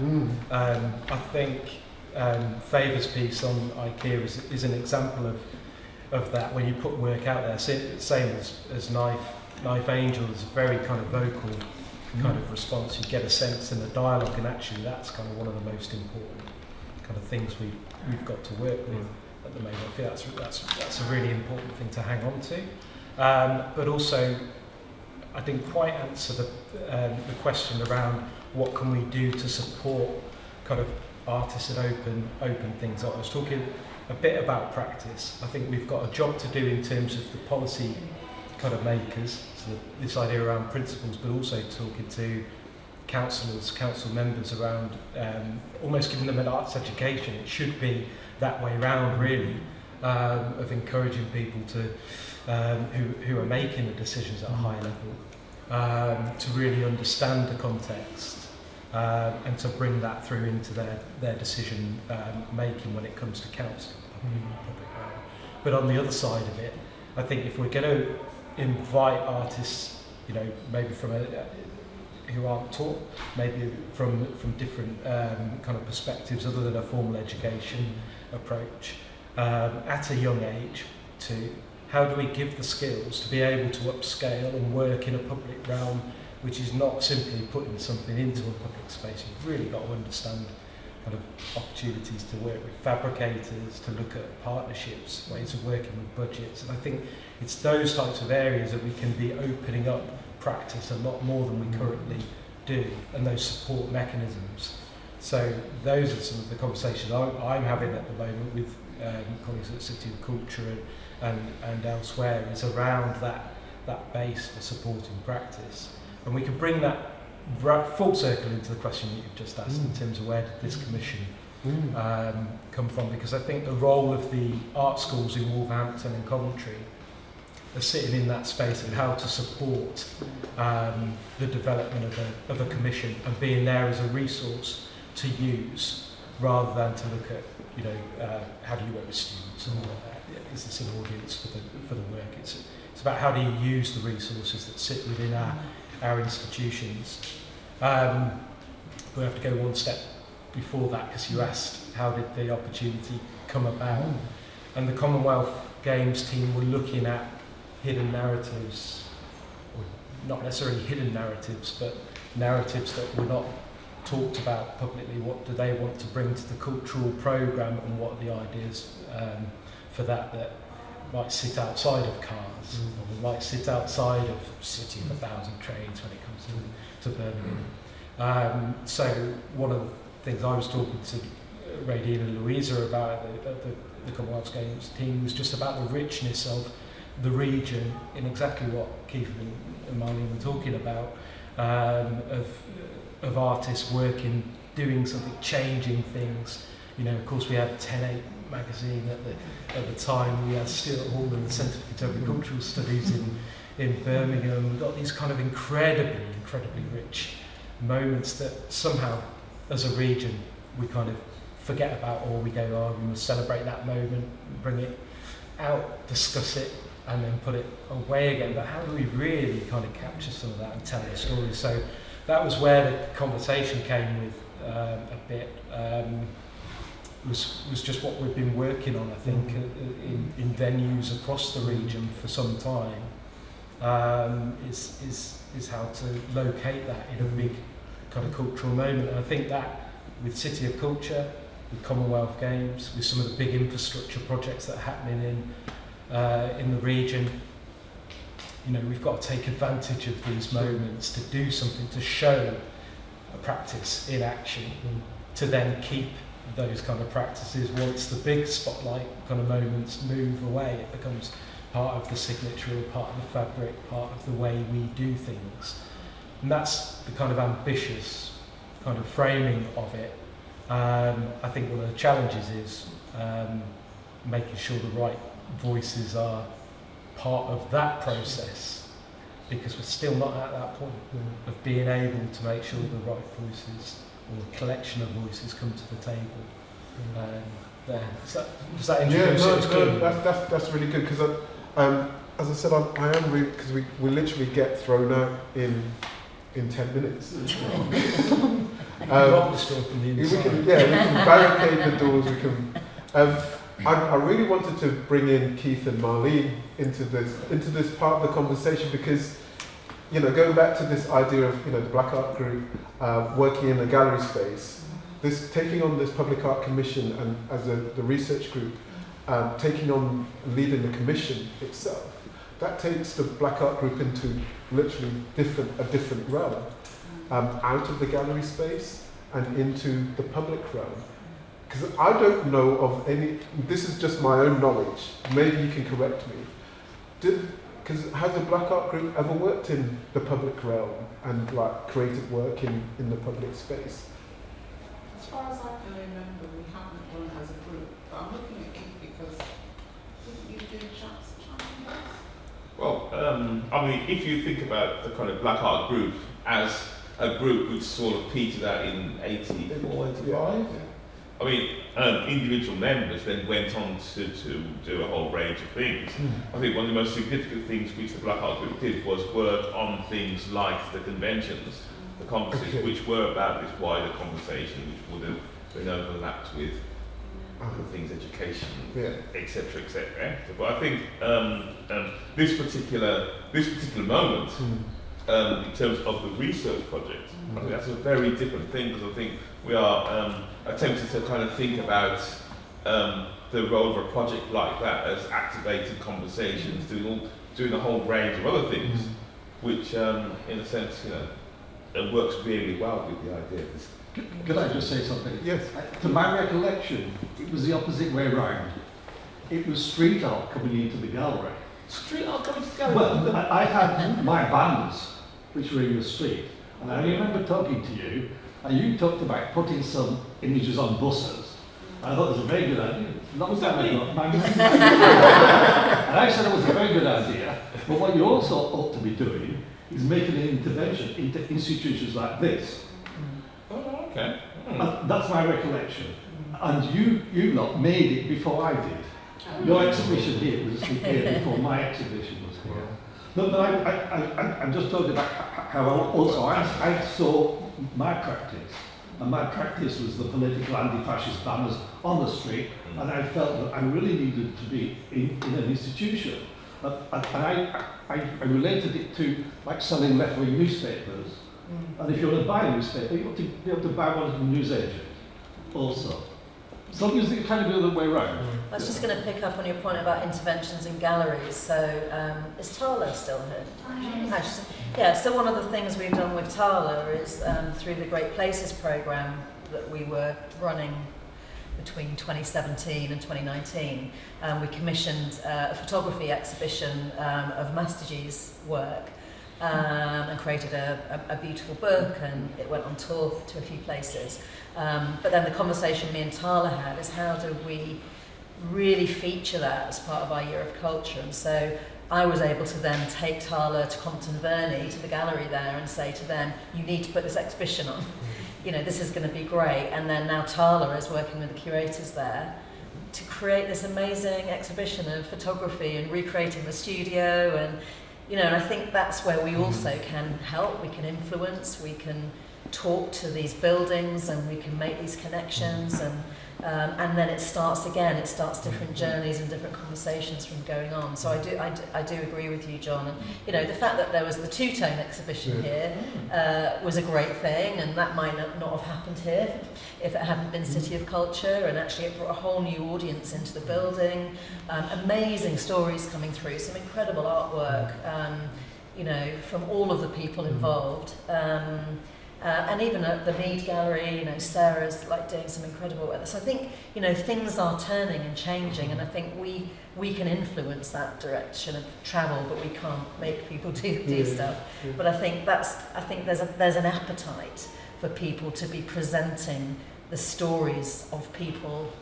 I think Favour's piece on IKEA is an example of that, when you put work out there. Same as Knife Angel is a very kind of vocal kind of response. You get a sense in the dialogue, and actually that's kind of one of the most important kind of things we've got to work with at the moment. I feel that's a really important thing to hang on to. But also, I didn't quite answer the question around what can we do to support kind of artists and open things up. I was talking a bit about practice. I think we've got a job to do in terms of the policy kind of makers, so this idea around principles, but also talking to councillors, council members around almost giving them an arts education. It should be that way round, really, of encouraging people to who are making the decisions at a high level to really understand the context. And to bring that through into their decision making when it comes to council. But on the other side of it, I think if we're going to invite artists, you know, maybe from who aren't taught, maybe from different kind of perspectives other than a formal education approach, at a young age, to how do we give the skills to be able to upscale and work in a public realm, which is not simply putting something into a public space. You've really got to understand kind of opportunities to work with fabricators, to look at partnerships, ways of working with budgets. And I think it's those types of areas that we can be opening up practice a lot more than we currently do, and those support mechanisms. So those are some of the conversations I'm having at the moment with colleagues at City of Culture and elsewhere, is around that base for supporting practice. And we can bring that full circle into the question that you've just asked in terms of where did this commission come from, because I think the role of the art schools in Wolverhampton and Coventry are sitting in that space of how to support the development of a commission and being there as a resource to use, rather than to look at, you know, how do you work with students and is this an audience for the work. It's about how do you use the resources that sit within our institutions. We have to go one step before that, because you asked how did the opportunity come about, and the Commonwealth Games team were looking at hidden narratives, or not necessarily hidden narratives, but narratives that were not talked about publicly. What do they want to bring to the cultural programme, and what are the ideas for that might sit outside of cars, or might sit outside of City of 1,000 Trades when it comes to Birmingham. So one of the things I was talking to Radine and Louisa about at the Commonwealth Games team was just about the richness of the region, in exactly what Keith and Marlene were talking about, of artists working, doing something, changing things. You know, of course, we had 10/8 magazine at the time. We had Stuart Hall and the Centre for Contemporary Cultural Studies in Birmingham. We got these kind of incredibly rich moments that somehow, as a region, we kind of forget about, or we go, oh, we must celebrate that moment, bring it out, discuss it, and then put it away again. But how do we really kind of capture some of that and tell the story? So that was where the conversation came with a bit. Was just what we've been working on, I think, in venues across the region for some time. Is how to locate that in a big kind of cultural moment. And I think that with City of Culture, with Commonwealth Games, with some of the big infrastructure projects that are happening in the region, you know, we've got to take advantage of these moments to do something, to show a practice in action, to then keep those kind of practices. Once the big spotlight kind of moments move away, it becomes part of the signature, part of the fabric, part of the way we do things. And that's the kind of ambitious kind of framing of it. I think one of the challenges is making sure the right voices are part of that process, because we're still not at that point of being able to make sure the right voices, or a collection of voices, come to the table. There. Does that introduce it? That's really good, because as I said, I am really, because we literally get thrown out in 10 minutes. We can barricade the doors. We can. I really wanted to bring in Keith and Marlene into this part of the conversation, because, you know, going back to this idea of, you know, the Black Art Group working in a gallery space, this taking on this public art commission, and as the research group taking on leading the commission itself, that takes the Black Art Group into literally a different realm, out of the gallery space and into the public realm. Because I don't know of any, this is just my own knowledge, maybe you can correct me. Because has the Black Art Group ever worked in the public realm and like created work in the public space? As far as I can remember, we haven't done as a group. But I'm looking at Keith because you do chats. Well, I mean, if you think about the kind of Black Art Group as a group which sort of petered out in 84, 85, yeah. I mean, individual members then went on to do a whole range of things. I think one of the most significant things which the Black Art Group did was work on things like the conventions, the conferences, which were about this wider conversation, which would have been overlapped with other things, education, etc., etc. But I think this particular moment in terms of the research project. I think that's a very different thing, because I think we are attempting to kind of think about the role of a project like that as activating conversations, doing a whole range of other things, which in a sense, it works really well with the idea. Could I just say something? Yes. To my recollection, it was the opposite way round. It was street art coming into the gallery. Street art coming to the gallery? Well, I had my bands, which were in the street, and I remember talking to you, and you talked about putting some images on buses. I thought it was a very good idea. Not Was that me? And I said it was a very good idea, but what you also ought to be doing is making an intervention into institutions like this. Oh, okay. And that's my recollection. And you lot made it before I did. Your exhibition here was here before my exhibition was here. No, but I'm just talking about how also I saw my practice. And my practice was the political anti-fascist banners on the street, and I felt that I really needed to be in an institution. And I related it to like selling left-wing newspapers. And if you want to buy a newspaper, you have to buy one from a newsagent also. So it's kind of the other way around. I was just going to pick up on your point about interventions in galleries. So is Tala still here? Yeah, so one of the things we've done with Tala is through the Great Places programme that we were running between 2017 and 2019, we commissioned a photography exhibition of Mastergy's work and created a beautiful book, and it went on tour to a few places. But then the conversation me and Tala had is how do we really feature that as part of our year of culture? And so I was able to then take Tala to Convened, to the gallery there, and say to them, you need to put this exhibition on. This is going to be great. And then now Tala is working with the curators there to create this amazing exhibition of photography and recreating the studio. And, and I think that's where we also can help, we can influence, we can talk to these buildings, and we can make these connections, and then it starts again. It starts different journeys and different conversations from going on. So I do agree with you, John. And the fact that there was the two-tone exhibition here was a great thing, and that might not have happened here if it hadn't been City of Culture. And actually, it brought a whole new audience into the building. Amazing stories coming through, some incredible artwork. From all of the people involved. And even at the Mead Gallery, Sarah's doing some incredible work. So I think, things are turning and changing, and I think we can influence that direction of travel, but we can't make people do stuff. But I think there's an appetite for people to be presenting the stories of people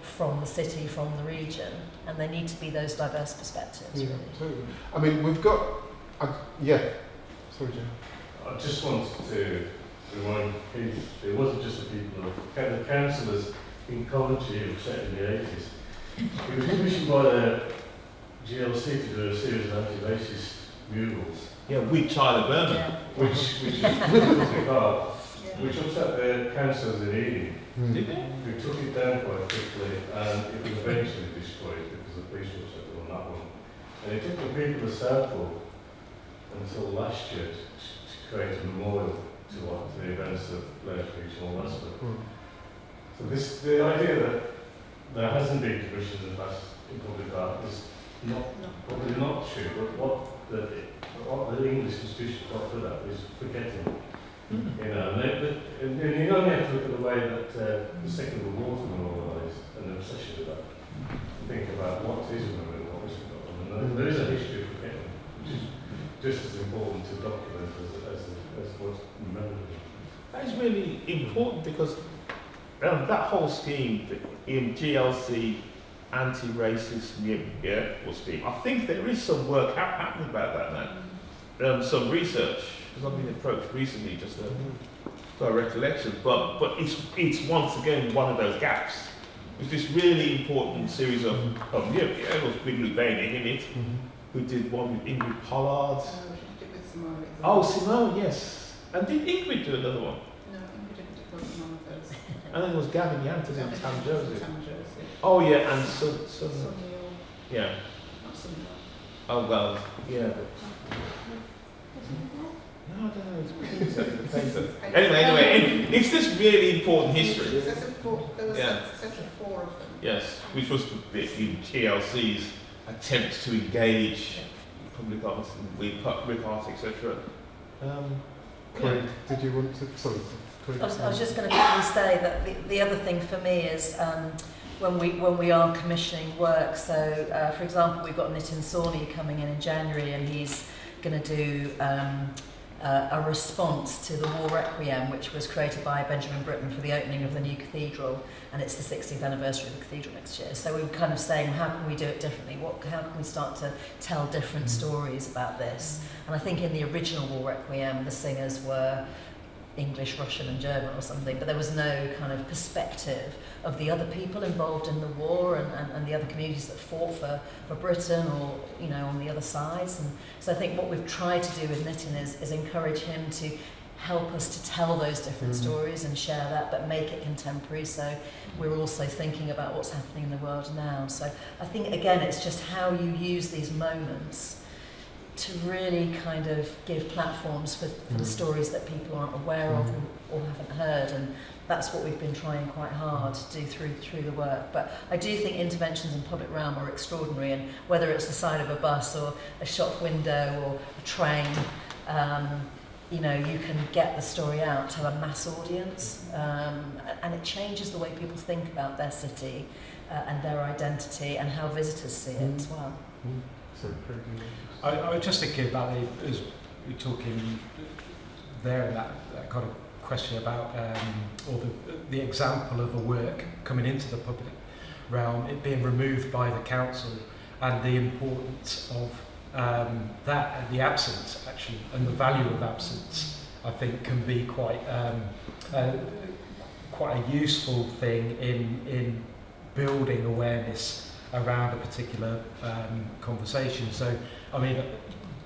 from the city, from the region, and there need to be those diverse perspectives. Yeah, really. totally. I mean, we've got, sorry, Jim. I just wanted to remind Keith, it wasn't just the people of the councillors in Coventry who set in the 80s. It was commissioned by the GLC to do a series of anti-racist murals. Yeah, with Child of Burma. Which is fantastic art, which upset the councillors in Eden. Did they? Who took it down quite quickly, and it was eventually destroyed because the police were set on that one. And it took the people of Southall until last year to create a memorial to the events of Lake Beach and all that stuff. So the idea that there hasn't been commissions in the past in public art is probably not true, but what the English institution got for that is forgetting. And you only have to look at the way that the Second World War was organised and the obsession with that. Think about what is remembered and what is forgotten. And there is a history of forgetting, which is just as important to document as what's remembered. That is really important, because that whole scheme in GLC anti-racist scheme, I think there is some work happening about that now. Some research, because I've been approached recently just for a recollection, but it's once again one of those gaps. It's this really important series of it was Big Luke Bainey in it, who did one with Ingrid Pollard. Simone, yes. And did Ingrid do another one? No, Ingrid didn't do one of those. And then there was Gavin Yanton and Tam Joseph. Yeah. Oh yeah, and Sun. Yeah. Not Sunil. Oh well, yeah. Anyway, it's this really important history. There was a set of 4 of them. Yes, which was the bit in TLC's attempts to engage public arts with art, etc. Did you want to? Sorry. I was just going to quickly say that the other thing for me is when we are commissioning work. So, for example, we've got Nitin Sawhney coming in January, and he's going to do a response to the War Requiem, which was created by Benjamin Britten for the opening of the new cathedral, and it's the 60th anniversary of the cathedral next year. So we were kind of saying, how can we do it differently? How can we start to tell different stories about this? And I think in the original War Requiem, the singers were English, Russian and German or something, but there was no kind of perspective of the other people involved in the war and the other communities that fought for Britain or, you know, on the other sides. And so I think what we've tried to do with Nitin is encourage him to help us to tell those different stories and share that, but make it contemporary. So we're also thinking about what's happening in the world now. So I think, again, it's just how you use these moments to really kind of give platforms for the stories that people aren't aware of or haven't heard, and that's what we've been trying quite hard to do through the work. But I do think interventions in public realm are extraordinary, and whether it's the side of a bus or a shop window or a train, you know, you can get the story out to a mass audience, and it changes the way people think about their city and their identity and how visitors see it as well. I was just thinking about it as we're talking there, that kind of question about, or the example of a work coming into the public realm, it being removed by the council, and the importance of that, and the absence actually, and the value of absence, I think can be quite a useful thing in building awareness around a particular conversation. So, I mean,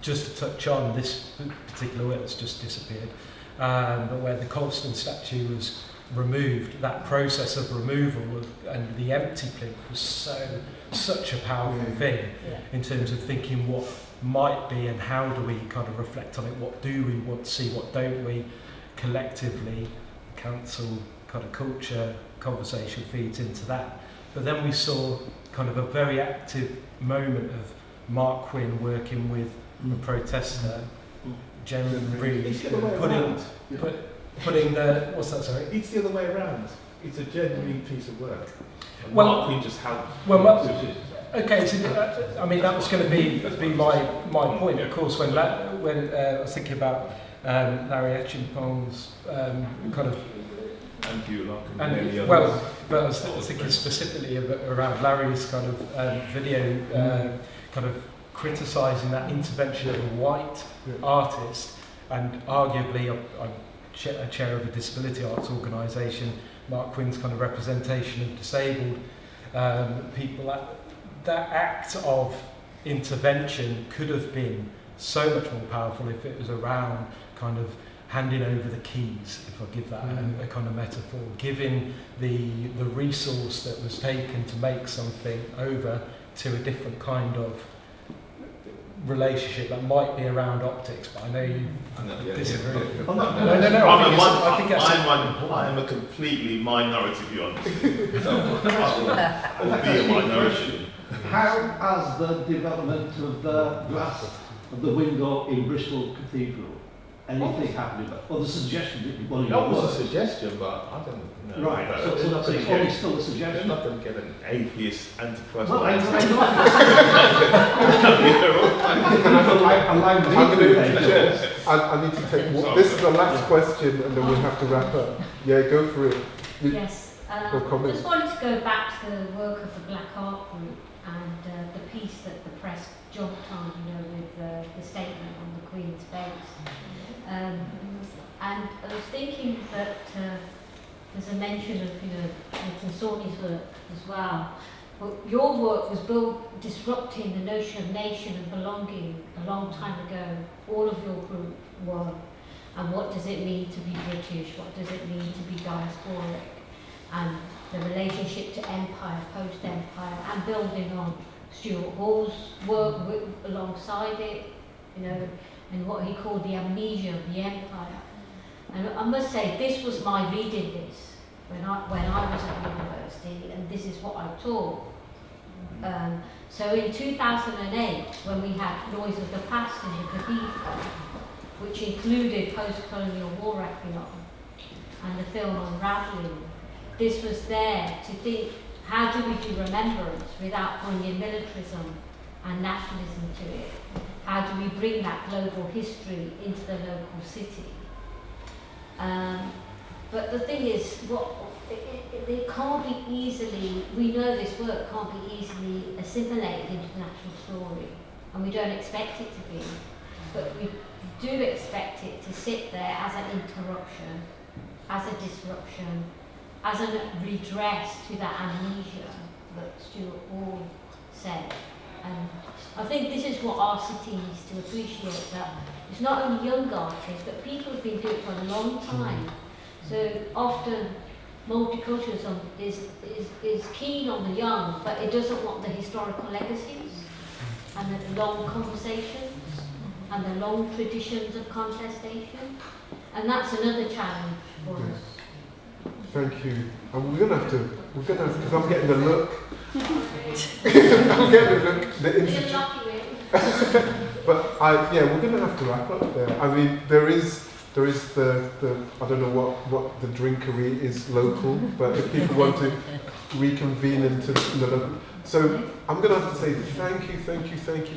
just to touch on this particular work that's just disappeared, but where the Colston statue was removed, that process of removal and the empty plinth was such a powerful thing in terms of thinking what might be and how do we kind of reflect on it, what do we want to see, what don't we, collectively. Council kind of culture conversation feeds into that. But then we saw kind of a very active moment of Mark Quinn working with a protester, Jen Reed, putting the, what's that, sorry? It's the other way around. It's a genuine piece of work. And Well, Mark Quinn just helped. Okay, so I mean, that was going to be my point, of course, when I was thinking about Larry Etchimpong's kind of. But I was thinking specifically around Larry's kind of video, kind of criticising that intervention of a white artist, and arguably I'm chair of a disability arts organisation, Mark Quinn's kind of representation of disabled people. That act of intervention could have been so much more powerful if it was around kind of handing over the keys, if I give that a kind of metaphor, giving the resource that was taken to make something over to a different kind of relationship that might be around optics, but I know you disagree. I am a completely minority view on this. I'll be a minority. How has the development of the glass of the window in Bristol Cathedral, anything happening? Well, the suggestion that you wanted to That was a suggestion, but I don't know. Right, so that's only still a suggestion. You're not going to get an atheist antichrist. Well, I'm I need to take this is the last question and then we'll have to wrap up. Yeah, go for it. Yes, I just wanted to go back to the work of the Black Art Group and the piece that the press jumped on, you know, with the statement on the Queen's base. And I was thinking that there's a mention of, you know, Nitin Sawhney's work as well. But your work was disrupting the notion of nation and belonging a long time ago. All of your group were. And what does it mean to be British? What does it mean to be diasporic? And the relationship to empire, post-empire, and building on Stuart Hall's work alongside it, you know, and what he called the amnesia of the empire. And I must say, this was my reading list when I was at university, and this is what I taught. So in 2008, when we had Noise of the Past in the Cathedral, which included post-colonial war requiem and the film Unraveling, this was there to think, how do we do remembrance without bringing militarism and nationalism to it? How do we bring that global history into the local city? But the thing is, it can't be easily, we know this work can't be easily assimilated into the national story, and we don't expect it to be, but we do expect it to sit there as an interruption, as a disruption, as a redress to that amnesia that Stuart Hall said. And I think this is what our city needs to appreciate, that it's not only young artists, but people have been doing it for a long time. So often multiculturalism is keen on the young, but it doesn't want the historical legacies and the long conversations and the long traditions of contestation. And that's another challenge for us. Thank you. And we're gonna have to, because I'm getting the look. I'm getting the look. But we're gonna have to wrap up there. I mean, there is the I don't know what the drinkery is local, but if people want to reconvene into the local. So I'm going to have to say thank you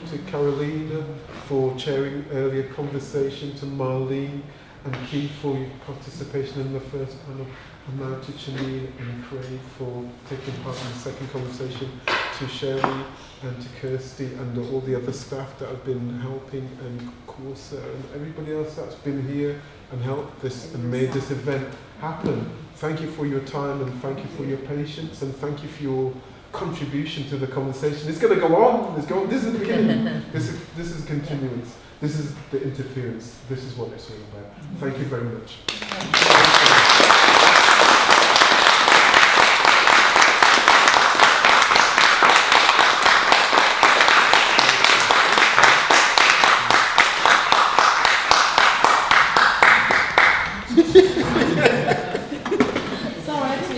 to Carolina for chairing earlier conversation, to Marlene and Keith for your participation in the first panel, and now to Chenine and Craig for taking part in the second conversation, to Sherry and to Kirsty and all the other staff that have been helping, and Corsa and everybody else that's been here and helped this and made this event happen. Thank you for your time, and thank you for your patience, and thank you for your contribution to the conversation. It's going to go on. This is the beginning. This is continuance. This is the interference. This is what it's all about. Thank you very much. Sorry, it's